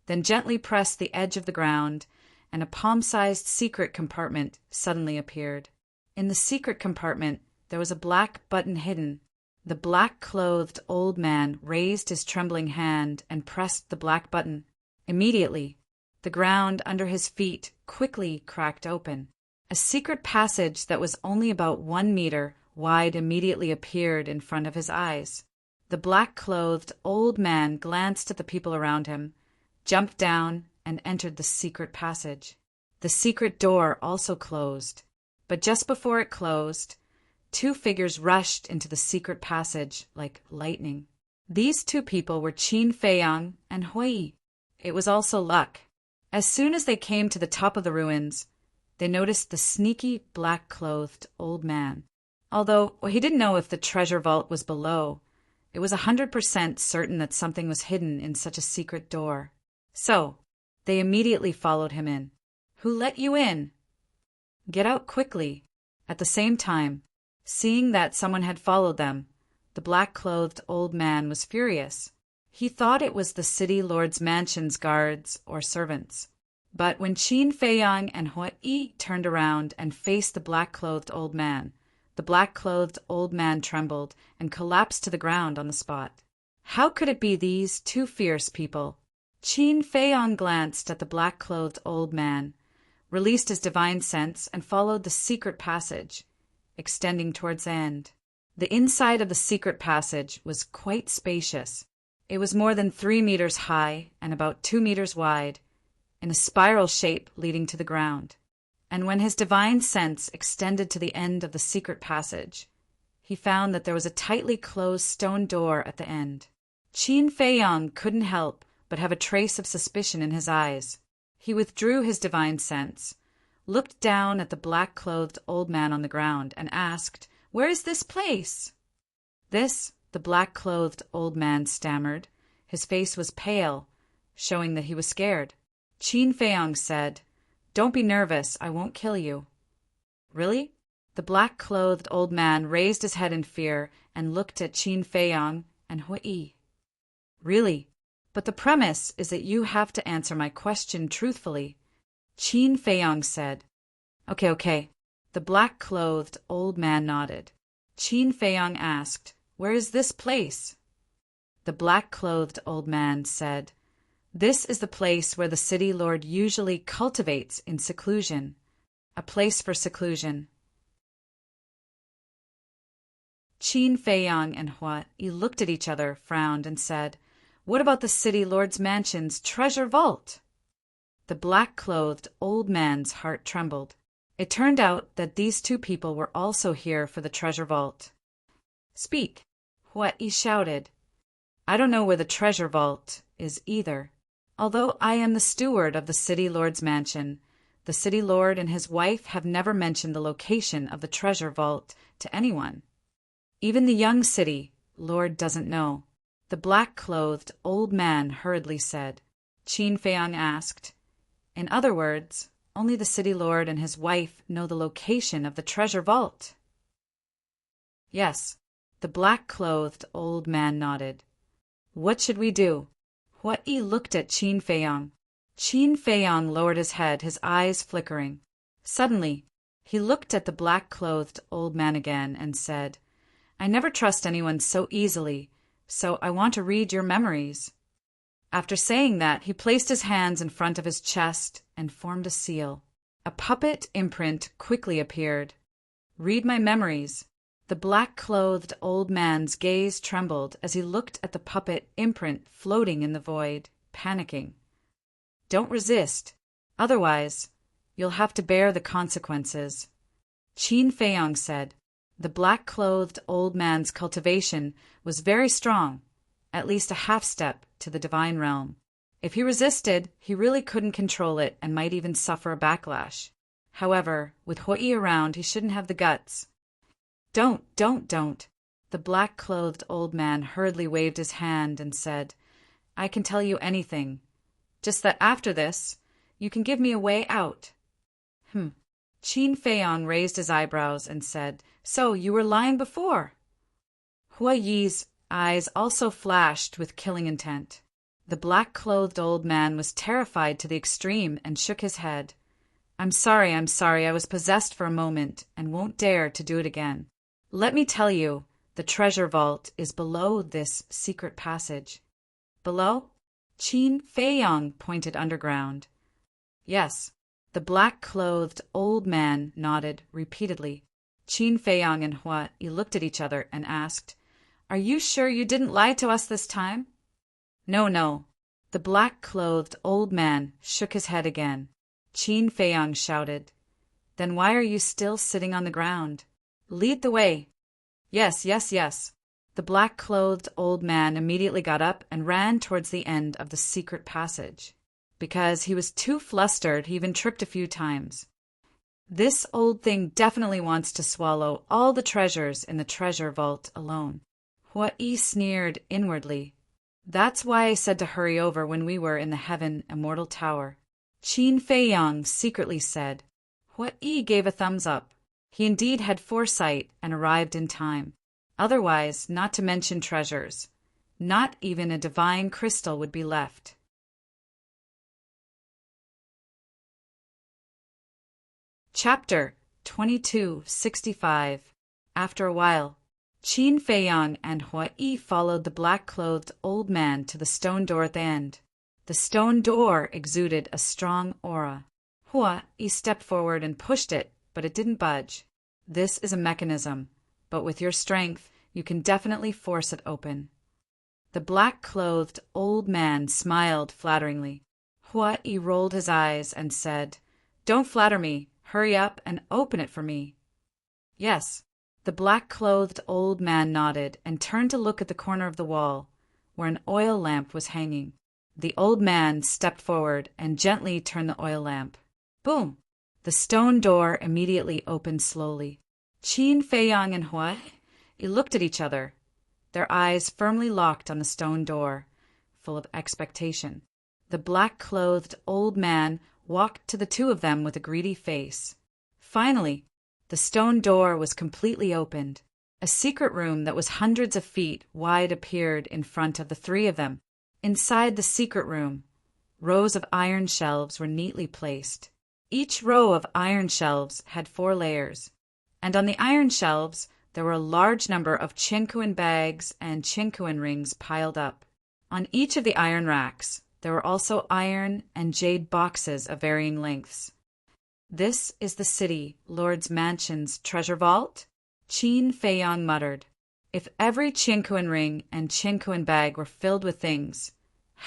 then gently pressed the edge of the ground, and a palm-sized secret compartment suddenly appeared. In the secret compartment, there was a black button hidden. The black-clothed old man raised his trembling hand and pressed the black button. Immediately, the ground under his feet quickly cracked open. A secret passage that was only about 1 meter wide immediately appeared in front of his eyes. The black-clothed old man glanced at the people around him, jumped down, and entered the secret passage. The secret door also closed, but just before it closed, 2 figures rushed into the secret passage like lightning. These 2 people were Qin Feiyang and Hui. It was also luck. As soon as they came to the top of the ruins, they noticed the sneaky, black-clothed old man. Although he didn't know if the treasure vault was below, it was 100% certain that something was hidden in such a secret door. So, they immediately followed him in. "Who let you in?" "Get out quickly." At the same time, seeing that someone had followed them, the black-clothed old man was furious. He thought it was the city lord's mansion's guards or servants. But when Qin Feiyang and Hui turned around and faced the black-clothed old man, the black-clothed old man trembled and collapsed to the ground on the spot. How could it be these 2 fierce people? Qin Feiyang glanced at the black-clothed old man, released his divine sense, and followed the secret passage, extending towards the end. The inside of the secret passage was quite spacious. It was more than 3 meters high and about 2 meters wide, in a spiral shape leading to the ground. And when his divine sense extended to the end of the secret passage, he found that there was a tightly closed stone door at the end. Qin Feiyang couldn't help but have a trace of suspicion in his eyes. He withdrew his divine sense, looked down at the black-clothed old man on the ground, and asked, "Where is this place?" "This," the black-clothed old man stammered. His face was pale, showing that he was scared. Qin Feiyang said, "Don't be nervous, I won't kill you." "Really?" The black-clothed old man raised his head in fear and looked at Qin Feiyang and Hui. "Really? But the premise is that you have to answer my question truthfully," Qin Feiyang said. Okay. The black-clothed old man nodded. Qin Feiyang asked, "Where is this place?" The black-clothed old man said, "This is the place where the city lord usually cultivates in seclusion. A place for seclusion." Qin Feiyang and Hui looked at each other, frowned, and said, "What about the city lord's mansion's treasure vault?" The black-clothed old man's heart trembled. It turned out that these 2 people were also here for the treasure vault. "Speak," Hui shouted. "I don't know where the treasure vault is either. Although I am the steward of the city lord's mansion, the city lord and his wife have never mentioned the location of the treasure vault to anyone. Even the young city lord doesn't know," the black-clothed old man hurriedly said. Qin Feiyang asked, "In other words, only the city lord and his wife know the location of the treasure vault?" "Yes," the black-clothed old man nodded. "What should we do?" Hui looked at Qin Feiyang. Qin Feiyang lowered his head, his eyes flickering. Suddenly, he looked at the black-clothed old man again and said, "I never trust anyone so easily, so I want to read your memories." After saying that, he placed his hands in front of his chest and formed a seal. A puppet imprint quickly appeared. "Read my memories." The black-clothed old man's gaze trembled as he looked at the puppet imprint floating in the void, panicking. "Don't resist. Otherwise, you'll have to bear the consequences," Qin Feiyang said. The black-clothed old man's cultivation was very strong, at least a half-step to the divine realm. If he resisted, he really couldn't control it and might even suffer a backlash. However, with Hui around, he shouldn't have the guts. Don't. The black-clothed old man hurriedly waved his hand and said, "I can tell you anything. Just that after this, you can give me a way out." Qin Feiyang raised his eyebrows and said, "So you were lying before?" Hui's eyes also flashed with killing intent. The black-clothed old man was terrified to the extreme and shook his head. I'm sorry, I was possessed for a moment and won't dare to do it again. Let me tell you, The treasure vault is below this secret passage. Below? Qin Feiyang pointed underground. Yes. The black-clothed old man nodded repeatedly. Qin Feiyang and Hua Yi looked at each other and asked, "Are you sure you didn't lie to us this time?" "No, no." The black-clothed old man shook his head again. Qin Feiyang shouted, "Then why are you still sitting on the ground? Lead the way." "Yes, yes, yes." The black-clothed old man immediately got up and ran towards the end of the secret passage. Because he was too flustered, he even tripped a few times. This old thing definitely wants to swallow all the treasures in the treasure vault alone. Hua Yi sneered inwardly. That's why I said to hurry over when we were in the Heaven Immortal Tower. Qin Feiyang secretly said. Hua Yi gave a thumbs up. He indeed had foresight and arrived in time. Otherwise, not to mention treasures, not even a divine crystal would be left. Chapter 2265. After a while, Qin Feiyang and Hua Yi followed the black-clothed old man to the stone door at the end. The stone door exuded a strong aura. Hua Yi stepped forward and pushed it, but it didn't budge. This is a mechanism, but with your strength, you can definitely force it open. The black-clothed old man smiled flatteringly. Hua Yi rolled his eyes and said, "Don't flatter me. Hurry up and open it for me." Yes. The black-clothed old man nodded and turned to look at the corner of the wall, where an oil lamp was hanging. The old man stepped forward and gently turned the oil lamp. Boom! The stone door immediately opened slowly. Qin Feiyang and Hua Yi looked at each other, their eyes firmly locked on the stone door, full of expectation. The black-clothed old man walked to the two of them with a greedy face. Finally, the stone door was completely opened. A secret room that was hundreds of feet wide appeared in front of the three of them. Inside the secret room, rows of iron shelves were neatly placed. Each row of iron shelves had 4 layers, and on the iron shelves there were a large number of chinquan bags and chinquan rings piled up. On each of the iron racks, there were also iron and jade boxes of varying lengths. "This is the city Lord's Mansion's treasure vault?" Qin Feiyang muttered. If every chinquan ring and chinquan bag were filled with things,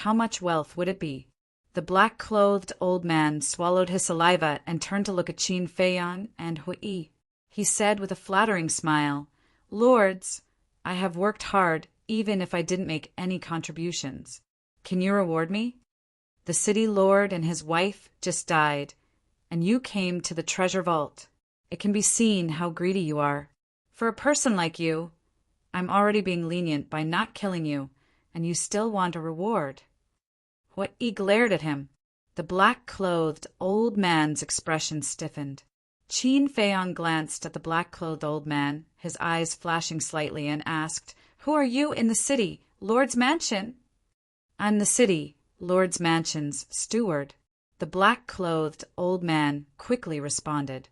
how much wealth would it be? The black-clothed old man swallowed his saliva and turned to look at Qin Feiyang and Hua Yi. He said with a flattering smile, "Lords, I have worked hard even if I didn't make any contributions. Can you reward me? The city lord and his wife just died, and you came to the treasure vault. It can be seen how greedy you are. For a person like you, I'm already being lenient by not killing you, and you still want a reward." Hua Yi glared at him. The black-clothed old man's expression stiffened. Qin Feiyang glanced at the black-clothed old man, his eyes flashing slightly, and asked, "Who are you in the city, Lord's Mansion?" "I'm the city, Lord's Mansion's steward," the black-clothed old man quickly responded.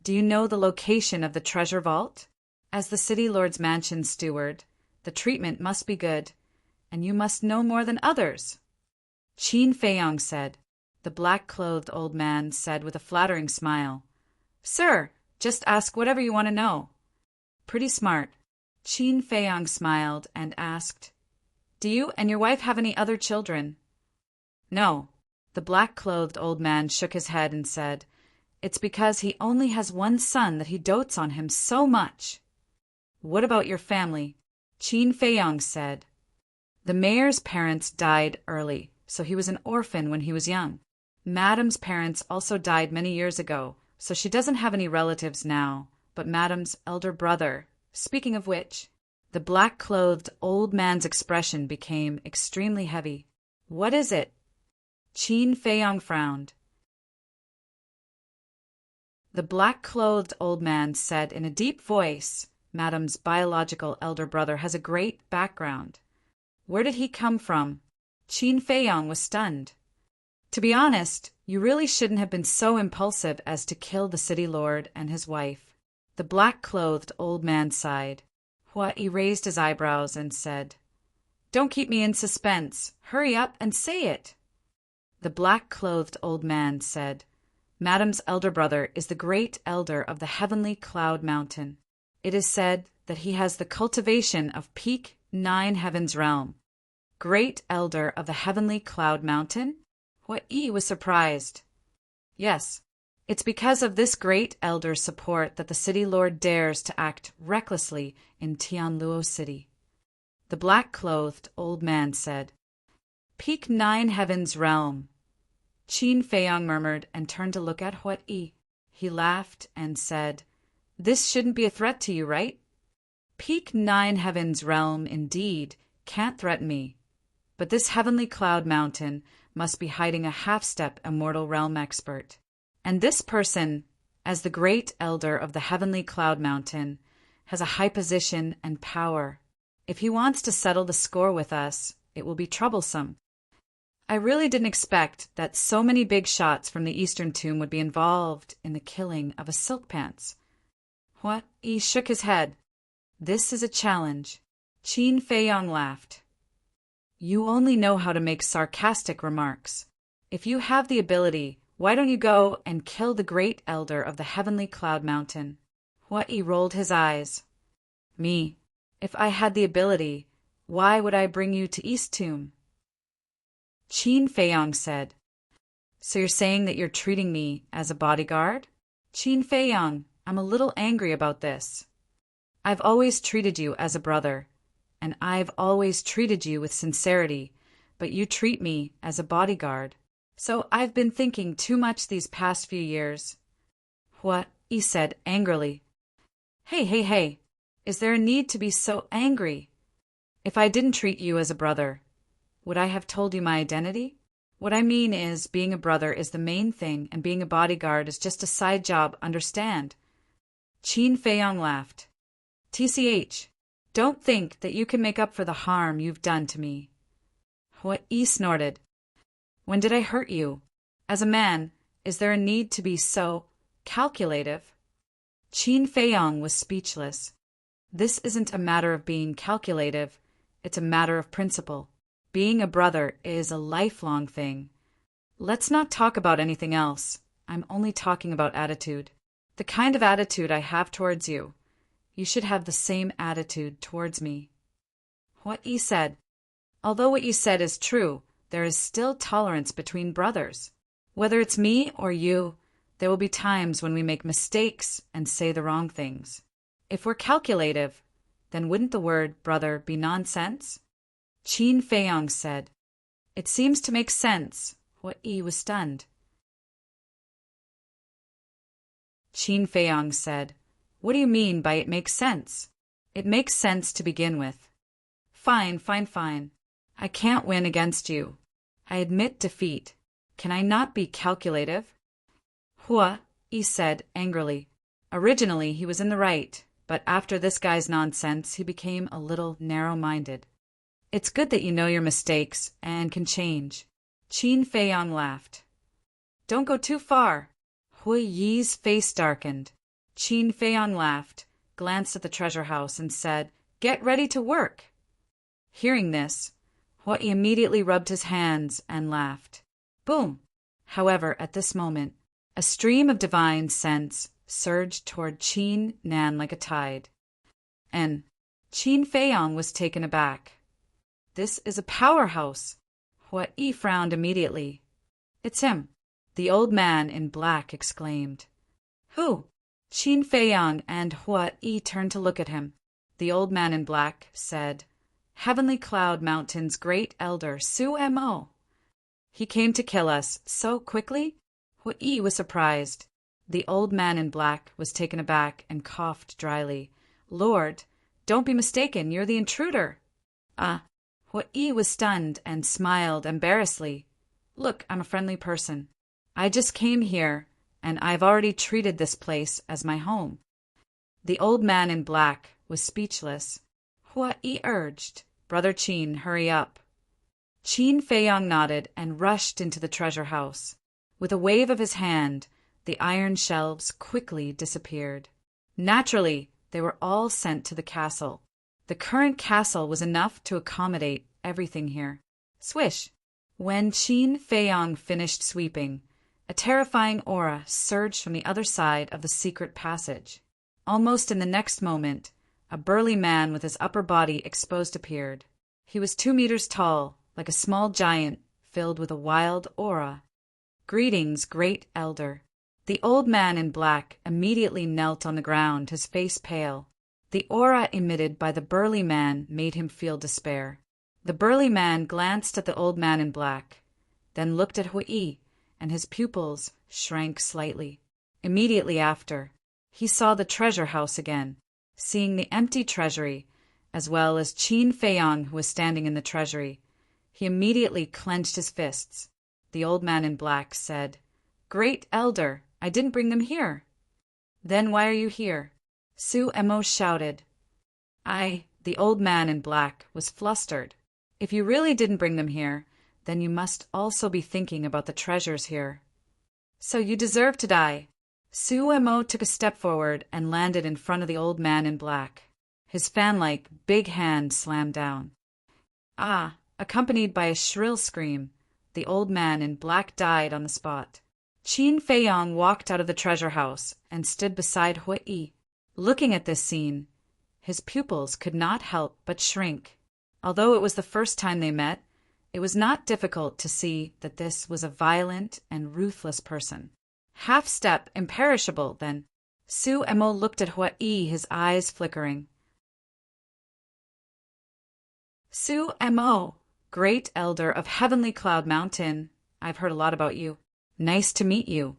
"Do you know the location of the treasure vault? As the city Lord's Mansion's steward, the treatment must be good, and you must know more than others." Qin Feiyang said. The black-clothed old man said with a flattering smile, "Sir, just ask whatever you want to know." "Pretty smart." Qin Feiyang smiled and asked, "Do you and your wife have any other children?" "No." The black-clothed old man shook his head and said, "It's because he only has one son that he dotes on him so much." "What about your family?" Qin Feiyang said. "The mayor's parents died early, so he was an orphan when he was young. Madam's parents also died many years ago, so she doesn't have any relatives now, but Madam's elder brother. Speaking of which," the black-clothed old man's expression became extremely heavy. "What is it?" Qin Feiyang frowned. The black-clothed old man said in a deep voice, "Madam's biological elder brother has a great background." "Where did he come from?" Qin Feiyang was stunned. "To be honest, you really shouldn't have been so impulsive as to kill the city lord and his wife." The black-clothed old man sighed. He raised his eyebrows and said, "Don't keep me in suspense. Hurry up and say it." The black-clothed old man said, "Madam's elder brother is the great elder of the heavenly cloud mountain. It is said that he has the cultivation of peak 9 heavens realm." "Great elder of the heavenly cloud mountain?" Hua-i was surprised. "Yes, it's because of this great elder's support that the city lord dares to act recklessly in Tianluo City." The black-clothed old man said, "Peak 9 heavens realm." Qin Feiyang murmured and turned to look at Hua-i. He laughed and said, "This shouldn't be a threat to you, right? Peak 9 heavens realm indeed can't threaten me, but this heavenly cloud mountain must be hiding a half-step immortal realm expert. And this person, as the great elder of the heavenly cloud mountain, has a high position and power. If he wants to settle the score with us, it will be troublesome. I really didn't expect that so many big shots from the Eastern Tomb would be involved in the killing of a silk pants." He shook his head. "This is a challenge." Qin Feiyang laughed. "You only know how to make sarcastic remarks. If you have the ability, why don't you go and kill the great elder of the heavenly cloud mountain?" Hua-i rolled his eyes. "Me? If I had the ability, why would I bring you to East Tomb?" Qin Feiyang said, "So you're saying that you're treating me as a bodyguard?" "Qin Feiyang, I'm a little angry about this. I've always treated you as a brother, and I've always treated you with sincerity, but you treat me as a bodyguard. So I've been thinking too much these past few years." Hua-i said angrily, Hey, is there a need to be so angry? If I didn't treat you as a brother, would I have told you my identity? What I mean is, being a brother is the main thing, and being a bodyguard is just a side job, understand?" Qin Feiyang laughed. "TCH, don't think that you can make up for the harm you've done to me." Hua-i snorted. "When did I hurt you? As a man, is there a need to be so calculative?" Qin Feiyang was speechless. This isn't a matter of being calculative, it's a matter of principle. Being a brother is a lifelong thing. Let's not talk about anything else. I'm only talking about attitude. The kind of attitude I have towards you. You should have the same attitude towards me." Hua-i said, "Although what you said is true, there is still tolerance between brothers. Whether it's me or you, there will be times when we make mistakes and say the wrong things. If we're calculative, then wouldn't the word brother be nonsense?" Qin Feiyang said, "It seems to make sense." Hua-i was stunned. Qin Feiyang said, "What do you mean by it makes sense?" "It makes sense to begin with." Fine. I can't win against you. I admit defeat. Can I not be calculative?" Hua-i said angrily. Originally he was in the right, but after this guy's nonsense he became a little narrow-minded. "It's good that you know your mistakes and can change." Qin Feiyang laughed. "Don't go too far." Hua-i's face darkened. Qin Feiyang laughed, glanced at the treasure house, and said, "Get ready to work." Hearing this, Hua-i immediately rubbed his hands and laughed. Boom! However, at this moment, a stream of divine sense surged toward Qin Nan like a tide. And Qin Feiyang was taken aback. "This is a powerhouse." Hua-i frowned immediately. "It's him," the old man in black exclaimed. "Who?" Qin Feiyang and Hua-i turned to look at him. The old man in black said, "Heavenly Cloud Mountain's great elder, Su-mo. He came to kill us so quickly?" Hua-i was surprised. The old man in black was taken aback and coughed dryly. "Lord, don't be mistaken, you're the intruder." Hua-i was stunned and smiled embarrassedly. "Look, I'm a friendly person. I just came here, and I've already treated this place as my home." The old man in black was speechless. Hua-i urged, "Brother Qin, hurry up." Qin Feiyang nodded and rushed into the treasure house. With a wave of his hand, the iron shelves quickly disappeared. Naturally, they were all sent to the castle. The current castle was enough to accommodate everything here. Swish! When Qin Feiyang finished sweeping, a terrifying aura surged from the other side of the secret passage. Almost in the next moment, a burly man with his upper body exposed appeared. He was 2 meters tall, like a small giant, filled with a wild aura. "Greetings, great elder." The old man in black immediately knelt on the ground, his face pale. The aura emitted by the burly man made him feel despair. The burly man glanced at the old man in black, then looked at Hui, and his pupils shrank slightly. Immediately after, he saw the treasure house again. Seeing the empty treasury, as well as Qin Feiyang who was standing in the treasury, he immediately clenched his fists. The old man in black said, "Great elder, I didn't bring them here." "Then why are you here?" Su Emo shouted. The old man in black was flustered. "If you really didn't bring them here, then you must also be thinking about the treasures here. So you deserve to die." Su Emo took a step forward and landed in front of the old man in black. His fan-like big hand slammed down. Accompanied by a shrill scream, the old man in black died on the spot. Qin Feiyang walked out of the treasure house and stood beside Hui. Looking at this scene, his pupils could not help but shrink. Although it was the first time they met, it was not difficult to see that this was a violent and ruthless person. Half-step, imperishable, then. Su Emo looked at Hui, his eyes flickering. "Su Emo, great elder of Heavenly Cloud Mountain, I've heard a lot about you. Nice to meet you."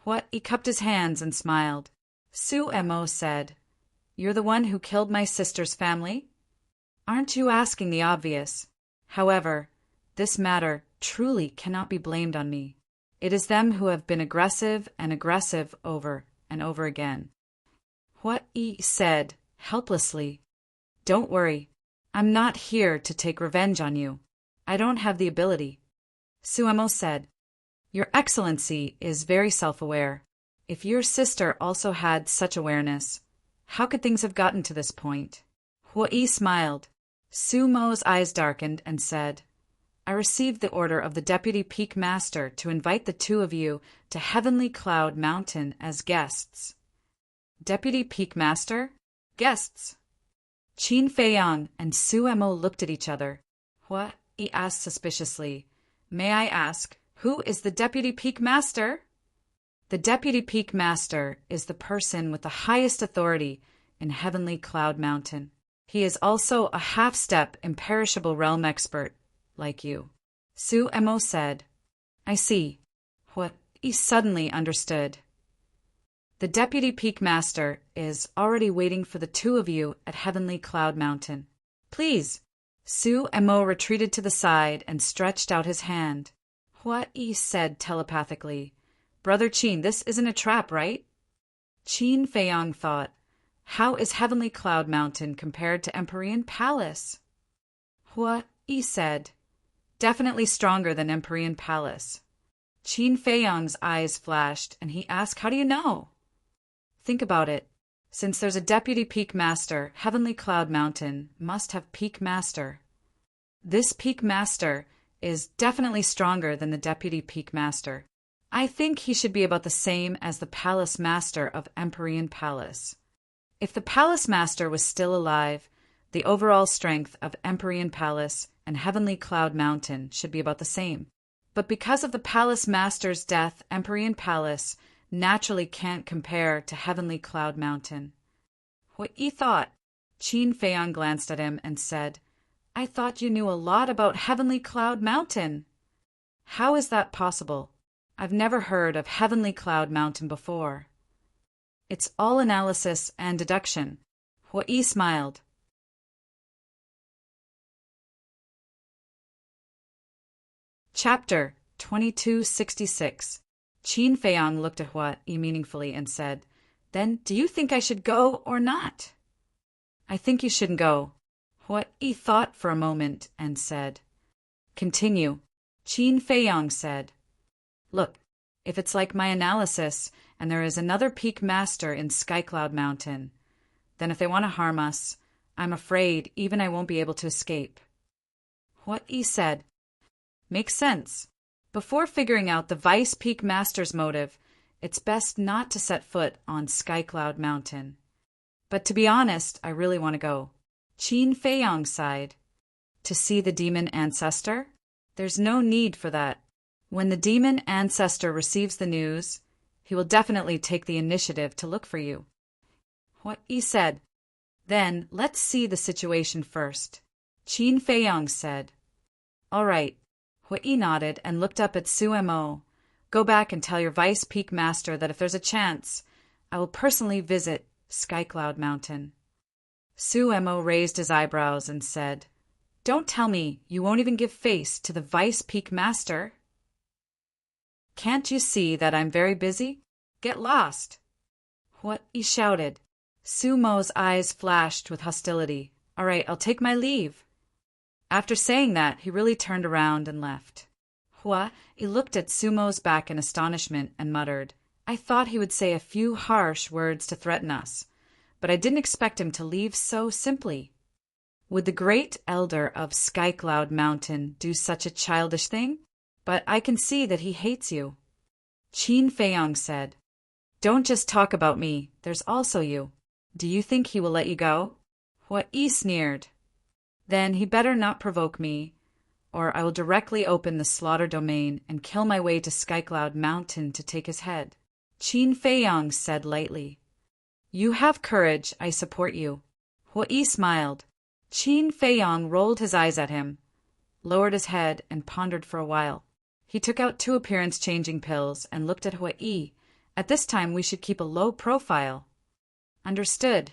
Hui cupped his hands and smiled. Su Emo said, "You're the one who killed my sister's family? Aren't you asking the obvious? However, this matter truly cannot be blamed on me. It is them who have been aggressive over and over again." Hui said, helplessly, "Don't worry. I'm not here to take revenge on you. I don't have the ability." Su Emo said, "Your Excellency is very self-aware. If your sister also had such awareness, how could things have gotten to this point?" Hui smiled. Su Mo's eyes darkened and said, "I received the order of the Deputy Peak Master to invite the two of you to Heavenly Cloud Mountain as guests." "Deputy Peak Master? Guests?" Qin Feiyang and Su Emo looked at each other. Hui asked suspiciously, "May I ask, who is the Deputy Peak Master?" "The Deputy Peak Master is the person with the highest authority in Heavenly Cloud Mountain. He is also a half-step imperishable realm expert, like you." Su Emo said, "I see." Hui suddenly understood. "The Deputy Peak Master is already waiting for the two of you at Heavenly Cloud Mountain. Please." Su Emo retreated to the side and stretched out his hand. Hui said telepathically, "Brother Qin, this isn't a trap, right?" Qin Feiyang thought, "How is Heavenly Cloud Mountain compared to Empyrean Palace?" Hui said, "Definitely stronger than Empyrean Palace." Qin Feiyang's eyes flashed, and he asked, "How do you know?" "Think about it. Since there's a Deputy Peak Master, Heavenly Cloud Mountain must have Peak Master. This Peak Master is definitely stronger than the Deputy Peak Master. I think he should be about the same as the Palace Master of Empyrean Palace. If the Palace Master was still alive, the overall strength of Empyrean Palace and Heavenly Cloud Mountain should be about the same. But because of the Palace Master's death, Empyrean Palace naturally can't compare to Heavenly Cloud Mountain." "What you thought?" Qin Feiyang glanced at him and said, "I thought you knew a lot about Heavenly Cloud Mountain." "How is that possible? I've never heard of Heavenly Cloud Mountain before." "It's all analysis and deduction." Hui smiled. Chapter 2266. Qin Feiyang looked at Hui meaningfully and said, "Then do you think I should go or not?" "I think you shouldn't go." Hui thought for a moment and said, "Continue." Qin Feiyang said, "Look, if it's like my analysis and there is another Peak Master in Skycloud Mountain, then if they want to harm us, I'm afraid even I won't be able to escape. What he said. Makes sense. Before figuring out the Vice Peak Master's motive, it's best not to set foot on Skycloud Mountain. But to be honest, I really want to go. Qin Feiyang sighed. To see the demon ancestor? There's no need for that. When the demon ancestor receives the news, he will definitely take the initiative to look for you. What he said. Then, let's see the situation first. Qin Feiyang said. All right. Hui nodded and looked up at Su Mo. Go back and tell your Vice Peak Master that if there's a chance, I will personally visit Skycloud Mountain. Su Mo raised his eyebrows and said, Don't tell me you won't even give face to the Vice Peak Master. Can't you see that I'm very busy? Get lost. What he shouted. Su Mo's eyes flashed with hostility. All right, I'll take my leave. After saying that, he really turned around and left. He looked at Su Mo's back in astonishment and muttered, I thought he would say a few harsh words to threaten us, but I didn't expect him to leave so simply. Would the great elder of Skycloud Mountain do such a childish thing? But I can see that he hates you. Qin Feiyang said, Don't just talk about me, there's also you. Do you think he will let you go? He sneered. Then he better not provoke me, or I will directly open the slaughter domain and kill my way to Skycloud Mountain to take his head. Qin Feiyang said lightly. You have courage, I support you. Hui smiled. Qin Feiyang rolled his eyes at him, lowered his head, and pondered for a while. He took out 2 appearance-changing pills and looked at Hui. At this time we should keep a low profile. Understood.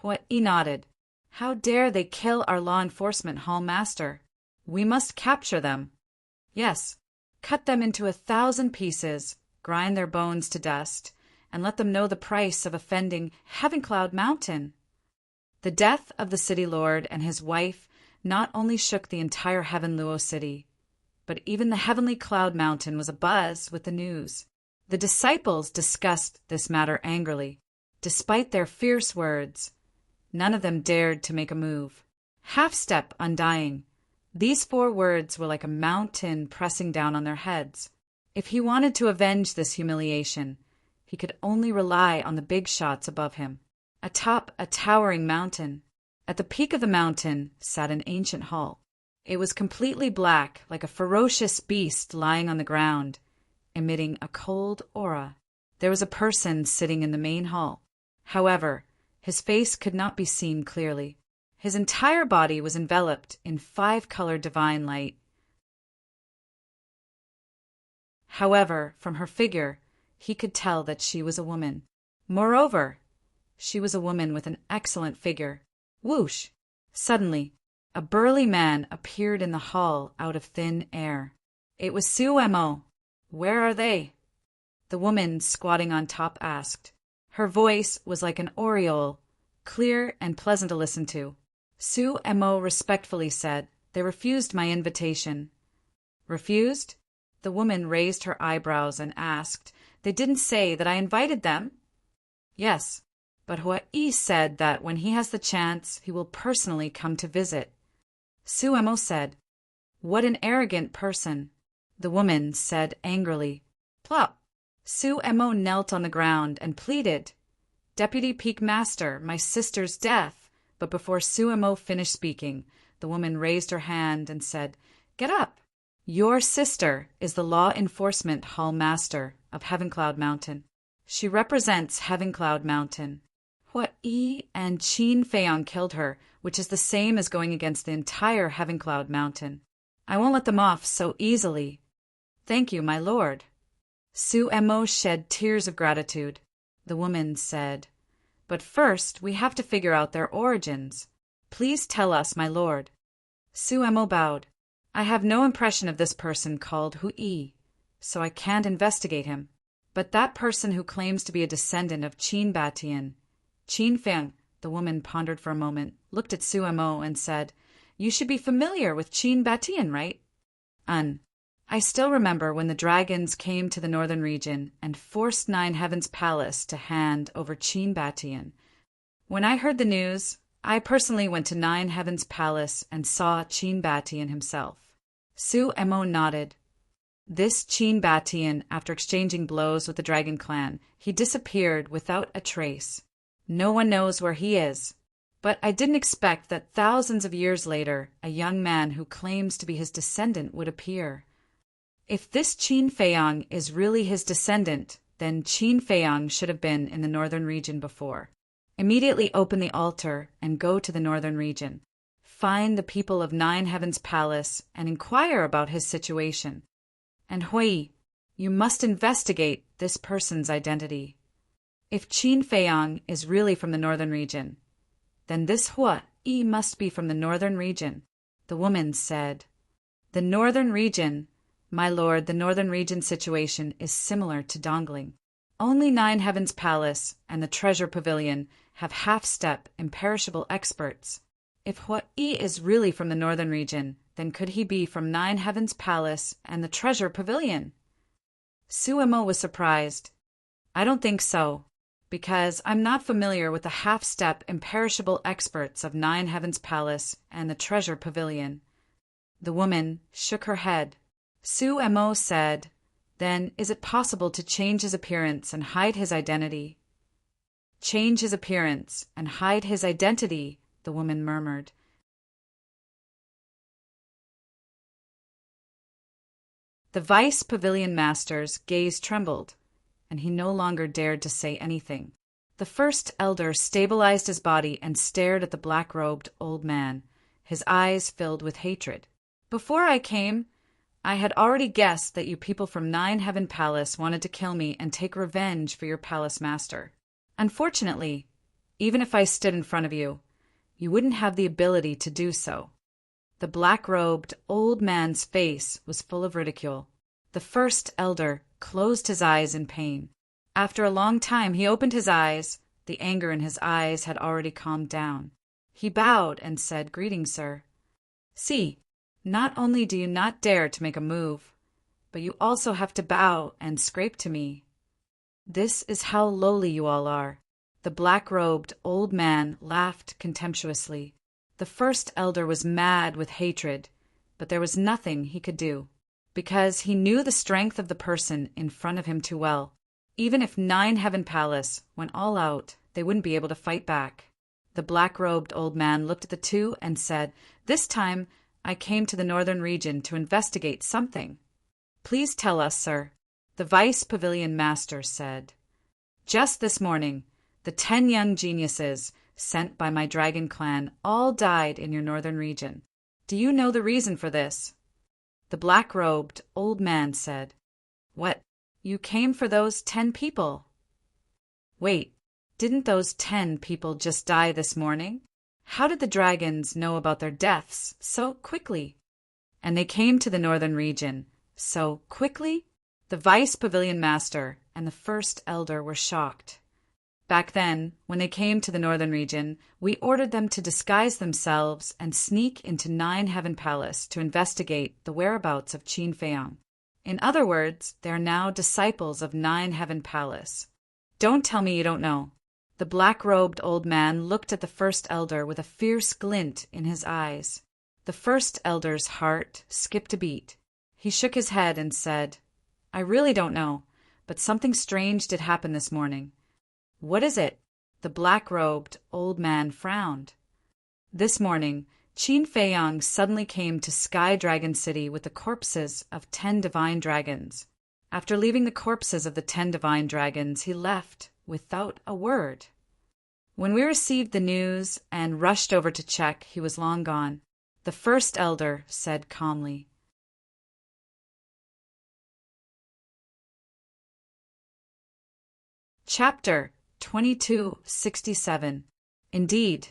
Hui nodded. How dare they kill our law enforcement hall master? We must capture them. Yes, cut them into 1,000 pieces, grind their bones to dust, and let them know the price of offending Heavencloud Mountain. The death of the city lord and his wife not only shook the entire Heavenluo city, but even the heavenly Cloud Mountain was abuzz with the news. The disciples discussed this matter angrily. Despite their fierce words, none of them dared to make a move. Half-step undying. These 4 words were like a mountain pressing down on their heads. If he wanted to avenge this humiliation, he could only rely on the big shots above him. Atop a towering mountain, at the peak of the mountain, sat an ancient hall. It was completely black, like a ferocious beast lying on the ground, emitting a cold aura. There was a person sitting in the main hall. However, his face could not be seen clearly. His entire body was enveloped in 5-colored divine light. However, from her figure, he could tell that she was a woman. Moreover, she was a woman with an excellent figure. Whoosh! Suddenly, a burly man appeared in the hall out of thin air. It was Su Mo. Where are they? The woman squatting on top asked. Her voice was like an aureole, clear and pleasant to listen to. Su Mo respectfully said, They refused my invitation. Refused? The woman raised her eyebrows and asked, They didn't say that I invited them? Yes, but Hui said that when he has the chance, he will personally come to visit. Su Mo said, What an arrogant person. The woman said angrily, Plop. Su Mo knelt on the ground and pleaded, Deputy Peak Master, my sister's death. But before Su Mo finished speaking, the woman raised her hand and said, Get up. Your sister is the law enforcement hall master of Heavencloud Mountain. She represents Heavencloud Mountain. Hui and Qin Feiyang killed her, which is the same as going against the entire Heavencloud Mountain. I won't let them off so easily. Thank you, my lord. Su Mo shed tears of gratitude. The woman said, But first we have to figure out their origins. Please tell us, my lord. Su Mo bowed. I have no impression of this person called Hui, so I can't investigate him. But that person who claims to be a descendant of Qin Batian, Qin Feiyang, the woman pondered for a moment, looked at Su Mo and said, You should be familiar with Qin Batian, right? I still remember when the dragons came to the northern region and forced 9 Heaven's palace to hand over Qin Batian. When I heard the news, I personally went to Nine Heavens Palace and saw Qin Batian himself. Su Emo nodded. This Qin Batian, after exchanging blows with the Dragon Clan, he disappeared without a trace. No one knows where he is. But I didn't expect that thousands of years later, a young man who claims to be his descendant would appear. If this Qin Feiyang is really his descendant, then Qin Feiyang should have been in the northern region before. Immediately open the altar and go to the northern region. Find the people of Nine Heavens Palace and inquire about his situation. And Hui, you must investigate this person's identity. If Qin Feiyang is really from the northern region, then this Hua Yi must be from the northern region. The woman said, The northern region, my lord, the northern region situation is similar to Dongling. Only Nine Heavens Palace and the Treasure Pavilion have half-step, imperishable experts. If Hua Yi is really from the northern region, then could he be from Nine Heavens Palace and the Treasure Pavilion? Suemo was surprised. I don't think so, because I'm not familiar with the half-step, imperishable experts of Nine Heavens Palace and the Treasure Pavilion. The woman shook her head. Suemo said, Then is it possible to change his appearance and hide his identity? Change his appearance and hide his identity, the woman murmured. The Vice Pavilion Master's gaze trembled, and he no longer dared to say anything. The first elder stabilized his body and stared at the black-robed old man, his eyes filled with hatred. Before I came, I had already guessed that you people from Nine Heaven Palace wanted to kill me and take revenge for your palace master. Unfortunately, even if I stood in front of you, you wouldn't have the ability to do so. The black-robed old man's face was full of ridicule. The first elder closed his eyes in pain. After a long time he opened his eyes. The anger in his eyes had already calmed down. He bowed and said, Greetings, sir. See, not only do you not dare to make a move, but you also have to bow and scrape to me. This is how lowly you all are. The black-robed old man laughed contemptuously. The first elder was mad with hatred, but there was nothing he could do, because he knew the strength of the person in front of him too well. Even if Nine Heaven Palace went all out, they wouldn't be able to fight back. The black-robed old man looked at the two and said, This time I came to the northern region to investigate something. Please tell us, sir. The Vice Pavilion Master said, Just this morning, the 10 young geniuses sent by my dragon clan all died in your northern region. Do you know the reason for this? The black-robed old man said, What, you came for those 10 people? Wait, didn't those 10 people just die this morning? How did the dragons know about their deaths so quickly? And they came to the northern region so quickly? The Vice Pavilion Master and the first elder were shocked. Back then, when they came to the northern region, we ordered them to disguise themselves and sneak into Nine Heaven Palace to investigate the whereabouts of Qin Feiyang. In other words, they are now disciples of Nine Heaven Palace. Don't tell me you don't know. The black-robed old man looked at the first elder with a fierce glint in his eyes. The first elder's heart skipped a beat. He shook his head and said, I really don't know, but something strange did happen this morning. What is it? The black-robed old man frowned. This morning, Qin Feiyang suddenly came to Sky Dragon City with the corpses of 10 divine dragons. After leaving the corpses of the 10 divine dragons, he left without a word. When we received the news and rushed over to check, he was long gone. The first elder said calmly, Chapter 2267. Indeed.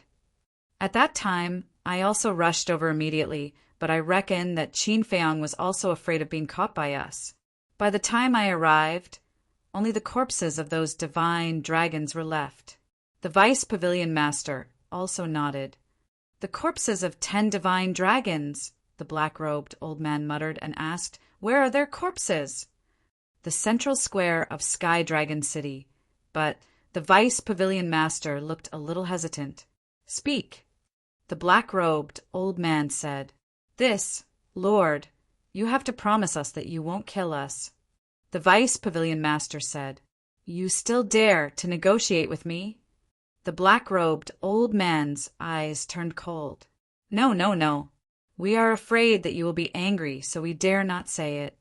At that time, I also rushed over immediately, but I reckon that Qin Feiyang was also afraid of being caught by us. By the time I arrived, only the corpses of those divine dragons were left. The Vice Pavilion Master also nodded. The corpses of 10 divine dragons, the black-robed old man muttered and asked, Where are their corpses? The central square of Sky Dragon City, but the Vice Pavilion Master looked a little hesitant. Speak. The black-robed old man said, This, Lord, you have to promise us that you won't kill us. The vice pavilion master said, You still dare to negotiate with me? The black-robed old man's eyes turned cold. No, no, no. We are afraid that you will be angry, so we dare not say it.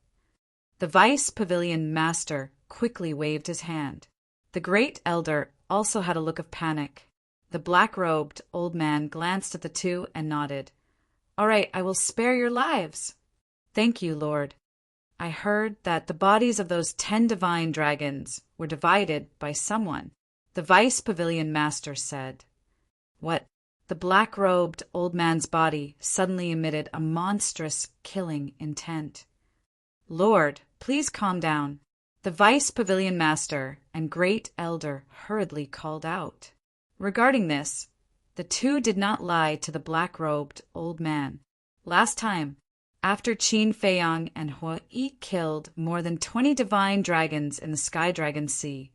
The vice pavilion master quickly waved his hand. The great elder also had a look of panic. The black-robed old man glanced at the two and nodded. All right, I will spare your lives. Thank you, Lord. I heard that the bodies of those 10 divine dragons were divided by someone. The vice pavilion master said. What? The black-robed old man's body suddenly emitted a monstrous killing intent. Lord, please calm down. The vice pavilion master and great elder hurriedly called out. Regarding this, the two did not lie to the black-robed old man. Last time, after Qin Feiyang and Hua-Yi killed more than 20 divine dragons in the Sky Dragon Sea,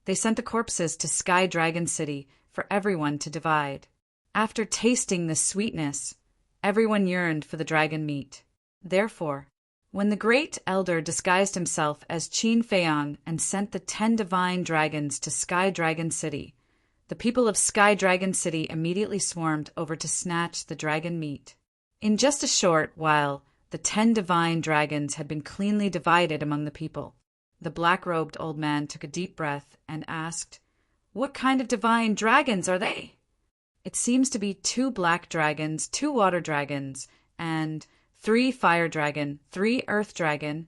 they sent the corpses to Sky Dragon City for everyone to divide. After tasting the sweetness, everyone yearned for the dragon meat. Therefore, when the great elder disguised himself as Qin Feiyang and sent the 10 divine dragons to Sky Dragon City, the people of Sky Dragon City immediately swarmed over to snatch the dragon meat. In just a short while, the 10 divine dragons had been cleanly divided among the people. The black-robed old man took a deep breath and asked, What kind of divine dragons are they? It seems to be 2 black dragons, 2 water dragons, and 3 fire dragon, 3 earth dragon.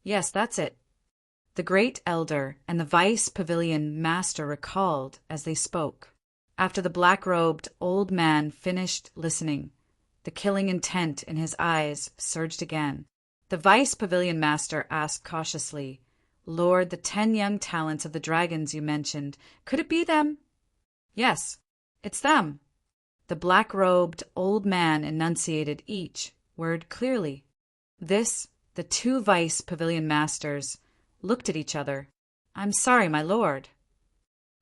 Yes, that's it. The great elder and the vice pavilion master recalled as they spoke. After the black-robed old man finished listening, the killing intent in his eyes surged again. The vice pavilion master asked cautiously, Lord, the 10 young talents of the dragons you mentioned, could it be them? Yes, it's them. The black-robed old man enunciated each word clearly. This, the 2 vice pavilion masters looked at each other. I'm sorry, my lord.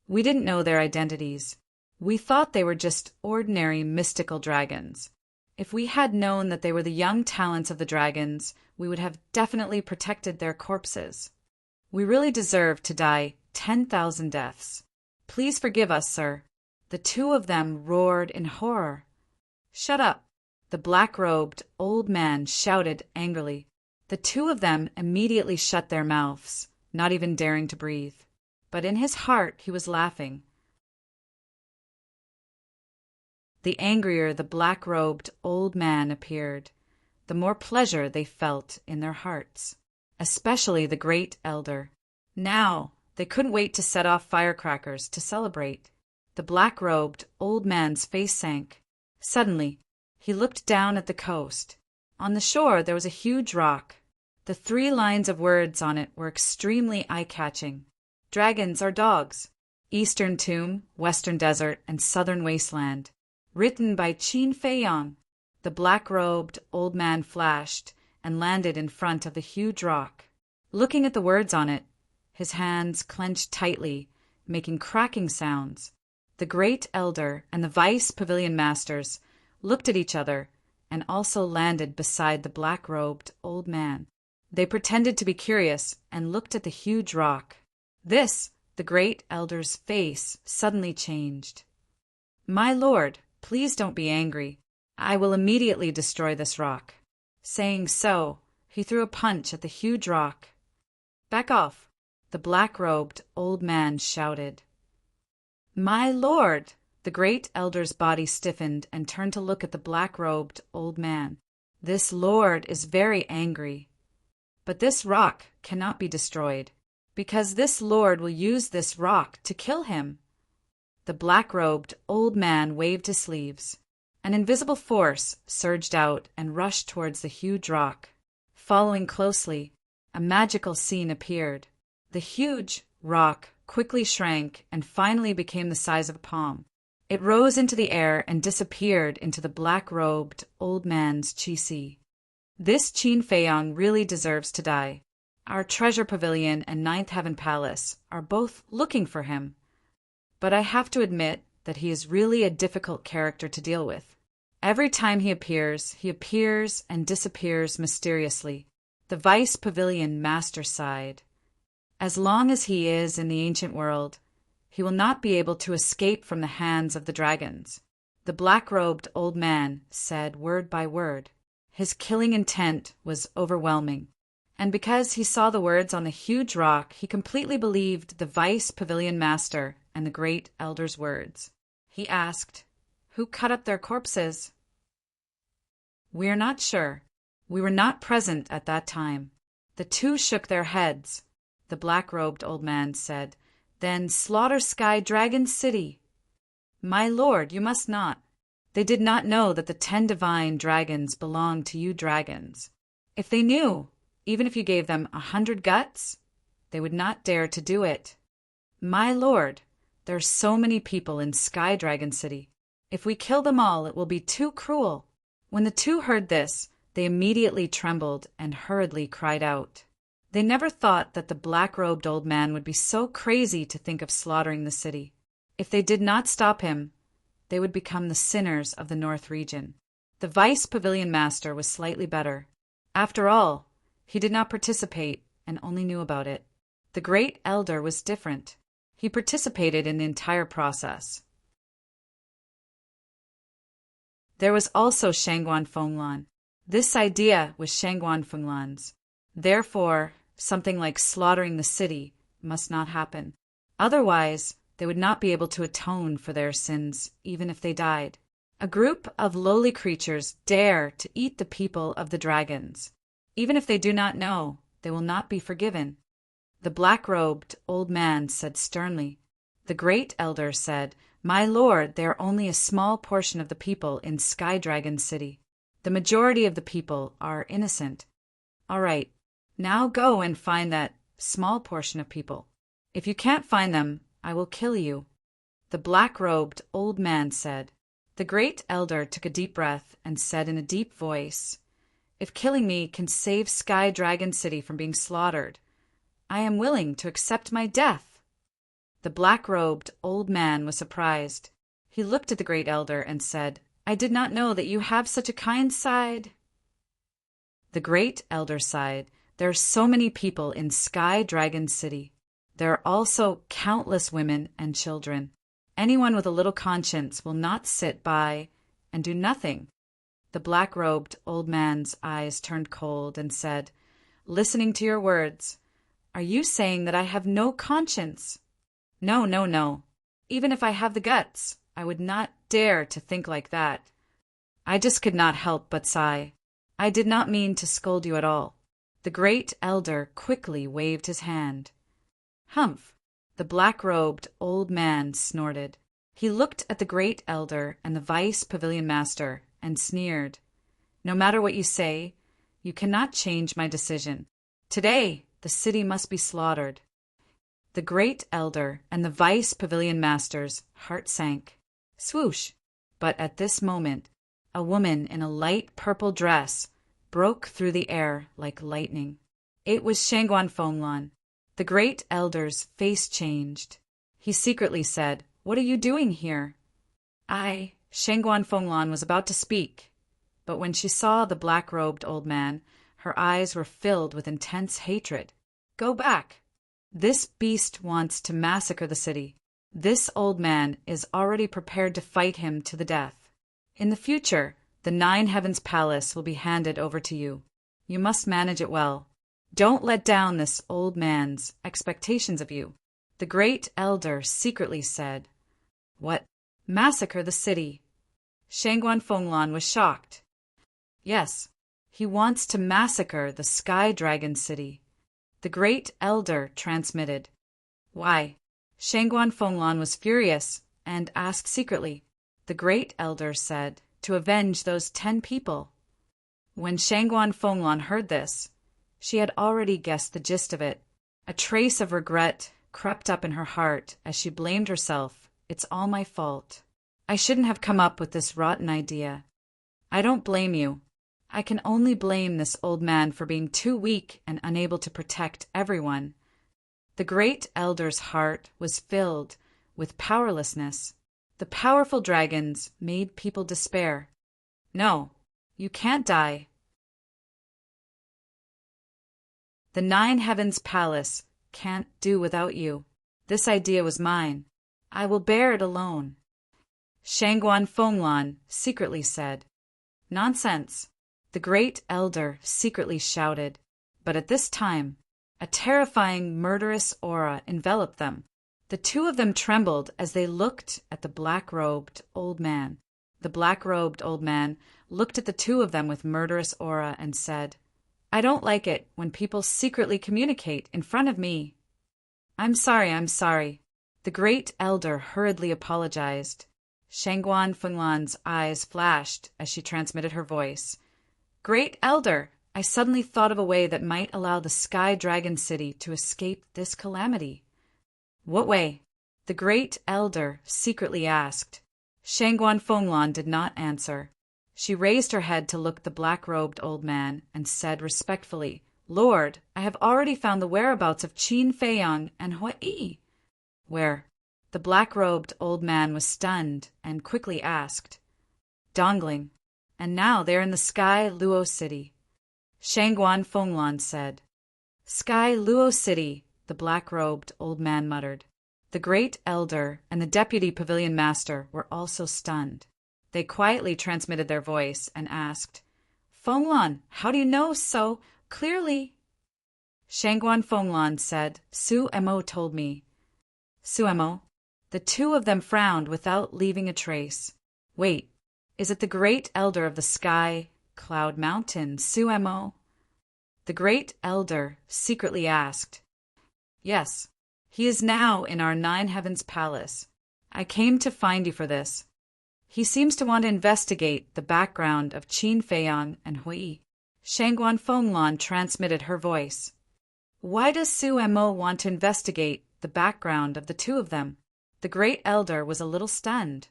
We didn't know their identities. We thought they were just ordinary mystical dragons. If we had known that they were the young talents of the dragons, we would have definitely protected their corpses. We really deserve to die 10,000 deaths. Please forgive us, sir. The 2 of them roared in horror. Shut up. The black-robed old man shouted angrily. The 2 of them immediately shut their mouths, not even daring to breathe. But in his heart he was laughing. The angrier the black-robed old man appeared, the more pleasure they felt in their hearts, especially the great elder. Now they couldn't wait to set off firecrackers to celebrate. The black-robed old man's face sank. Suddenly, he looked down at the coast. On the shore there was a huge rock. The 3 lines of words on it were extremely eye-catching. Dragons are dogs. Eastern Tomb, Western Desert, and Southern Wasteland. Written by Qin Feiyang. The black-robed old man flashed and landed in front of the huge rock. Looking at the words on it, his hands clenched tightly, making cracking sounds. The great elder and the vice pavilion masters looked at each other and also landed beside the black-robed old man. They pretended to be curious and looked at the huge rock. This, the great elder's face suddenly changed. My lord, please don't be angry. I will immediately destroy this rock. Saying so, he threw a punch at the huge rock. Back off, the black-robed old man shouted. My lord! The great elder's body stiffened and turned to look at the black-robed old man. This lord is very angry. But this rock cannot be destroyed, because this lord will use this rock to kill him. The black-robed old man waved his sleeves. An invisible force surged out and rushed towards the huge rock. Following closely, a magical scene appeared. The huge rock quickly shrank and finally became the size of a palm. It rose into the air and disappeared into the black-robed old man's chi-si. This Qin Feiyang really deserves to die. Our treasure pavilion and Ninth Heaven Palace are both looking for him. But I have to admit that he is really a difficult character to deal with. Every time he appears and disappears mysteriously. The Vice Pavilion Master sighed. As long as he is in the ancient world, he will not be able to escape from the hands of the dragons. The black-robed old man said word by word. His killing intent was overwhelming, and because he saw the words on the huge rock, he completely believed the Vice Pavilion Master and the Great Elder's words. He asked, "Who cut up their corpses?" "We are not sure. We were not present at that time." The two shook their heads. The black-robed old man said, "Then slaughter Sky Dragon City." "My lord, you must not. They did not know that the 10 divine dragons belong to you dragons. If they knew, even if you gave them 100 guts, they would not dare to do it. My lord, there are so many people in Sky Dragon City. If we kill them all, it will be too cruel." When the two heard this, they immediately trembled and hurriedly cried out. They never thought that the black-robed old man would be so crazy to think of slaughtering the city. If they did not stop him, they would become the sinners of the North region. The Vice Pavilion Master was slightly better. After all, he did not participate and only knew about it. The Great Elder was different. He participated in the entire process. There was also Shangguan Fenglan. This idea was Shangguan Fenglan's. Therefore, something like slaughtering the city must not happen. Otherwise, they would not be able to atone for their sins, even if they died. A group of lowly creatures dare to eat the people of the dragons. Even if they do not know, they will not be forgiven. The black-robed old man said sternly. The Great Elder said, "My lord, they are only a small portion of the people in Sky Dragon City. The majority of the people are innocent. All right, now go and find that small portion of people. If you can't find them, I will kill you." The black-robed old man said. The Great Elder took a deep breath and said in a deep voice, "If killing me can save Sky Dragon City from being slaughtered, I am willing to accept my death." The black-robed old man was surprised. He looked at the Great Elder and said, "I did not know that you have such a kind side." The Great Elder sighed. "There are so many people in Sky Dragon City. There are also countless women and children. Anyone with a little conscience will not sit by and do nothing." The black-robed old man's eyes turned cold and said, "Listening to your words, are you saying that I have no conscience?" No, no, no. Even if I have the guts, I would not dare to think like that." I just could not help but sigh. I did not mean to scold you at all. The Great Elder quickly waved his hand. "Humph!" The black-robed old man snorted. He looked at the Great Elder and the Vice Pavilion Master and sneered. "No matter what you say, you cannot change my decision. Today, the city must be slaughtered." The Great Elder and the Vice Pavilion Master's heart sank. Swoosh! But at this moment, a woman in a light purple dress broke through the air like lightning. It was Shangguan Fenglan. The Great Elder's face changed. He secretly said, "What are you doing here?" Shangguan Fenglan was about to speak, but when she saw the black-robed old man, her eyes were filled with intense hatred. "Go back! This beast wants to massacre the city. This old man is already prepared to fight him to the death. In the future, the 9 Heavens Palace will be handed over to you. You must manage it well. Don't let down this old man's expectations of you." The Great Elder secretly said, "What? Massacre the city?" Shangguan Fenglan was shocked. "Yes, he wants to massacre the Sky Dragon City." The Great Elder transmitted. "Why?" Shangguan Fenglan was furious and asked secretly. The Great Elder said, "To avenge those 10 people." When Shangguan Fenglan heard this, she had already guessed the gist of it. A trace of regret crept up in her heart as she blamed herself. "It's all my fault. I shouldn't have come up with this rotten idea. I don't blame you. I can only blame this old man for being too weak and unable to protect everyone." The Great Elder's heart was filled with powerlessness. The powerful dragons made people despair. No, you can't die. The Nine Heavens Palace can't do without you. This idea was mine. I will bear it alone. Shangguan Fenglan secretly said. Nonsense, the great elder secretly shouted. But at this time, a terrifying murderous aura enveloped them. The two of them trembled as they looked at the black-robed old man. The black-robed old man looked at the two of them with murderous aura and said, I don't like it when people secretly communicate in front of me. I'm sorry. The great elder hurriedly apologized. Shangguan Fenglan's eyes flashed as she transmitted her voice. Great elder, I suddenly thought of a way that might allow the Sky Dragon City to escape this calamity. What way? The great elder secretly asked. Shangguan Fenglan did not answer. She raised her head to look at the black-robed old man and said respectfully, Lord, I have already found the whereabouts of Qin Feiyang and Hui. Where? The black-robed old man was stunned and quickly asked. Dongling. And now they're in the Sky Luo City. Shangguan Fenglan said. Sky Luo City, the black-robed old man muttered. The great elder and the deputy pavilion master were also stunned. They quietly transmitted their voice and asked, Fenglan, how do you know so clearly? Shangguan Fenglan said, Su Mo told me. Su Mo? The two of them frowned without leaving a trace. Wait, is it the great elder of the Sky Cloud Mountain, Su Mo? The great elder secretly asked. Yes, he is now in our Nine Heavens Palace. I came to find you for this. He seems to want to investigate the background of Qin Feiyang and Hui. Shangguan Fenglan transmitted her voice. Why does Su Mo want to investigate the background of the two of them? The great elder was a little stunned.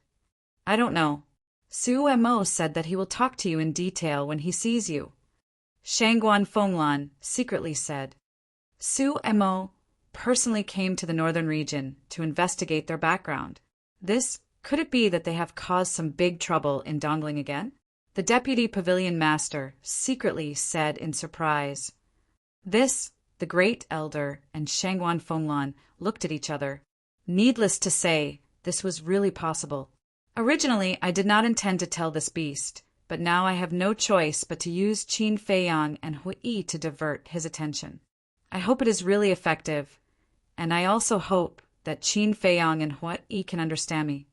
I don't know. Su Mo said that he will talk to you in detail when he sees you. Shangguan Fenglan secretly said. Su Mo personally came to the northern region to investigate their background. Could it be that they have caused some big trouble in Dongling again? The deputy pavilion master secretly said in surprise. The great elder and Shangguan Fenglan looked at each other. Needless to say, this was really possible. Originally, I did not intend to tell this beast, but now I have no choice but to use Qin Feiyang and Hui to divert his attention. I hope it is really effective, and I also hope that Qin Feiyang and Hui can understand me.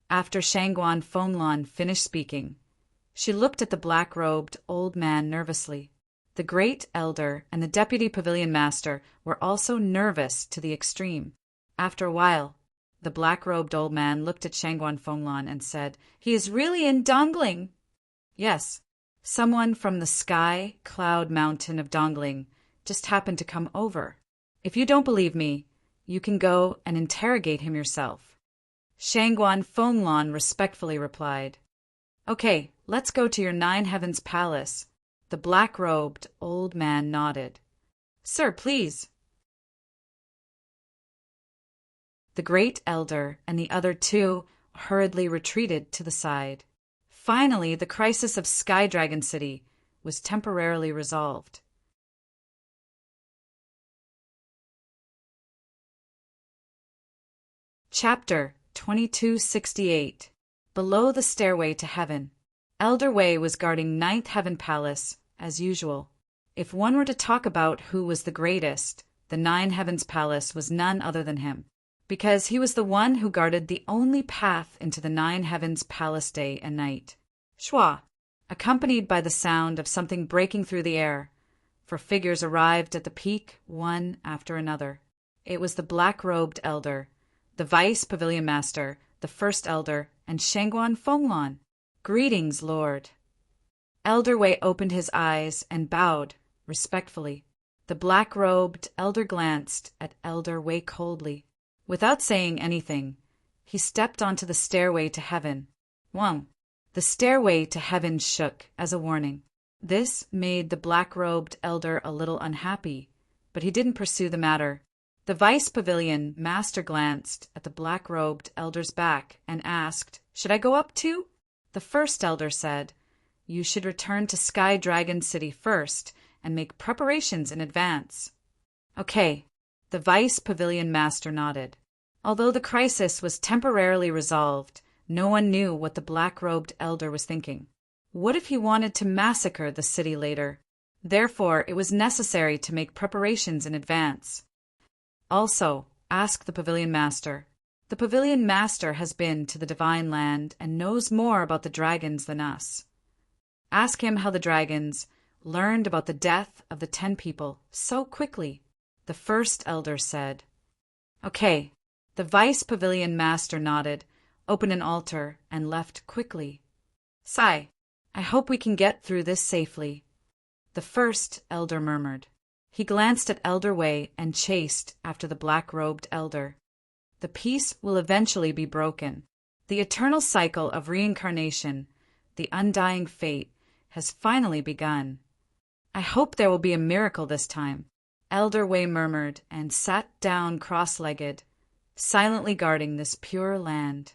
After Shangguan Fenglan finished speaking, she looked at the black-robed old man nervously. The great elder and the deputy pavilion master were also nervous to the extreme. After a while, the black-robed old man looked at Shangguan Fenglan and said, He is really in Dongling. Yes, someone from the Sky Cloud Mountain of Dongling just happened to come over. If you don't believe me, you can go and interrogate him yourself. Shangguan Fenglan respectfully replied. Okay, let's go to your Nine Heavens Palace. The black-robed old man nodded. Sir, please. The great elder and the other two hurriedly retreated to the side. Finally, the crisis of Sky Dragon City was temporarily resolved. Chapter 2268. Below the Stairway to Heaven. Elder Wei was guarding Ninth Heaven Palace, as usual. If one were to talk about who was the greatest, the Nine Heavens Palace was none other than him, because he was the one who guarded the only path into the Nine Heavens Palace day and night. Schwa, accompanied by the sound of something breaking through the air, for figures arrived at the peak one after another. It was the black-robed elder, the vice pavilion master, the first elder, and Shangguan Fenglan. Greetings, Lord. Elder Wei opened his eyes and bowed respectfully. The black-robed elder glanced at Elder Wei coldly. Without saying anything, he stepped onto the stairway to heaven. Wang. The stairway to heaven shook as a warning. This made the black-robed elder a little unhappy, but he didn't pursue the matter. The vice pavilion master glanced at the black-robed elder's back and asked, "Should I go up too?" The first elder said, "You should return to Sky Dragon City first and make preparations in advance." Okay, the vice pavilion master nodded. Although the crisis was temporarily resolved, no one knew what the black-robed elder was thinking. What if he wanted to massacre the city later? Therefore, it was necessary to make preparations in advance. Also, ask the pavilion master. The pavilion master has been to the divine land and knows more about the dragons than us. Ask him how the dragons learned about the death of the 10 people so quickly. The first elder said. Okay, the vice pavilion master nodded, opened an altar, and left quickly. Sigh, I hope we can get through this safely. The first elder murmured. He glanced at Elder Wei and chased after the black-robed elder. The peace will eventually be broken. The eternal cycle of reincarnation, the undying fate, has finally begun. I hope there will be a miracle this time. Elder Wei murmured and sat down cross-legged, silently guarding this pure land.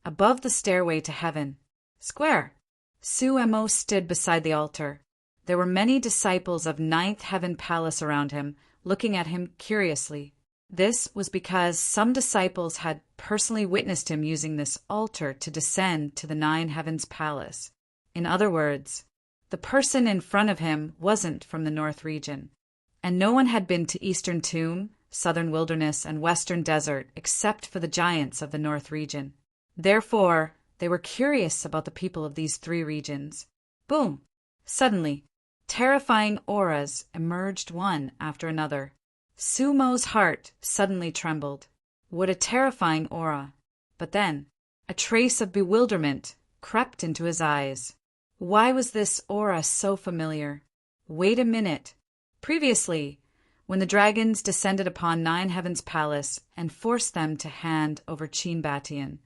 Above the stairway to heaven, square, Su Mo stood beside the altar. There were many disciples of Ninth Heaven Palace around him, looking at him curiously. This was because some disciples had personally witnessed him using this altar to descend to the Nine Heavens Palace. In other words, the person in front of him wasn't from the North region, and no one had been to Eastern Tomb, Southern Wilderness, and Western Desert except for the giants of the North region. Therefore, they were curious about the people of these 3 regions. Boom! Suddenly, terrifying auras emerged one after another. Sumo's heart suddenly trembled. What a terrifying aura! But then, a trace of bewilderment crept into his eyes. Why was this aura so familiar? Wait a minute. Previously, when the dragons descended upon Nine Heavens Palace and forced them to hand over Qin Batian,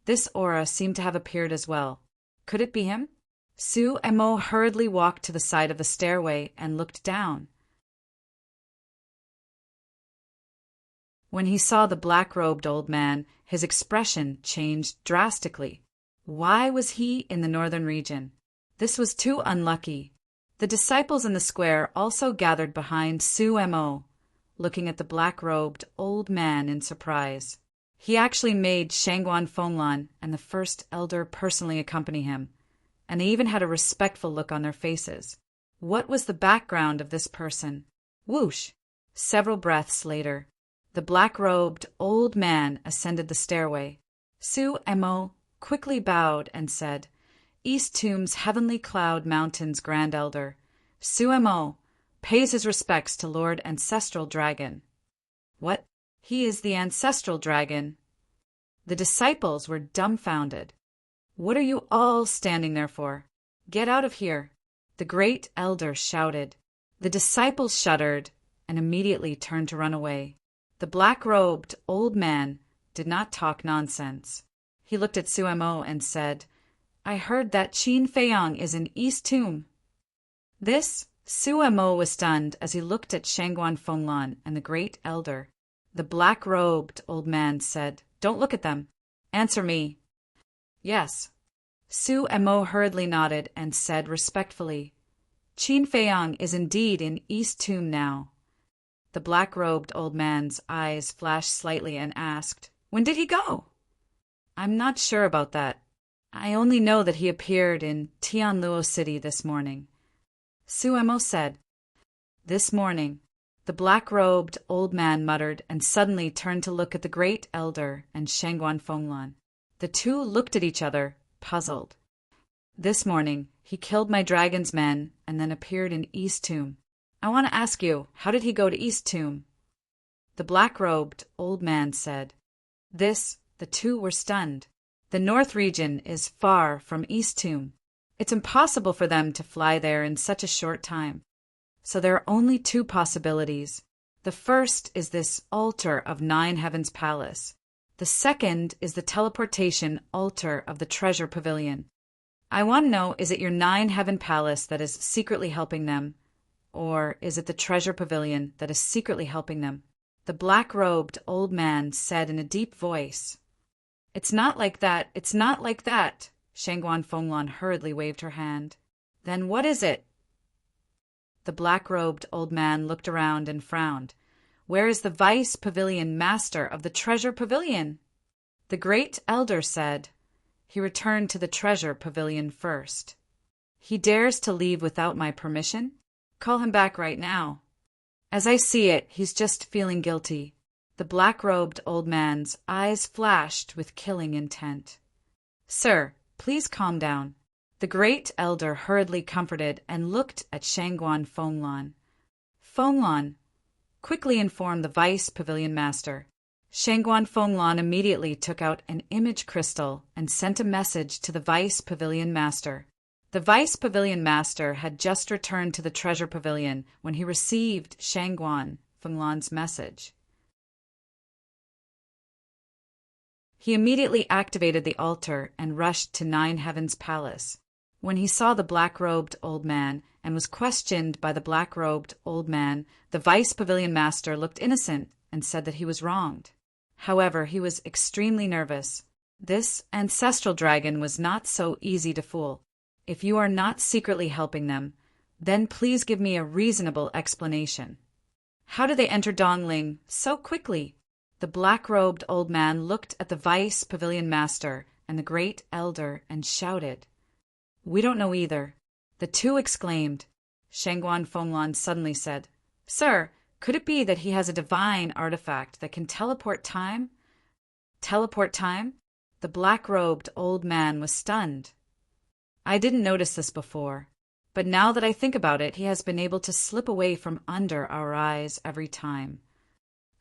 this aura seemed to have appeared as well. Could it be him? Su Mo hurriedly walked to the side of the stairway and looked down. When he saw the black-robed old man, his expression changed drastically. Why was he in the northern region? This was too unlucky. The disciples in the square also gathered behind Su Mo, looking at the black-robed old man in surprise. He actually made Shangguan Fenglan and the first elder personally accompany him, and they even had a respectful look on their faces. What was the background of this person? Whoosh! Several breaths later, the black-robed old man ascended the stairway. Su Mo quickly bowed and said, East Tomb's Heavenly Cloud Mountain's Grand Elder, Su Mo, pays his respects to Lord Ancestral Dragon. What? He is the Ancestral Dragon. The disciples were dumbfounded. What are you all standing there for? Get out of here! The great elder shouted. The disciples shuddered and immediately turned to run away. The black-robed old man did not talk nonsense. He looked at Su Mo and said, I heard that Qin Feiyang is in East Tomb. This, Su Mo was stunned as he looked at Shangguan Fenglan and the great elder. The black-robed old man said, Don't look at them. Answer me. Yes. Su Mo hurriedly nodded and said respectfully, Qin Feiyang is indeed in East Tomb now. The black-robed old man's eyes flashed slightly and asked, When did he go? I'm not sure about that. I only know that he appeared in Tianluo City this morning. Su Mo said. This morning, the black-robed old man muttered and suddenly turned to look at the great elder and Shangguan Fenglan. The two looked at each other, puzzled. This morning, he killed my dragon's men and then appeared in East Tomb. I want to ask you, how did he go to East Tomb? The black-robed old man said. The two were stunned. The North region is far from East Tomb. It's impossible for them to fly there in such a short time. So there are only 2 possibilities. The first is this altar of Nine Heavens Palace. The second is the teleportation altar of the Treasure Pavilion. I want to know, is it your Nine Heaven Palace that is secretly helping them? Or is it the Treasure Pavilion that is secretly helping them? The black-robed old man said in a deep voice. It's not like that, it's not like that. Shangguan Fenglan hurriedly waved her hand. Then what is it? The black-robed old man looked around and frowned. Where is the vice pavilion master of the treasure pavilion? The great elder said. He returned to the treasure pavilion first. He dares to leave without my permission? Call him back right now. As I see it, he's just feeling guilty. The black-robed old man's eyes flashed with killing intent. Sir, please calm down. The great elder hurriedly comforted and looked at Shangguan Fenglan. Fenglan, quickly informed the vice pavilion master. Shangguan Fenglan immediately took out an image crystal and sent a message to the vice pavilion master. The vice pavilion master had just returned to the treasure pavilion when he received Shangguan Fenglan's message. He immediately activated the altar and rushed to Nine Heavens Palace. When he saw the black-robed old man and was questioned by the black-robed old man, the vice pavilion master looked innocent and said that he was wronged. However, he was extremely nervous. This ancestral dragon was not so easy to fool. If you are not secretly helping them, then please give me a reasonable explanation. How did they enter Dongling so quickly? The black-robed old man looked at the vice pavilion master and the great elder and shouted. We don't know either. The two exclaimed. Shangguan Fenglan suddenly said, Sir, could it be that he has a divine artifact that can teleport time? Teleport time? The black-robed old man was stunned. I didn't notice this before, but now that I think about it, he has been able to slip away from under our eyes every time.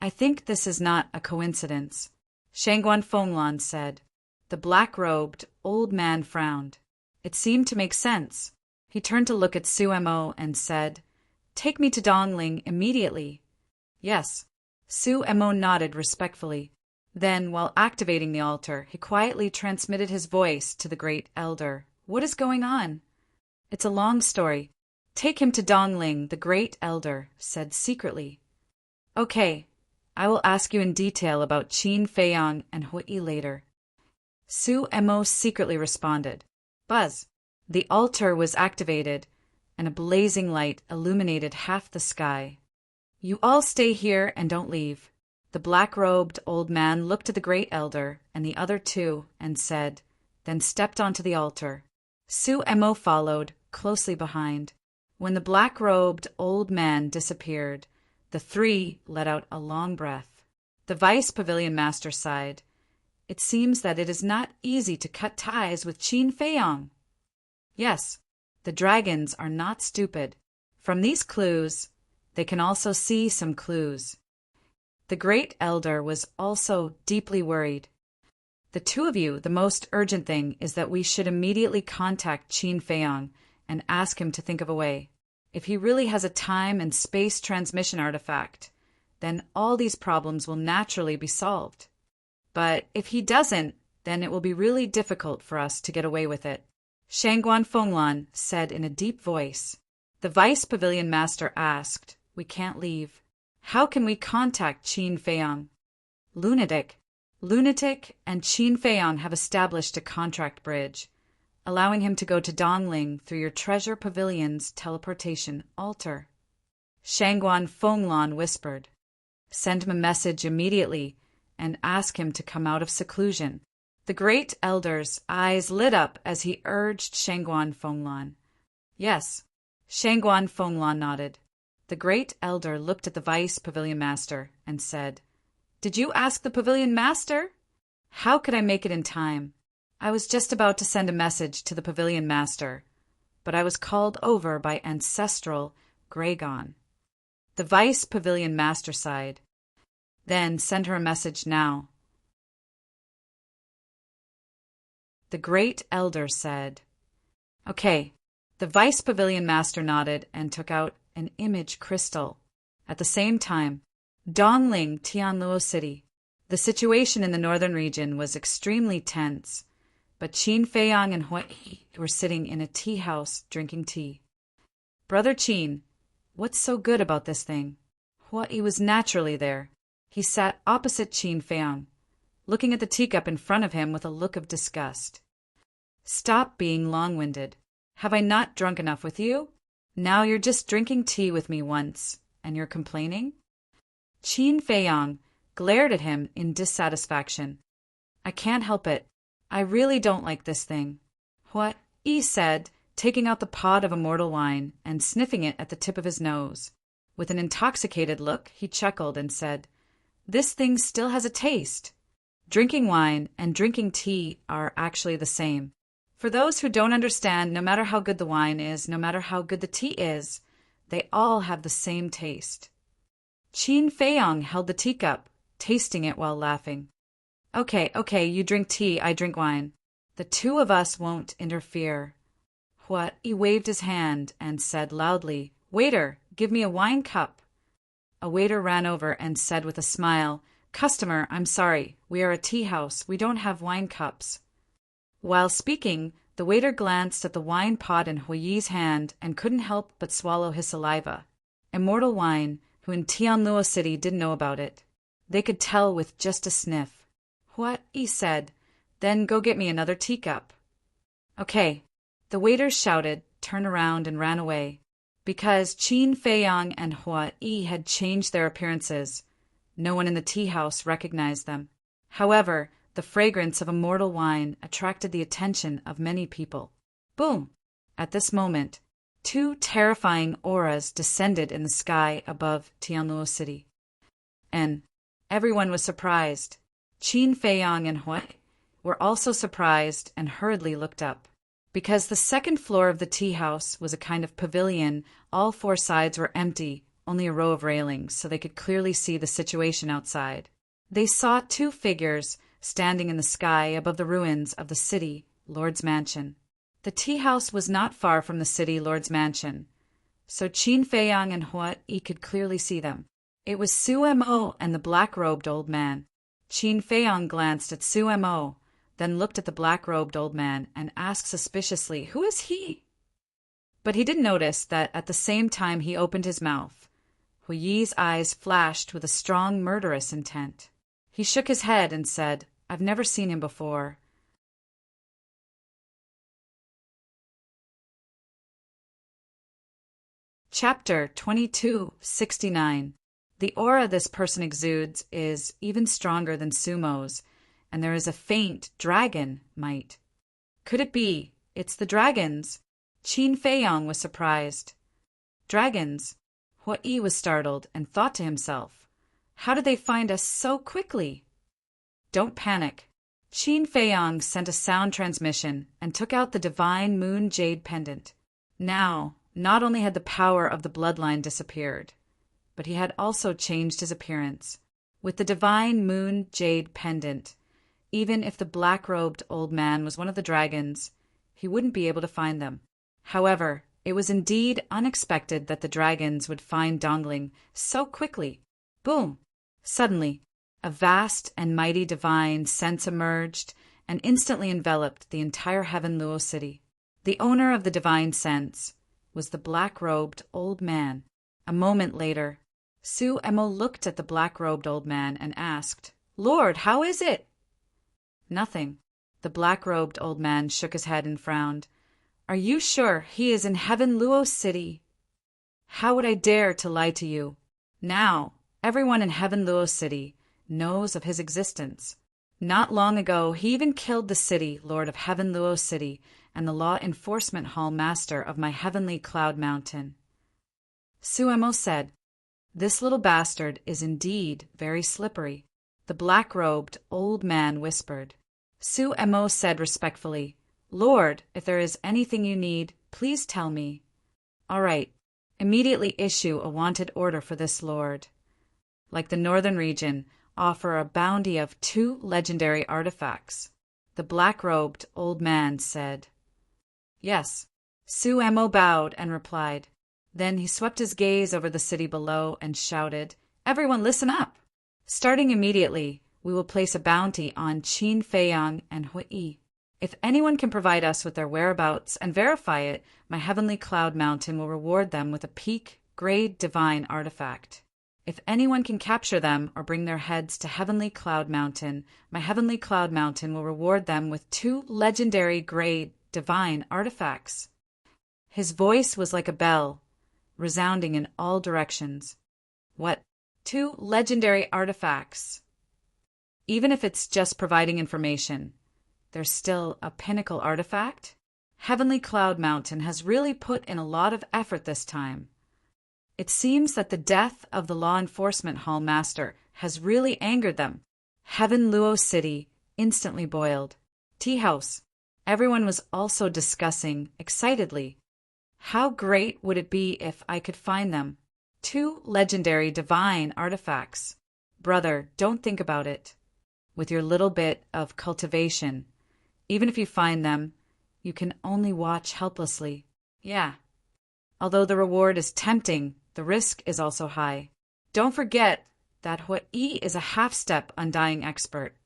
I think this is not a coincidence, Shangguan Fenglan said. The black-robed old man frowned. It seemed to make sense. He turned to look at Su Mo and said, Take me to Dongling immediately. Yes. Su Mo nodded respectfully. Then, while activating the altar, he quietly transmitted his voice to the great elder. What is going on? It's a long story. Take him to Dongling, the great elder said secretly. Okay, I will ask you in detail about Qin Feiyang and Hui later. Su Mo secretly responded. Buzz. The altar was activated, and a blazing light illuminated half the sky. You all stay here and don't leave. The black-robed old man looked at the great elder and the other two and said, then stepped onto the altar. Su Mo followed, closely behind. When the black-robed old man disappeared, the three let out a long breath. The vice pavilion master sighed. It seems that it is not easy to cut ties with Qin Feiyang. Yes, the dragons are not stupid. From these clues, they can also see some clues. The great elder was also deeply worried. The two of you, the most urgent thing is that we should immediately contact Qin Feiyang and ask him to think of a way. If he really has a time and space transmission artifact, then all these problems will naturally be solved. But if he doesn't, then it will be really difficult for us to get away with it. Shangguan Fenglan said in a deep voice. The vice pavilion master asked, We can't leave. How can we contact Qin Feiyang? Lunatic and Qin Feiyang have established a contract bridge, allowing him to go to Dongling through your treasure pavilion's teleportation altar. Shangguan Fenglan whispered. Send him a message immediately and ask him to come out of seclusion. The great elder's eyes lit up as he urged Shangguan Fenglan. Yes, Shangguan Fenglan nodded. The great elder looked at the vice pavilion master and said, Did you ask the pavilion master? How could I make it in time? I was just about to send a message to the pavilion master, but I was called over by ancestral Gragon. The vice pavilion master sighed. Then send her a message now. The great elder said. Okay. The vice pavilion master nodded and took out an image crystal. At the same time, Dongling, Tianluo City. The situation in the northern region was extremely tense, but Qin Feiyang and Hui were sitting in a tea house drinking tea. Brother Qin, what's so good about this thing? Hui was naturally there. He sat opposite Qin Feiyang, looking at the teacup in front of him with a look of disgust. Stop being long-winded. Have I not drunk enough with you? Now you're just drinking tea with me once, and you're complaining? Qin Feiyang glared at him in dissatisfaction. I can't help it. I really don't like this thing. What? He said, taking out the pot of immortal wine and sniffing it at the tip of his nose. With an intoxicated look, he chuckled and said, This thing still has a taste. Drinking wine and drinking tea are actually the same. For those who don't understand, no matter how good the wine is, no matter how good the tea is, they all have the same taste. Qin Feiyang held the teacup, tasting it while laughing. Okay, you drink tea, I drink wine. The two of us won't interfere. What? He waved his hand and said loudly, Waiter, give me a wine cup. A waiter ran over and said with a smile, Customer, I'm sorry, we are a tea house, we don't have wine cups. While speaking, the waiter glanced at the wine pot in Hui's hand and couldn't help but swallow his saliva. Immortal wine, who in Tianluo City didn't know about it. They could tell with just a sniff. What? He said. Then go get me another teacup. Okay. The waiters shouted, turned around and ran away. Because Qin Feiyang and Hui had changed their appearances, no one in the tea house recognized them. However, the fragrance of immortal wine attracted the attention of many people. Boom! At this moment, two terrifying auras descended in the sky above Tianluo City. And everyone was surprised. Qin Feiyang and Hui were also surprised and hurriedly looked up. Because the second floor of the tea house was a kind of pavilion, all four sides were empty, only a row of railings, so they could clearly see the situation outside. They saw two figures standing in the sky above the ruins of the city lord's mansion. The tea house was not far from the city lord's mansion, so Qin Feiyang and Hui could clearly see them. It was Su Mo and the black-robed old man. Qin Feiyang glanced at Su Mo, then looked at the black-robed old man and asked suspiciously, Who is he? But he didn't notice that at the same time he opened his mouth, Hui's eyes flashed with a strong murderous intent. He shook his head and said, I've never seen him before. Chapter 2269. The aura this person exudes is even stronger than Sumo's, and there is a faint dragon might. Could it be? It's the dragons. Qin Feiyang was surprised. Dragons? Hui was startled and thought to himself, How did they find us so quickly? Don't panic. Qin Feiyang sent a sound transmission and took out the divine moon jade pendant. Now, not only had the power of the bloodline disappeared, but he had also changed his appearance. With the divine moon jade pendant, even if the black-robed old man was one of the dragons, he wouldn't be able to find them. However, it was indeed unexpected that the dragons would find Dongling so quickly. Boom! Suddenly, a vast and mighty divine sense emerged and instantly enveloped the entire Heaven Luo city. The owner of the divine sense was the black-robed old man. A moment later, Su Mo looked at the black-robed old man and asked, Lord, how is it? Nothing. The black-robed old man shook his head and frowned. Are you sure he is in Heaven Luo City? How would I dare to lie to you? Now, everyone in Heaven Luo City knows of his existence. Not long ago, he even killed the city lord of Heaven Luo City and the law enforcement hall master of my heavenly cloud mountain. Su Mo said, This little bastard is indeed very slippery. The black-robed old man whispered. Su Mo said respectfully, Lord, if there is anything you need, please tell me. All right, immediately issue a wanted order for this lord. Like the northern region, offer a bounty of 2 legendary artifacts. The black-robed old man said. Yes. Su Mo bowed and replied. Then he swept his gaze over the city below and shouted, Everyone listen up! Starting immediately, we will place a bounty on Qin Feiyang and Hui. If anyone can provide us with their whereabouts and verify it, my heavenly cloud mountain will reward them with a peak grade divine artifact. If anyone can capture them or bring their heads to Heavenly Cloud Mountain, my Heavenly Cloud Mountain will reward them with 2 legendary grade divine artifacts. His voice was like a bell, resounding in all directions. What? 2 legendary artifacts? Even if it's just providing information, there's still a pinnacle artifact? Heavenly Cloud Mountain has really put in a lot of effort this time. It seems that the death of the law enforcement hall master has really angered them. Heaven Luo City instantly boiled. Tea house. Everyone was also discussing, excitedly, how great would it be if I could find them? 2 legendary divine artifacts. Brother, don't think about it. With your little bit of cultivation, even if you find them, you can only watch helplessly. Yeah. Although the reward is tempting, the risk is also high. Don't forget that Hui is a half-step undying expert.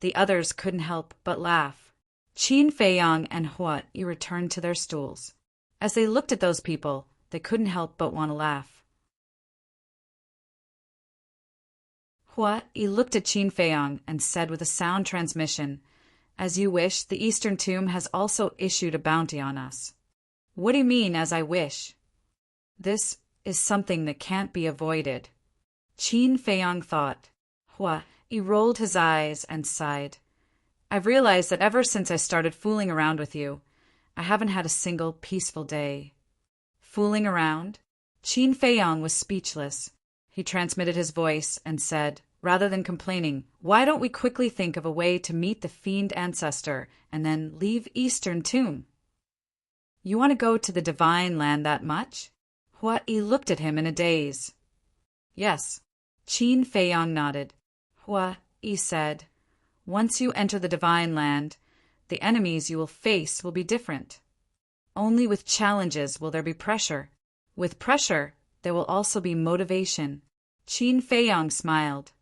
The others couldn't help but laugh. Qin Feiyang and Hui returned to their stools. As they looked at those people, they couldn't help but want to laugh. Hui looked at Qin Feiyang and said with a sound transmission, "As you wish, the Eastern Tomb has also issued a bounty on us." "What do you mean, as I wish?" "This is something that can't be avoided." Qin Feiyang thought. Hui rolled his eyes and sighed. "I've realized that ever since I started fooling around with you, I haven't had a single peaceful day." Fooling around? Qin Feiyang was speechless. He transmitted his voice and said, rather than complaining, "Why don't we quickly think of a way to meet the fiend ancestor and then leave Eastern Tomb?" "You want to go to the divine land that much?" Hui looked at him in a daze. "Yes." Qin Feiyang nodded. Hui said, "Once you enter the divine land, the enemies you will face will be different. Only with challenges will there be pressure. With pressure, there will also be motivation." Qin Feiyang smiled.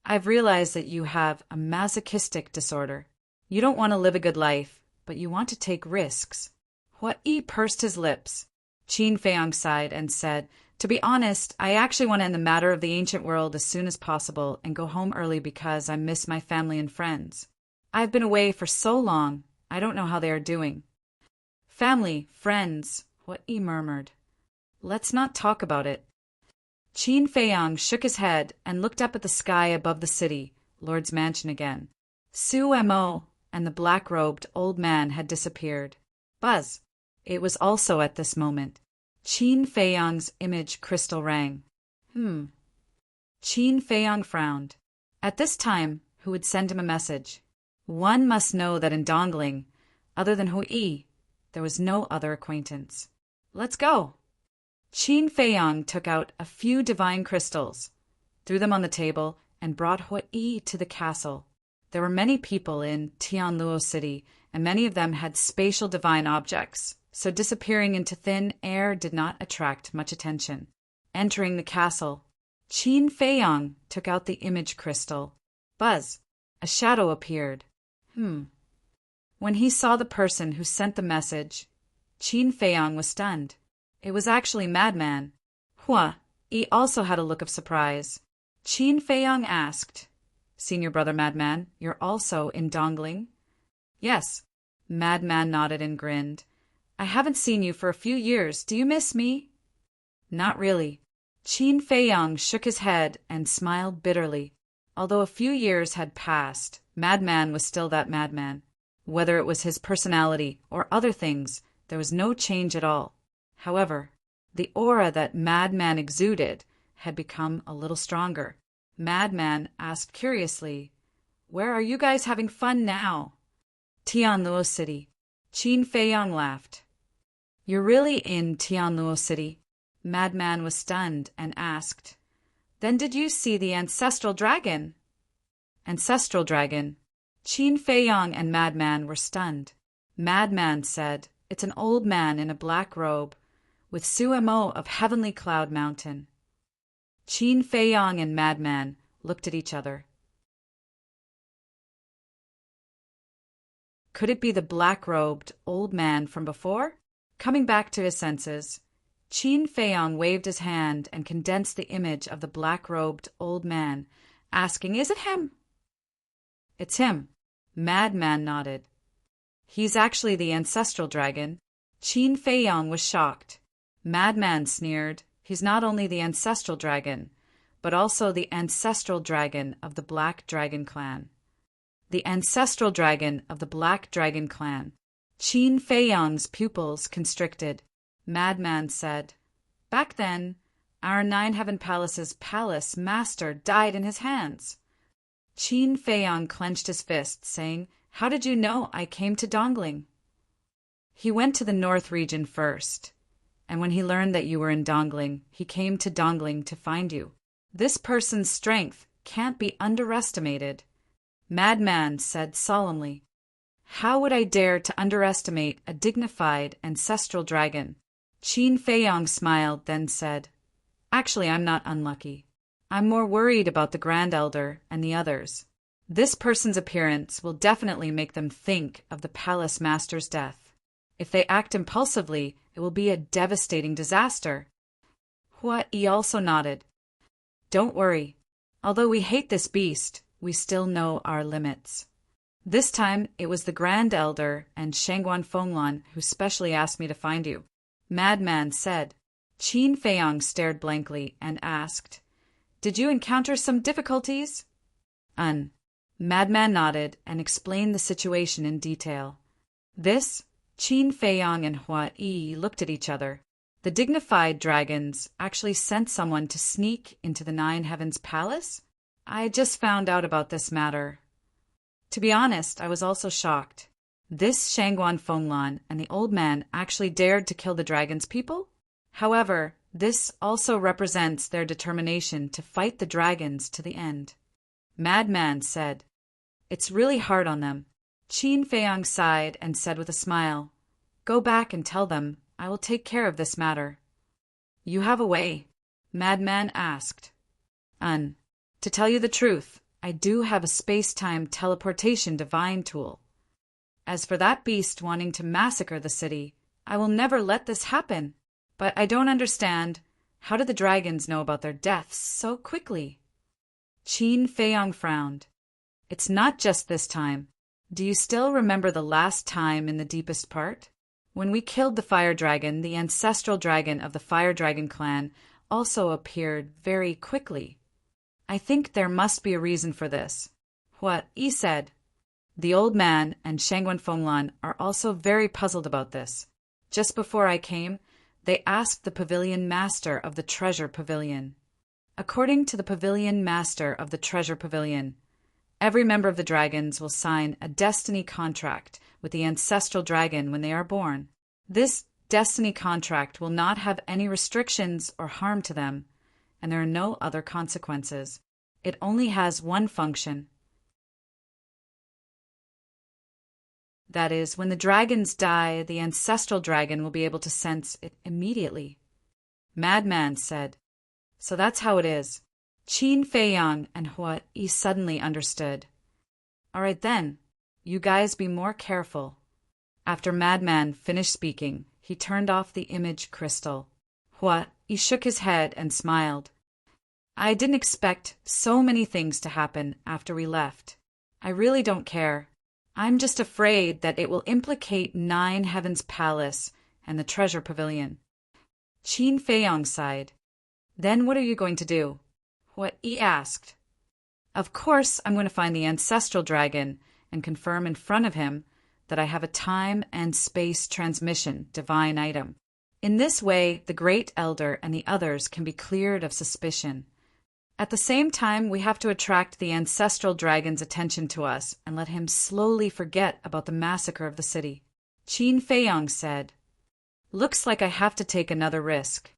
"I've realized that you have a masochistic disorder. You don't want to live a good life, but you want to take risks." Hui pursed his lips. Qin Feiyang sighed and said, "To be honest, I actually want to end the matter of the ancient world as soon as possible and go home early because I miss my family and friends. I've been away for so long, I don't know how they are doing." "Family, friends," Hui murmured. "Let's not talk about it." Qin Feiyang shook his head and looked up at the sky above the city, Lord's mansion again. Su Mo and the black-robed old man had disappeared. Buzz. It was also at this moment. Qin Feiyang's image crystal rang. Qin Feiyang frowned. At this time, who would send him a message? One must know that in Dongling, other than Hui, there was no other acquaintance. "Let's go." Qin Feiyang took out a few divine crystals, threw them on the table, and brought Hui to the castle. There were many people in Tianluo City, and many of them had spatial divine objects, so disappearing into thin air did not attract much attention. Entering the castle, Qin Feiyang took out the image crystal. Buzz. A shadow appeared. When he saw the person who sent the message, Qin Feiyang was stunned. It was actually Madman. Hui also had a look of surprise. Qin Feiyang asked, "Senior brother Madman, you're also in Dongling?" "Yes." Madman nodded and grinned. "I haven't seen you for a few years. Do you miss me?" "Not really." Qin Feiyang shook his head and smiled bitterly. Although a few years had passed, Madman was still that Madman. Whether it was his personality or other things, there was no change at all. However, the aura that Madman exuded had become a little stronger. Madman asked curiously, "Where are you guys having fun now?" "Tianluo City." Qin Feiyang laughed. "You're really in Tianluo City?" Madman was stunned and asked, "Then did you see the ancestral dragon?" "Ancestral dragon?" Qin Feiyang and Madman were stunned. Madman said, "It's an old man in a black robe, with Su Mo of Heavenly Cloud Mountain." Qin Feiyang and Madman looked at each other. Could it be the black-robed old man from before? Coming back to his senses, Qin Feiyong waved his hand and condensed the image of the black-robed old man, asking, "Is it him?" "It's him." Madman nodded. "He's actually the ancestral dragon." Qin Feiyong was shocked. Madman sneered, "He's not only the ancestral dragon, but also the ancestral dragon of the Black Dragon Clan." The ancestral dragon of the Black Dragon Clan. Qin Feiyong's pupils constricted. Madman said, "Back then, our Nine Heaven Palace's palace master died in his hands." Qin Feiyong clenched his fist, saying, "How did you know I came to Dongling?" "He went to the north region first, and when he learned that you were in Dongling, he came to Dongling to find you. This person's strength can't be underestimated." Madman said solemnly, "How would I dare to underestimate a dignified ancestral dragon?" Qin Feiyong smiled, then said, "Actually, I'm not unlucky. I'm more worried about the Grand Elder and the others. This person's appearance will definitely make them think of the Palace Master's death. If they act impulsively, it will be a devastating disaster." Hua Yi also nodded. "Don't worry. Although we hate this beast, we still know our limits." This time, it was the Grand Elder and Shangguan Fenglan who specially asked me to find you. Madman said. Qin Feiyong stared blankly and asked, "Did you encounter some difficulties?" Madman nodded and explained the situation in detail. This, Qin Feiyong and Hua Yi looked at each other. The dignified dragons actually sent someone to sneak into the Nine Heavens Palace? I just found out about this matter. To be honest, I was also shocked. This Shangguan Fenglan and the old man actually dared to kill the dragon's people? However, this also represents their determination to fight the dragons to the end. Madman said, "It's really hard on them." Qin Feiyong sighed and said with a smile, "Go back and tell them I will take care of this matter." "You have a way?" Madman asked. To tell you the truth, I do have a space-time teleportation divine tool. As for that beast wanting to massacre the city, I will never let this happen. But I don't understand, how did the dragons know about their deaths so quickly?" Qin Feiyong frowned. "It's not just this time. Do you still remember the last time in the deepest part? When we killed the fire dragon, the ancestral dragon of the Fire Dragon Clan also appeared very quickly. I think there must be a reason for this." Hua Yi said. "The old man and Shangguan Fenglan are also very puzzled about this. Just before I came, they asked the Pavilion Master of the Treasure Pavilion. According to the Pavilion Master of the Treasure Pavilion, every member of the dragons will sign a destiny contract with the ancestral dragon when they are born. This destiny contract will not have any restrictions or harm to them, and there are no other consequences. It only has one function. That is, when the dragons die, the ancestral dragon will be able to sense it immediately." Madman said, "So that's how it is." Qin Feiyong and Hua Yi suddenly understood. "All right then, you guys be more careful." After Madman finished speaking, he turned off the image crystal. Hua Yi shook his head and smiled. "I didn't expect so many things to happen after we left. I really don't care. I'm just afraid that it will implicate Nine Heavens Palace and the Treasure Pavilion." Qin Feiyong sighed. "Then what are you going to do?" Hua Yi asked. "Of course I'm going to find the ancestral dragon and confirm in front of him that I have a time and space transmission divine item. In this way, the Great Elder and the others can be cleared of suspicion. At the same time, we have to attract the ancestral dragon's attention to us and let him slowly forget about the massacre of the city." Qin Feiyong said, "Looks like I have to take another risk."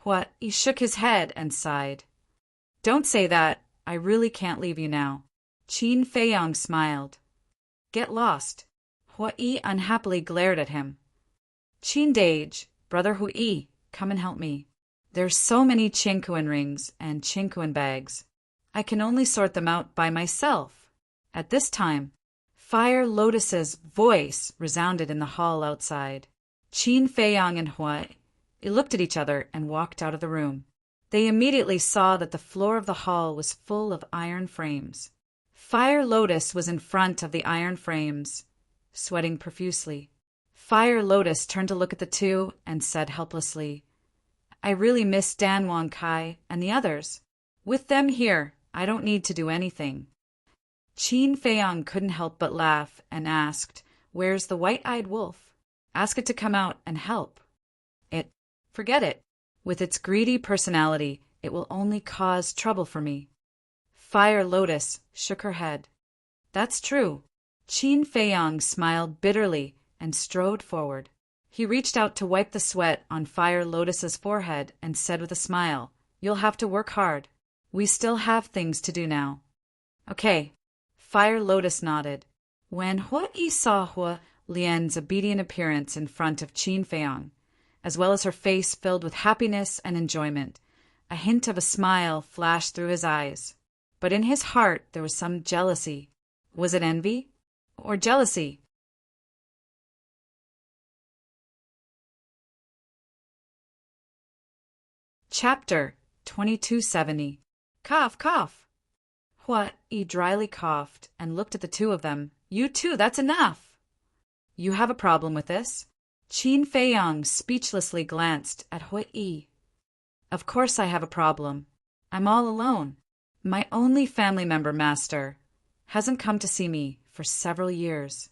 Hua Yi shook his head and sighed. "Don't say that. I really can't leave you now." Qin Feiyong smiled. "Get lost." Hua Yi unhappily glared at him. "Qin Dage, Brother Hua Yi, come and help me. There's so many Qingkuan rings and Qingkuan bags. I can only sort them out by myself." At this time, Fire Lotus's voice resounded in the hall outside. Qin Feiyong and Hua They looked at each other and walked out of the room. They immediately saw that the floor of the hall was full of iron frames. Fire Lotus was in front of the iron frames, sweating profusely. Fire Lotus turned to look at the two and said helplessly, "I really miss Dan Wong Kai and the others. With them here, I don't need to do anything." Qin Feiyang couldn't help but laugh and asked, "Where's the white-eyed wolf? Ask it to come out and help." Forget it. With its greedy personality, it will only cause trouble for me." Fire Lotus shook her head. "That's true." Qin Feiyang smiled bitterly and strode forward. He reached out to wipe the sweat on Fire Lotus's forehead and said with a smile, "You'll have to work hard. We still have things to do now." "Okay." Fire Lotus nodded. When Hua Yi saw Hua Lian's obedient appearance in front of Qin Feiyang, as well as her face filled with happiness and enjoyment, a hint of a smile flashed through his eyes. But in his heart there was some jealousy. Was it envy or jealousy? Chapter 2270. Cough, cough. Hua Yi dryly coughed and looked at the two of them. "You too, that's enough." "You have a problem with this?" Qin Feiyang speechlessly glanced at Hua Yi. "Of course I have a problem. I'm all alone. My only family member, Master, hasn't come to see me for several years.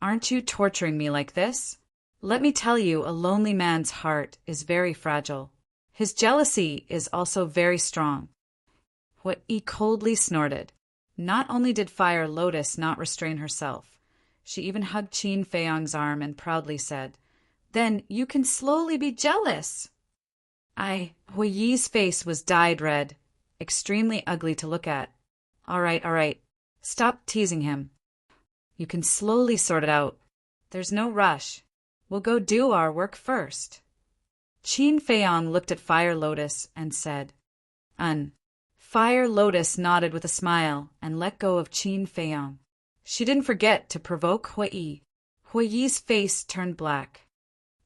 Aren't you torturing me like this? Let me tell you, a lonely man's heart is very fragile. His jealousy is also very strong." Hua Yi coldly snorted. Not only did Fire Lotus not restrain herself, she even hugged Qin Feiyang's arm and proudly said, "Then you can slowly be jealous." Hua Yi's face was dyed red, extremely ugly to look at. All right. Stop teasing him. You can slowly sort it out. There's no rush. We'll go do our work first." Qin Feiyang looked at Fire Lotus and said, Fire Lotus nodded with a smile and let go of Qin Feiyang. She didn't forget to provoke Hua Yi. Hua Yi's face turned black.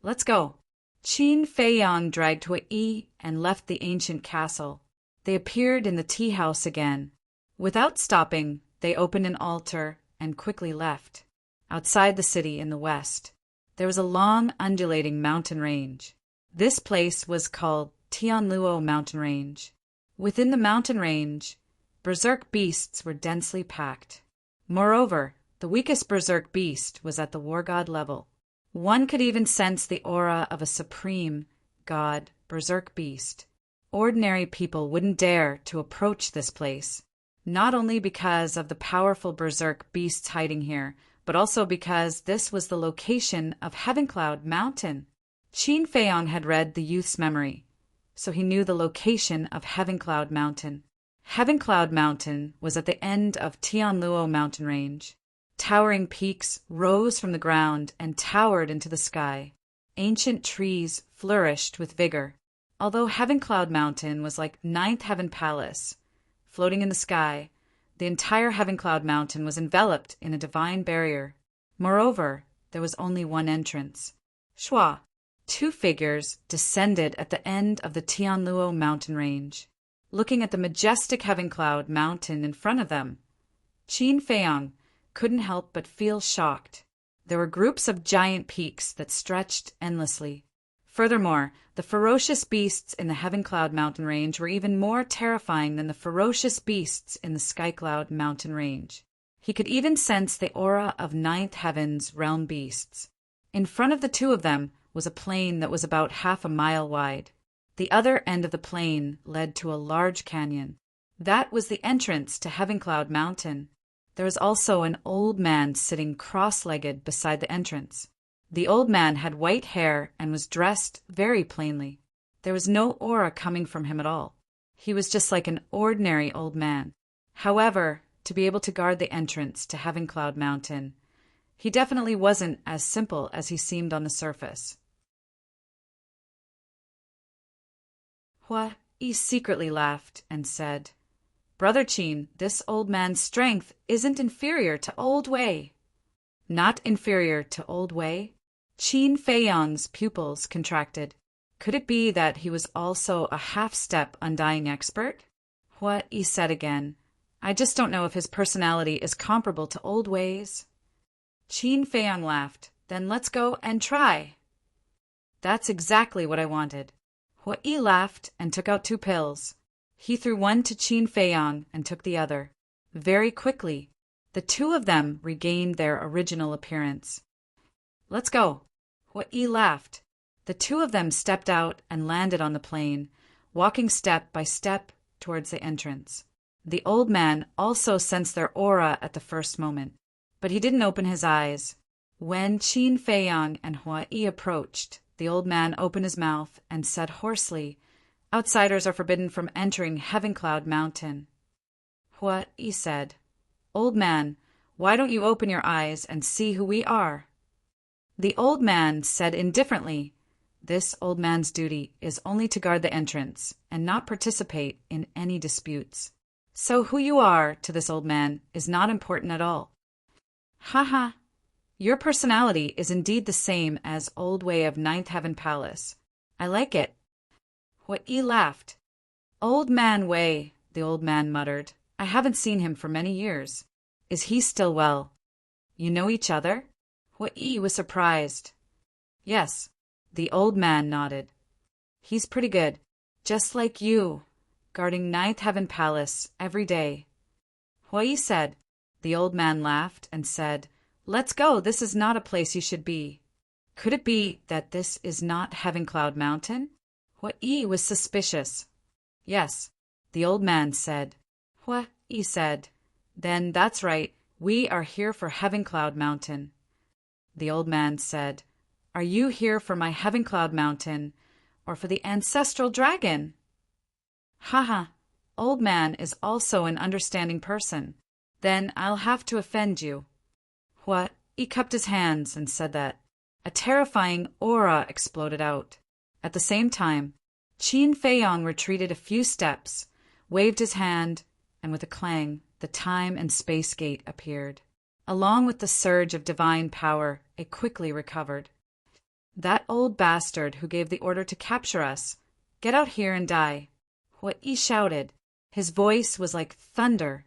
"Let's go." Qin Feiyang dragged Hua Yi and left the ancient castle. They appeared in the tea house again. Without stopping, they opened an altar and quickly left. Outside the city in the west, there was a long undulating mountain range. This place was called Tianluo Mountain Range. Within the mountain range, berserk beasts were densely packed. Moreover, the weakest berserk beast was at the war god level. One could even sense the aura of a supreme god berserk beast. Ordinary people wouldn't dare to approach this place, not only because of the powerful berserk beasts hiding here, but also because this was the location of Heavencloud Mountain. Qin Feiyang had read the youth's memory, so he knew the location of Heavencloud Mountain. Heavencloud Mountain was at the end of Tianluo Mountain Range. Towering peaks rose from the ground and towered into the sky. Ancient trees flourished with vigor. Although Heavencloud Mountain was like Ninth Heaven Palace, floating in the sky, the entire Heavencloud Mountain was enveloped in a divine barrier. Moreover, there was only one entrance. Shua. Two figures descended at the end of the Tianluo mountain range, looking at the majestic Heavencloud Mountain in front of them. Qin Feiyang couldn't help but feel shocked. There were groups of giant peaks that stretched endlessly. Furthermore, the ferocious beasts in the Heavencloud Mountain Range were even more terrifying than the ferocious beasts in the Skycloud Mountain Range. He could even sense the aura of Ninth Heaven's realm beasts. In front of the two of them was a plain that was about half a mile wide. The other end of the plain led to a large canyon. That was the entrance to Heavencloud Mountain. There was also an old man sitting cross-legged beside the entrance. The old man had white hair and was dressed very plainly. There was no aura coming from him at all. He was just like an ordinary old man. However, to be able to guard the entrance to Heavencloud Mountain, he definitely wasn't as simple as he seemed on the surface. Hua Yi secretly laughed and said, "Brother Qin, this old man's strength isn't inferior to Old Wei." "Not inferior to Old Wei?" Qin Feiyang's pupils contracted. Could it be that he was also a half-step undying expert? What he said again. I just don't know if his personality is comparable to old ways. Qin Feiyang laughed. Then let's go and try. That's exactly what I wanted. Hui laughed and took out 2 pills. He threw one to Qin Feiyang and took the other. Very quickly, the 2 of them regained their original appearance. Let's go. Hui laughed. The 2 of them stepped out and landed on the plain, walking step by step towards the entrance. The old man also sensed their aura at the first moment, but he didn't open his eyes. When Qin Feiyang and Hui approached, the old man opened his mouth and said hoarsely, "Outsiders are forbidden from entering Heaven Cloud Mountain." Hui said, "Old man, why don't you open your eyes and see who we are?" The old man said indifferently, "This old man's duty is only to guard the entrance and not participate in any disputes. So who you are to this old man is not important at all." "Haha, your personality is indeed the same as Old Way of Ninth Heaven Palace. I like it." Hui laughed. "Old man Wei," the old man muttered. "I haven't seen him for many years. Is he still well? You know each other?" Hui was surprised. "Yes," the old man nodded. "He's pretty good, just like you, guarding Ninth Heaven Palace every day." Hui said. The old man laughed and said, "Let's go, this is not a place you should be." Could it be that this is not Heaven Cloud Mountain? Hui was suspicious. "Yes," the old man said. Hui said, "Then that's right, we are here for Heaven Cloud Mountain." The old man said, "Are you here for my Heaven Cloud Mountain, or for the ancestral dragon?" "Haha, old man is also an understanding person. Then I'll have to offend you." He cupped his hands and said that. A terrifying aura exploded out. At the same time, Qin Feiyang retreated a few steps, waved his hand, and with a clang, the time and space gate appeared. Along with the surge of divine power, it quickly recovered. "That old bastard who gave the order to capture us, get out here and die." Hui shouted. His voice was like thunder,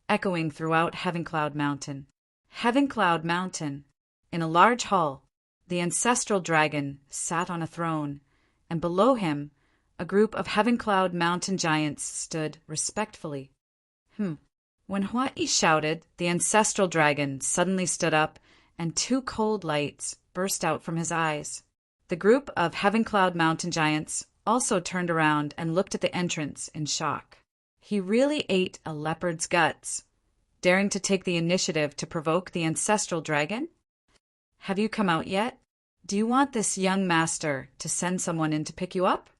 echoing throughout Heaven Cloud Mountain. Heaven Cloud Mountain. In a large hall, the ancestral dragon sat on a throne, and below him, a group of Heaven Cloud Mountain giants stood respectfully. When Hui shouted, the ancestral dragon suddenly stood up, and 2 cold lights burst out from his eyes. The group of Heaven Cloud Mountain giants also turned around and looked at the entrance in shock. He really ate a leopard's guts, daring to take the initiative to provoke the ancestral dragon? "Have you come out yet? Do you want this young master to send someone in to pick you up?"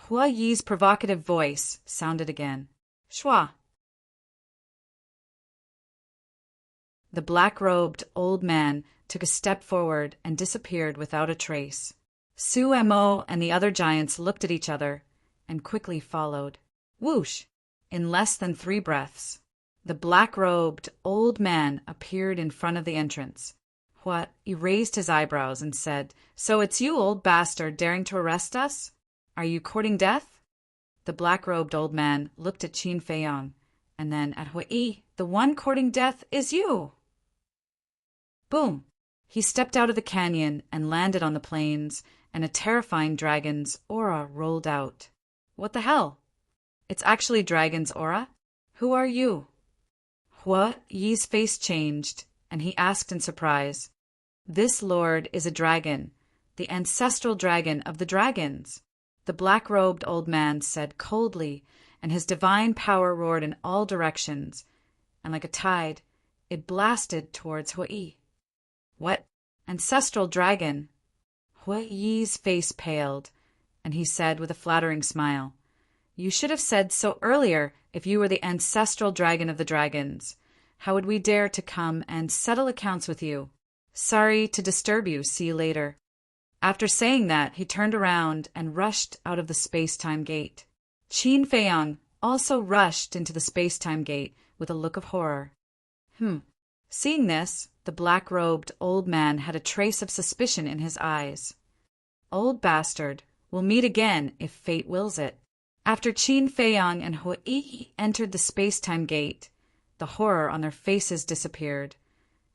Hui's provocative voice sounded again. "Shua." The black-robed old man took a step forward and disappeared without a trace. Su Mo and the other giants looked at each other and quickly followed. Whoosh! In less than 3 breaths, the black-robed old man appeared in front of the entrance. He raised his eyebrows and said, "So it's you, old bastard, daring to arrest us? Are you courting death?" The black-robed old man looked at Qin Feiyang, and then at Hui. "The one courting death is you!" Boom! He stepped out of the canyon and landed on the plains, and a terrifying dragon's aura rolled out. What the hell? It's actually dragon's aura? Who are you? Hui's face changed, and he asked in surprise. "This lord is a dragon, the ancestral dragon of the dragons," the black-robed old man said coldly, and his divine power roared in all directions, and like a tide, it blasted towards Hui. "What? Ancestral dragon?" Hui's face paled, and he said with a flattering smile, "You should have said so earlier if you were the ancestral dragon of the dragons. How would we dare to come and settle accounts with you? Sorry to disturb you, see you later." After saying that, he turned around and rushed out of the space-time gate. Qin Feiyang also rushed into the space-time gate with a look of horror. Seeing this, the black-robed old man had a trace of suspicion in his eyes. "Old bastard, We'll meet again if fate wills it. After Qin Feiyang and Hui entered the space-time gate, the horror on their faces disappeared,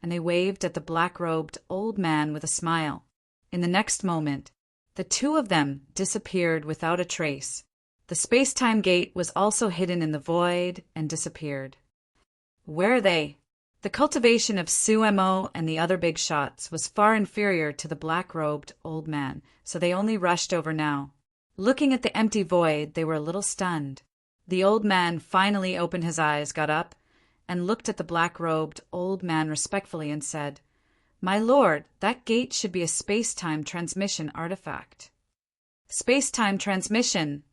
and they waved at the black-robed old man with a smile. In the next moment, the two of them disappeared without a trace. The space-time gate was also hidden in the void and disappeared. Where are they? The cultivation of Sumo and the other big shots was far inferior to the black-robed old man, so they only rushed over now. Looking at the empty void, they were a little stunned. The old man finally opened his eyes, got up, and looked at the black-robed old man respectfully and said, "My lord, that gate should be a space-time transmission artifact." "Space-time transmission,"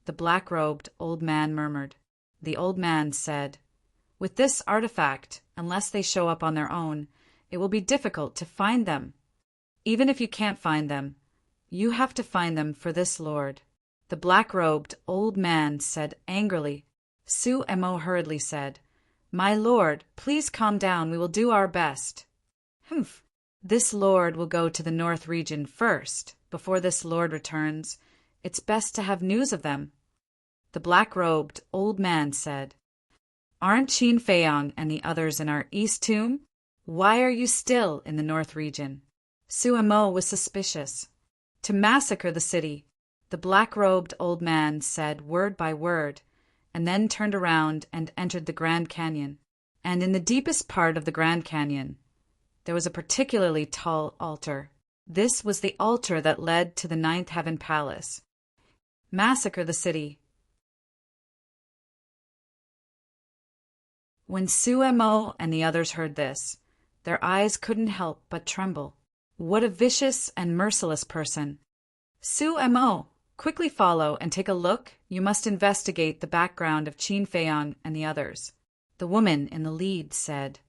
the black-robed old man murmured. The old man said, "With this artifact, unless they show up on their own, it will be difficult to find them. Even if you can't find them, you have to find them for this lord." The black-robed old man said angrily. Sumo hurriedly said, "My lord, please calm down. We will do our best." "Humph. This lord will go to the North region first. Before this lord returns, it's best to have news of them." The black-robed old man said, "Aren't Qin Feiyang and the others in our east tomb? Why are you still in the North region?" Sumo was suspicious. "To massacre the city," the black-robed old man said word by word, and then turned around and entered the Grand Canyon. And in the deepest part of the Grand Canyon, there was a particularly tall altar. This was the altar that led to the Ninth Heaven Palace. Massacre the city. When Sumo and the others heard this, their eyes couldn't help but tremble. What a vicious and merciless person. "Sumo, quickly follow and take a look. You must investigate the background of Qin Feiyang and the others," the woman in the lead said.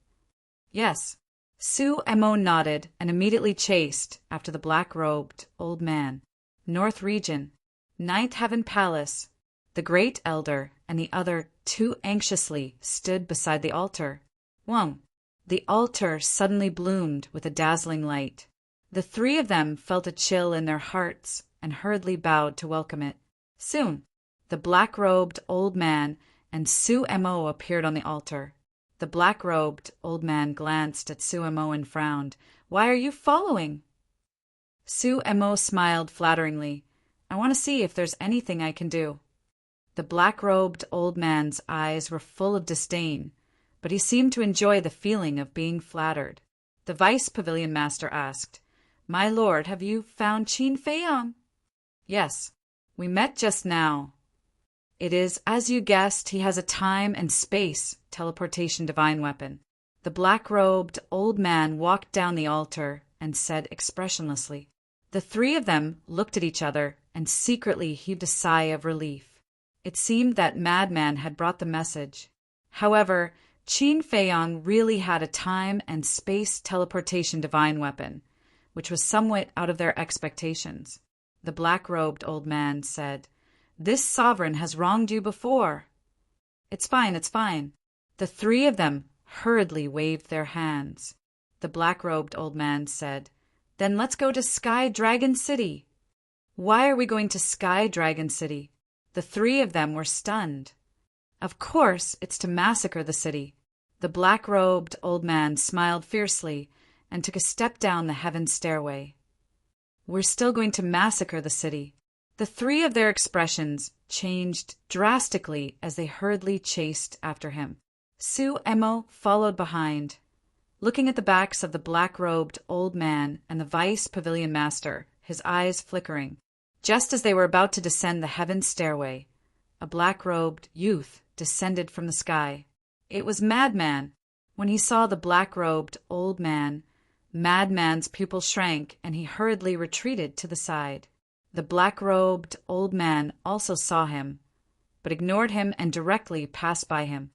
"Yes." Sumo nodded and immediately chased after the black-robed old man. North region, Ninth Heaven Palace. The Great Elder and the other two anxiously stood beside the altar. Whoa! The altar suddenly bloomed with a dazzling light. The three of them felt a chill in their hearts and hurriedly bowed to welcome it. Soon, the black-robed old man and Sumo appeared on the altar. The black-robed old man glanced at Sumo and frowned. "Why are you following?" Sumo smiled flatteringly. "I want to see if there's anything I can do." The black-robed old man's eyes were full of disdain, but he seemed to enjoy the feeling of being flattered. The vice pavilion master asked, "My lord, have you found Qin Feiyang?" "Yes, we met just now. It is, as you guessed, he has a time and space teleportation divine weapon." The black-robed old man walked down the altar and said expressionlessly. The three of them looked at each other and secretly heaved a sigh of relief. It seemed that Madman had brought the message. However, Qin Feiyang really had a time and space teleportation divine weapon, which was somewhat out of their expectations. The black-robed old man said, "This sovereign has wronged you before." It's fine. The three of them hurriedly waved their hands. The black-robed old man said, "Then let's go to Sky Dragon City." "Why are we going to Sky Dragon City?" The three of them were stunned. "Of course, it's to massacre the city." The black-robed old man smiled fiercely and took a step down the heaven stairway. "We're still going to massacre the city." The three of their expressions changed drastically as they hurriedly chased after him. Sumo followed behind, looking at the backs of the black-robed old man and the vice pavilion master, his eyes flickering. Just as they were about to descend the heaven stairway, a black-robed youth descended from the sky. It was Madman. When he saw the black-robed old man, Madman's pupil shrank and he hurriedly retreated to the side. The black-robed old man also saw him, but ignored him and directly passed by him.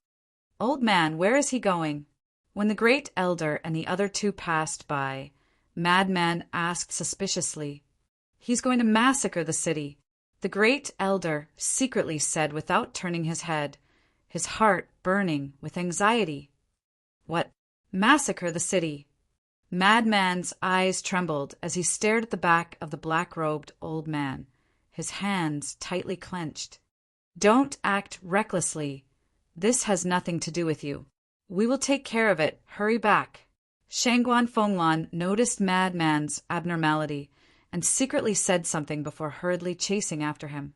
"Old man, where is he going?" When the Great Elder and the other two passed by, Madman asked suspiciously, "He's going to massacre the city," the Great Elder secretly said without turning his head, his heart burning with anxiety. "What? Massacre the city?" Madman's eyes trembled as he stared at the back of the black-robed old man. his hands tightly clenched. Don't act recklessly. This has nothing to do with you. We will take care of it. Hurry back. Shangguan Fenglan noticed Madman's abnormality and secretly said something before hurriedly chasing after him.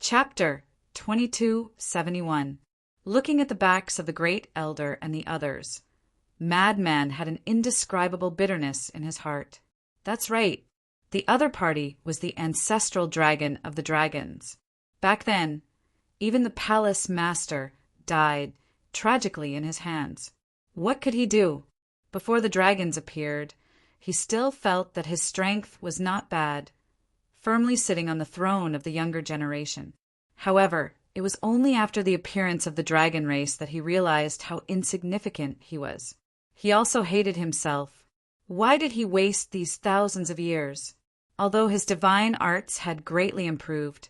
Chapter 2271. Looking at the backs of the Great Elder and the others, Madman had an indescribable bitterness in his heart. That's right. The other party was the ancestral dragon of the dragons. Back then, even the palace master died tragically in his hands. What could he do? Before the dragons appeared, he still felt that his strength was not bad, firmly sitting on the throne of the younger generation. However, it was only after the appearance of the dragon race that he realized how insignificant he was. He also hated himself. Why did he waste these thousands of years? Although his divine arts had greatly improved,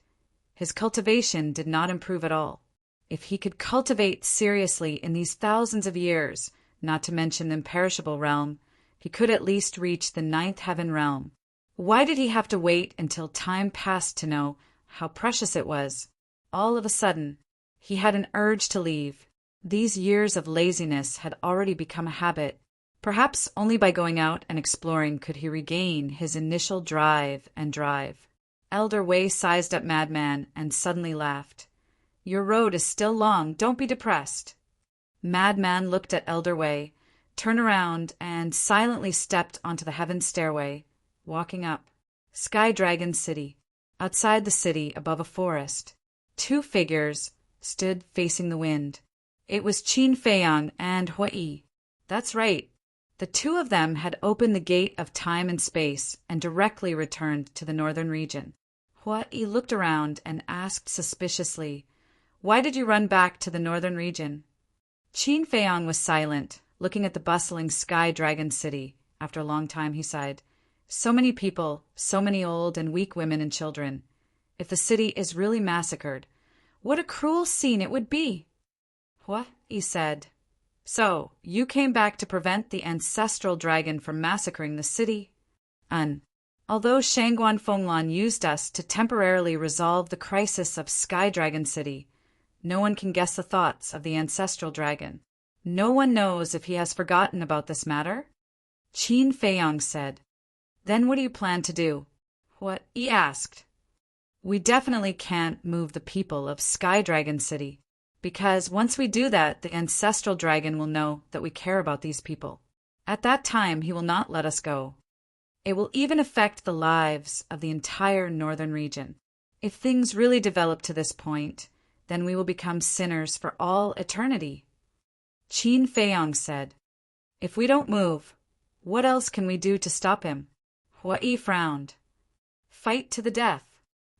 his cultivation did not improve at all. If he could cultivate seriously in these thousands of years, not to mention the imperishable realm, he could at least reach the 9th heaven realm. Why did he have to wait until time passed to know how precious it was? All of a sudden, he had an urge to leave. These years of laziness had already become a habit. Perhaps only by going out and exploring could he regain his initial drive. Elder Wei sized up Madman and suddenly laughed. Your road is still long, don't be depressed. Madman looked at Elder Wei, turned around, and silently stepped onto the heaven stairway, walking up. Sky Dragon City. Outside the city, above a forest, 2 figures stood facing the wind. It was Qin Feiyang and Hui. That's right. The 2 of them had opened the gate of time and space and directly returned to the northern region. Hui looked around and asked suspiciously, Why did you run back to the northern region? Qin Feiyang was silent, looking at the bustling Sky Dragon City. After a long time, he sighed. So many people, so many old and weak women and children. If the city is really massacred, what a cruel scene it would be. What? He said. So, you came back to prevent the ancestral dragon from massacring the city? Although Shangguan Fenglan used us to temporarily resolve the crisis of Sky Dragon City, no one can guess the thoughts of the ancestral dragon. No one knows if he has forgotten about this matter? Qin Feiyang said. Then what do you plan to do? What? He asked. We definitely can't move the people of Sky Dragon City, because once we do that, the ancestral dragon will know that we care about these people. At that time, he will not let us go. It will even affect the lives of the entire northern region. If things really develop to this point, then we will become sinners for all eternity. Qin Feiyang said. If we don't move, what else can we do to stop him? Hui frowned. Fight to the death.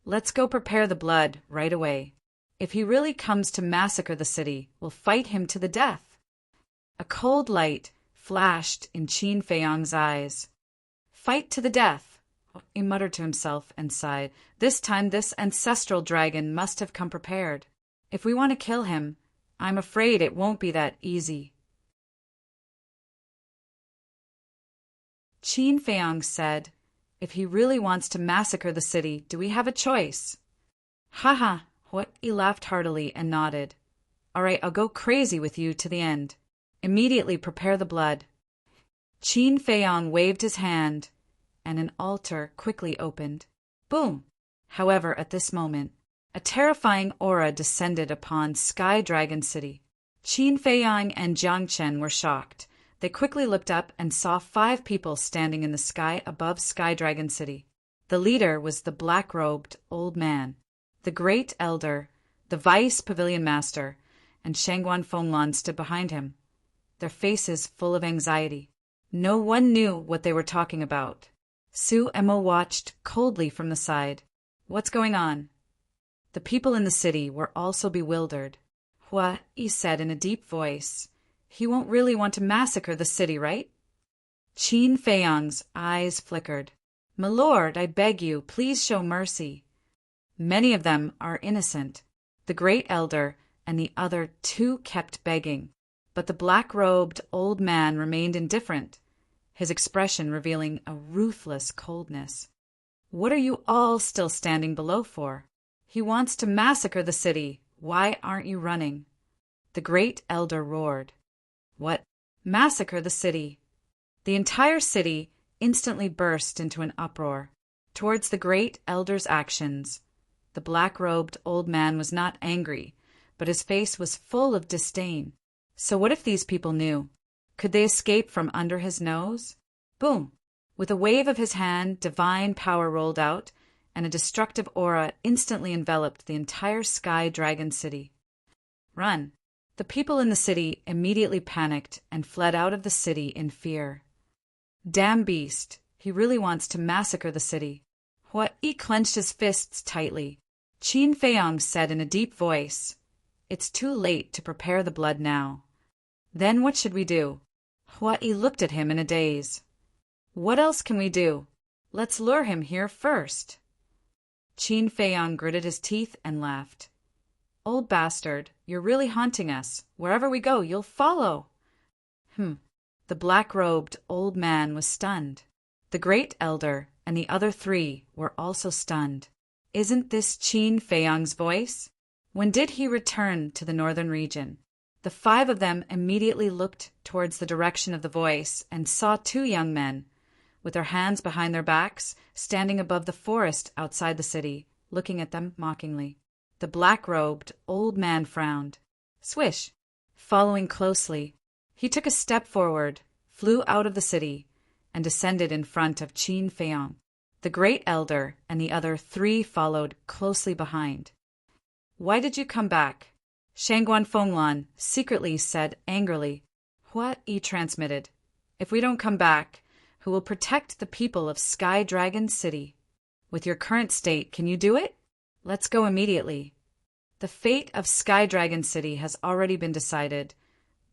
Let's go prepare the blood right away. If he really comes to massacre the city, we'll fight him to the death. A cold light flashed in Qin Feiyang's eyes. Fight to the death, he muttered to himself and sighed. This time this ancestral dragon must have come prepared. If we want to kill him, I'm afraid it won't be that easy. Qin Feiyang said, If he really wants to massacre the city, do we have a choice? Ha! He laughed heartily and nodded. All right, I'll go crazy with you to the end. Immediately prepare the blood. Qin Feiyang waved his hand, and an altar quickly opened. Boom! However, at this moment, a terrifying aura descended upon Sky Dragon City. Qin Feiyang and Jiang Chen were shocked. They quickly looked up and saw 5 people standing in the sky above Sky Dragon City. The leader was the black-robed old man, the Great Elder, the Vice Pavilion Master, and Shangguan Fenglan stood behind him, their faces full of anxiety. No one knew what they were talking about. Su Emo watched coldly from the side. What's going on? The people in the city were also bewildered. Hua Yi said in a deep voice, He won't really want to massacre the city, right? Qin Feiyang's eyes flickered. My lord, I beg you, please show mercy. Many of them are innocent. The Great Elder and the other 2 kept begging. But the black-robed old man remained indifferent, his expression revealing a ruthless coldness. "What are you all still standing below for? He wants to massacre the city. Why aren't you running?" The great elder roared. "What? Massacre the city?" The entire city instantly burst into an uproar. Towards the great elder's actions, the black-robed old man was not angry, but his face was full of disdain. So what if these people knew? Could they escape from under his nose? Boom! With a wave of his hand, divine power rolled out, and a destructive aura instantly enveloped the entire Sky Dragon City. Run! The people in the city immediately panicked and fled out of the city in fear. Damn beast! He really wants to massacre the city. He clenched his fists tightly. Qin Feiyong said in a deep voice, "It's too late to prepare the blood now." "Then what should we do?" He looked at him in a daze. "What else can we do? Let's lure him here first." Qin Feiyong gritted his teeth and laughed. "Old bastard, you're really haunting us. Wherever we go, you'll follow." The black-robed old man was stunned. The great elder and the other three were also stunned. Isn't this Qin Feiyong's voice? When did he return to the northern region? The five of them immediately looked towards the direction of the voice and saw two young men, with their hands behind their backs, standing above the forest outside the city, looking at them mockingly. The black-robed old man frowned. Swish! Following closely, he took a step forward, flew out of the city, and descended in front of Qin Feiyong. The great elder and the other three followed closely behind. "Why did you come back?" Shangguan Fenglan secretly said angrily. "What?" He transmitted. "If we don't come back, who will protect the people of Sky Dragon City? With your current state, can you do it? Let's go immediately. The fate of Sky Dragon City has already been decided.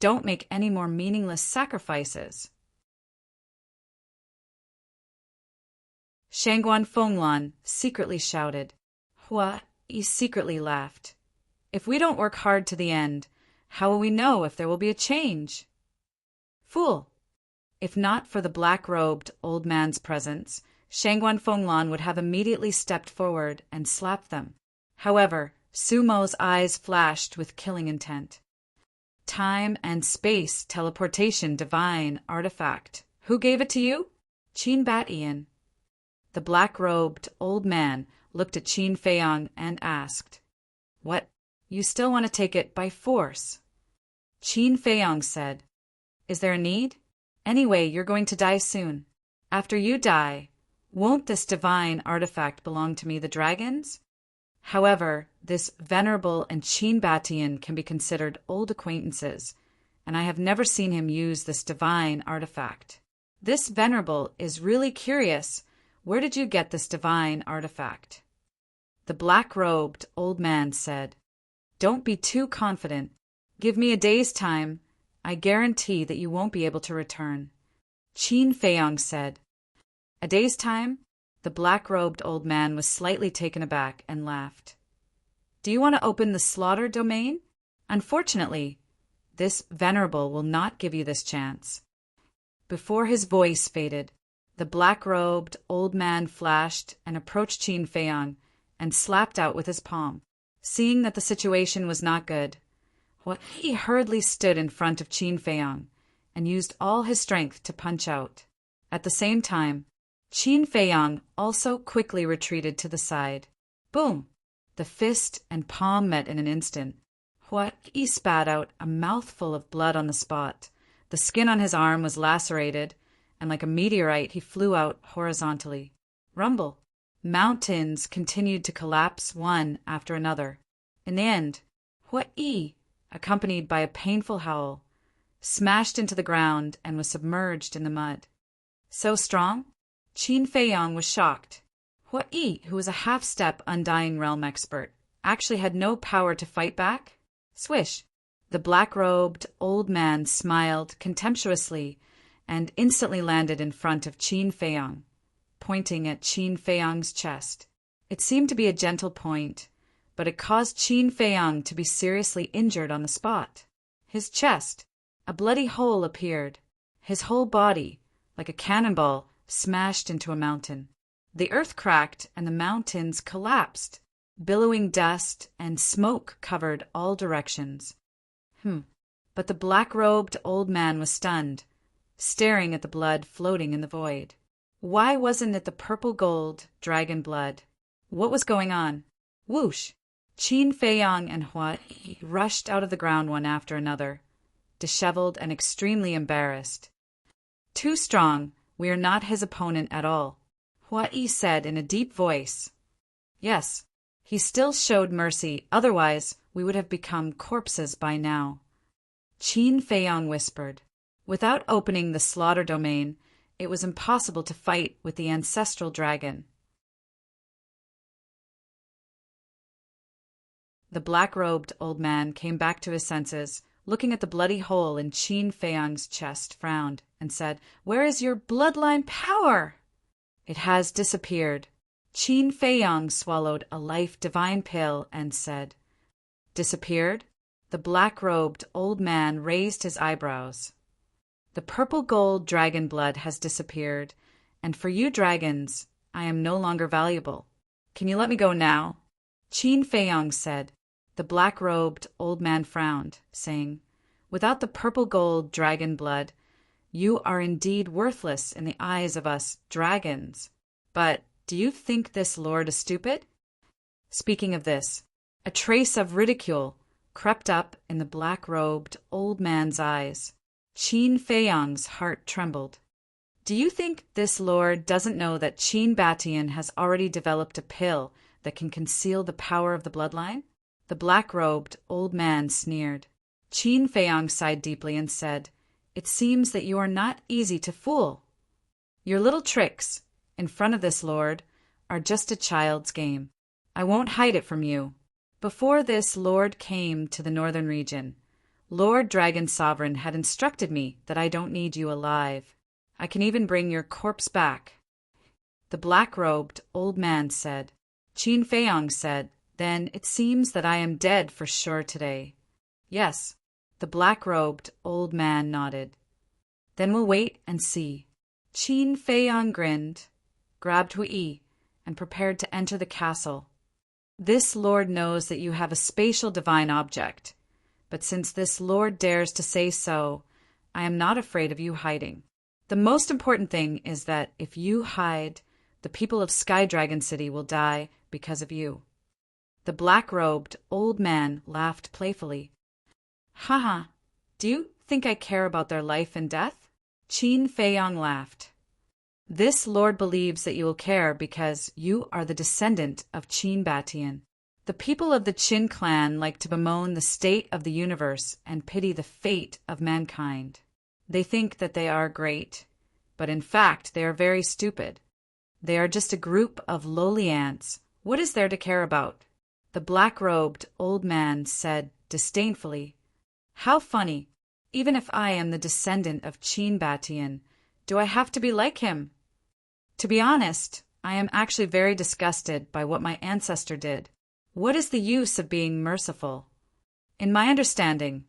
Don't make any more meaningless sacrifices." Shangguan Fenglan secretly shouted. He secretly laughed. "If we don't work hard to the end, how will we know if there will be a change?" Fool! If not for the black-robed old man's presence, Shangguan Fenglan would have immediately stepped forward and slapped them. However, Sumo's eyes flashed with killing intent. "Time and space teleportation divine artifact. Who gave it to you?" "Qin Bat-Ian." The black-robed old man looked at Qin Feiyong and asked, "What? You still want to take it by force?" Qin Feiyong said, "Is there a need? Anyway, you're going to die soon. After you die, won't this divine artifact belong to me, the dragons? However, this venerable and Qin Bat-Ian can be considered old acquaintances, and I have never seen him use this divine artifact. This venerable is really curious. Where did you get this divine artifact?" The black-robed old man said, "Don't be too confident. Give me a day's time. I guarantee that you won't be able to return." Qin Feiyong said, "A day's time?" The black-robed old man was slightly taken aback and laughed. "Do you want to open the slaughter domain? Unfortunately, this venerable will not give you this chance." Before his voice faded, the black-robed old man flashed and approached Qin Feiyong and slapped out with his palm. Seeing that the situation was not good, he hurriedly stood in front of Qin Feiyong and used all his strength to punch out. At the same time, Qin Feiyong also quickly retreated to the side. Boom! The fist and palm met in an instant. He spat out a mouthful of blood on the spot. The skin on his arm was lacerated, and like a meteorite he flew out horizontally. Rumble! Mountains continued to collapse one after another. In the end, Hui, accompanied by a painful howl, smashed into the ground and was submerged in the mud. So strong? Qin Feiyong was shocked. Hui, who was a half-step Undying Realm expert, actually had no power to fight back? Swish! The black-robed old man smiled contemptuously and instantly landed in front of Qin Feiyong, pointing at Qin Feiyong's chest. It seemed to be a gentle point, but it caused Qin Feiyong to be seriously injured on the spot. His chest, A bloody hole appeared. His whole body, like a cannonball, smashed into a mountain. The earth cracked and the mountains collapsed. Billowing dust and smoke covered all directions. But the black-robed old man was stunned, staring at the blood floating in the void. Why wasn't it the purple gold dragon blood? What was going on? Whoosh! Qin Feiyang and Hua Yi rushed out of the ground one after another, disheveled and extremely embarrassed. Too strong, we are not his opponent at all, Hua Yi said in a deep voice. Yes, he still showed mercy, otherwise we would have become corpses by now. Qin Feiyang whispered. Without opening the slaughter domain, it was impossible to fight with the ancestral dragon. The black-robed old man came back to his senses, looking at the bloody hole in Qin Feiyang's chest, frowned, and said, "Where is your bloodline power?" "It has disappeared." Qin Feiyang swallowed a life-divine pill and said, "Disappeared?" The black-robed old man raised his eyebrows. "The purple-gold dragon blood has disappeared, and for you dragons, I am no longer valuable. Can you let me go now?" Qin Feiyang said. The black-robed old man frowned, saying, "Without the purple-gold dragon blood, you are indeed worthless in the eyes of us dragons. But do you think this lord is stupid?" Speaking of this, a trace of ridicule crept up in the black-robed old man's eyes. Qin Feiyang's heart trembled. "Do you think this lord doesn't know that Qin Batian has already developed a pill that can conceal the power of the bloodline?" The black-robed old man sneered. Qin Feiyang sighed deeply and said, "It seems that you are not easy to fool. Your little tricks, in front of this lord, are just a child's game. I won't hide it from you. Before this lord came to the northern region, Lord Dragon Sovereign had instructed me that I don't need you alive. I can even bring your corpse back." The black-robed old man said. Qin Feiyang said, "Then it seems that I am dead for sure today." "Yes." The black-robed old man nodded. "Then we'll wait and see." Qin Feiyang grinned, grabbed Hui, and prepared to enter the castle. "This lord knows that you have a spatial divine object, but since this lord dares to say so, I am not afraid of you hiding. The most important thing is that if you hide, the people of Sky Dragon City will die because of you." The black-robed old man laughed playfully. "Haha, do you think I care about their life and death?" Qin Feiyang laughed. "This lord believes that you will care because you are the descendant of Qin Batian. The people of the Qin clan like to bemoan the state of the universe and pity the fate of mankind. They think that they are great, but in fact they are very stupid. They are just a group of lowly ants. What is there to care about?" The black-robed old man said disdainfully, "How funny. Even if I am the descendant of Qin Batian, do I have to be like him? To be honest, I am actually very disgusted by what my ancestor did. What is the use of being merciful? In my understanding,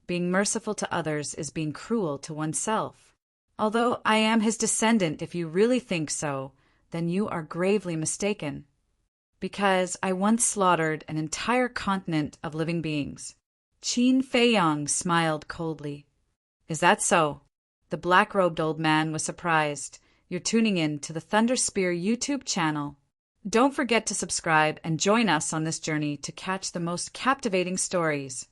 being merciful to others is being cruel to oneself. Although I am his descendant, if you really think so, then you are gravely mistaken. Because I once slaughtered an entire continent of living beings." Qin Feiyang smiled coldly. "Is that so?" The black-robed old man was surprised. "You're tuning in to the Thunder Spear YouTube channel. Don't forget to subscribe and join us on this journey to catch the most captivating stories.